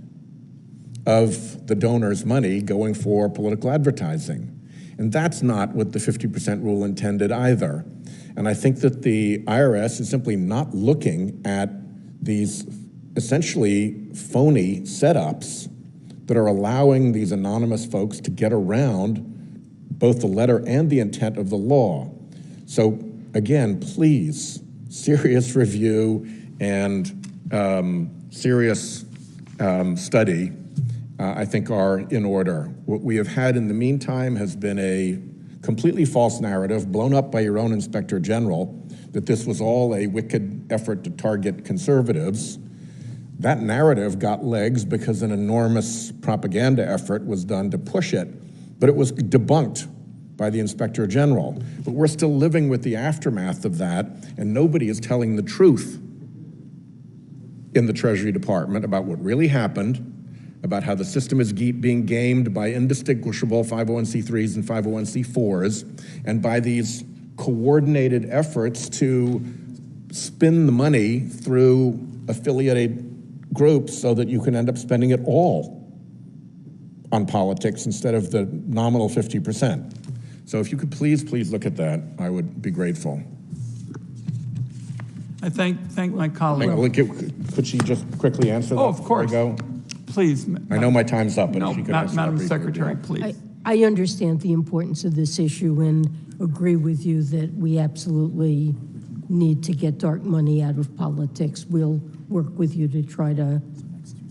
of the donor's money going for political advertising. And that's not what the 50% rule intended either. And I think that the IRS is simply not looking at these essentially phony setups that are allowing these anonymous folks to get around both the letter and the intent of the law. So again, please, serious review and serious study, I think, are in order. What we have had in the meantime has been a completely false narrative blown up by your own Inspector General that this was all a wicked effort to target conservatives. That narrative got legs because an enormous propaganda effort was done to push it, but it was debunked by the Inspector General. But we're still living with the aftermath of that, and nobody is telling the truth in the Treasury Department about what really happened, about how the system is being gamed by indistinguishable 501c3s and 501c4s, and by these coordinated efforts to spin the money through affiliated groups so that you can end up spending it all on politics instead of the nominal 50%. So if you could please look at that, I would be grateful. I thank my colleague. Could she just quickly answer that? Oh, of course. Before I go? Please. I know my time's up, but no, if you could answer Madam that Secretary, please. I understand the importance of this issue and agree with you that we absolutely need to get dark money out of politics. We'll work with you to try to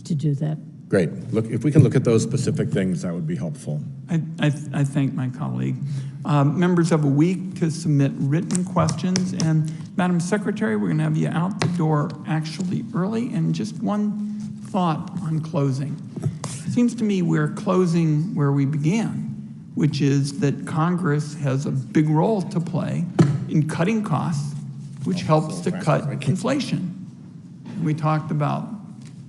do that. Great. Look, if we can look at those specific things, that would be helpful. I thank my colleague. Members have a week to submit written questions, and Madam Secretary, we're going to have you out the door actually early. And just one thought on closing. It seems to me we're closing where we began, which is that Congress has a big role to play in cutting costs, which helps to cut inflation. We talked about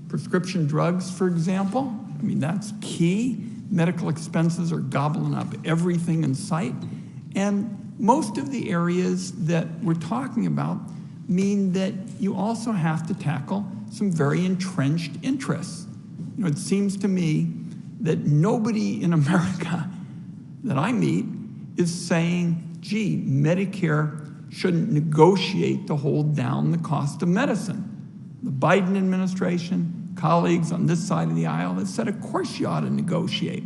prescription drugs, for example. I mean, that's key. Medical expenses are gobbling up everything in sight. And most of the areas that we're talking about mean that you also have to tackle some very entrenched interests. You know, it seems to me that nobody in America that I meet is saying, gee, Medicare shouldn't negotiate to hold down the cost of medicine. The Biden administration, colleagues on this side of the aisle have said, of course you ought to negotiate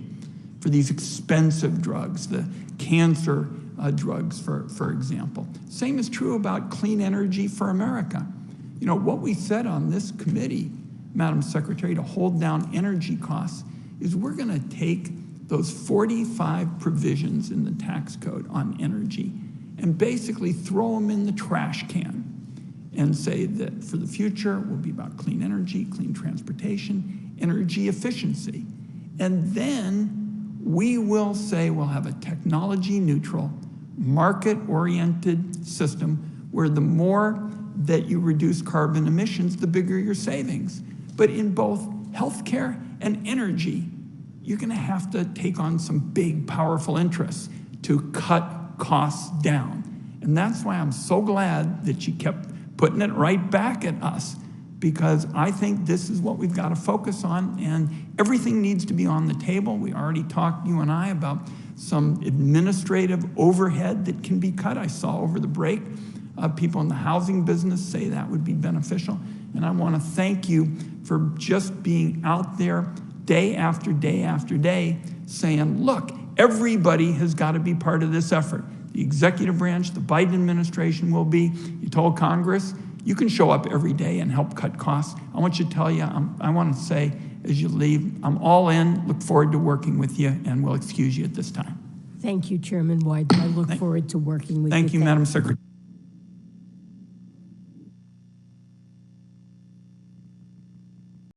for these expensive drugs, the cancer drugs, for example. Same is true about clean energy for America. You know, what we said on this committee, Madam Secretary, to hold down energy costs is we're going to take those 45 provisions in the tax code on energy and basically throw them in the trash can and say that for the future will be about clean energy, clean transportation, energy efficiency. And then we will say we'll have a technology neutral, market-oriented system where the more that you reduce carbon emissions, the bigger your savings. But in both healthcare and energy, you're going to have to take on some big, powerful interests to cut costs down. And that's why I'm so glad that you kept putting it right back at us, because I think this is what we've got to focus on, and everything needs to be on the table. We already talked, you and I, about some administrative overhead that can be cut. I saw over the break people in the housing business say that would be beneficial. And I want to thank you for just being out there day after day after day saying, look, Everybody has got to be part of this effort. The executive branch, the Biden administration will be. You told Congress, you can show up every day and help cut costs. I want you to tell you, I want to say as you leave, I'm all in, look forward to working with you, and we'll excuse you at this time. Thank you, Chairman Wyden. I look forward to working with you. Thank you, Madam Secretary.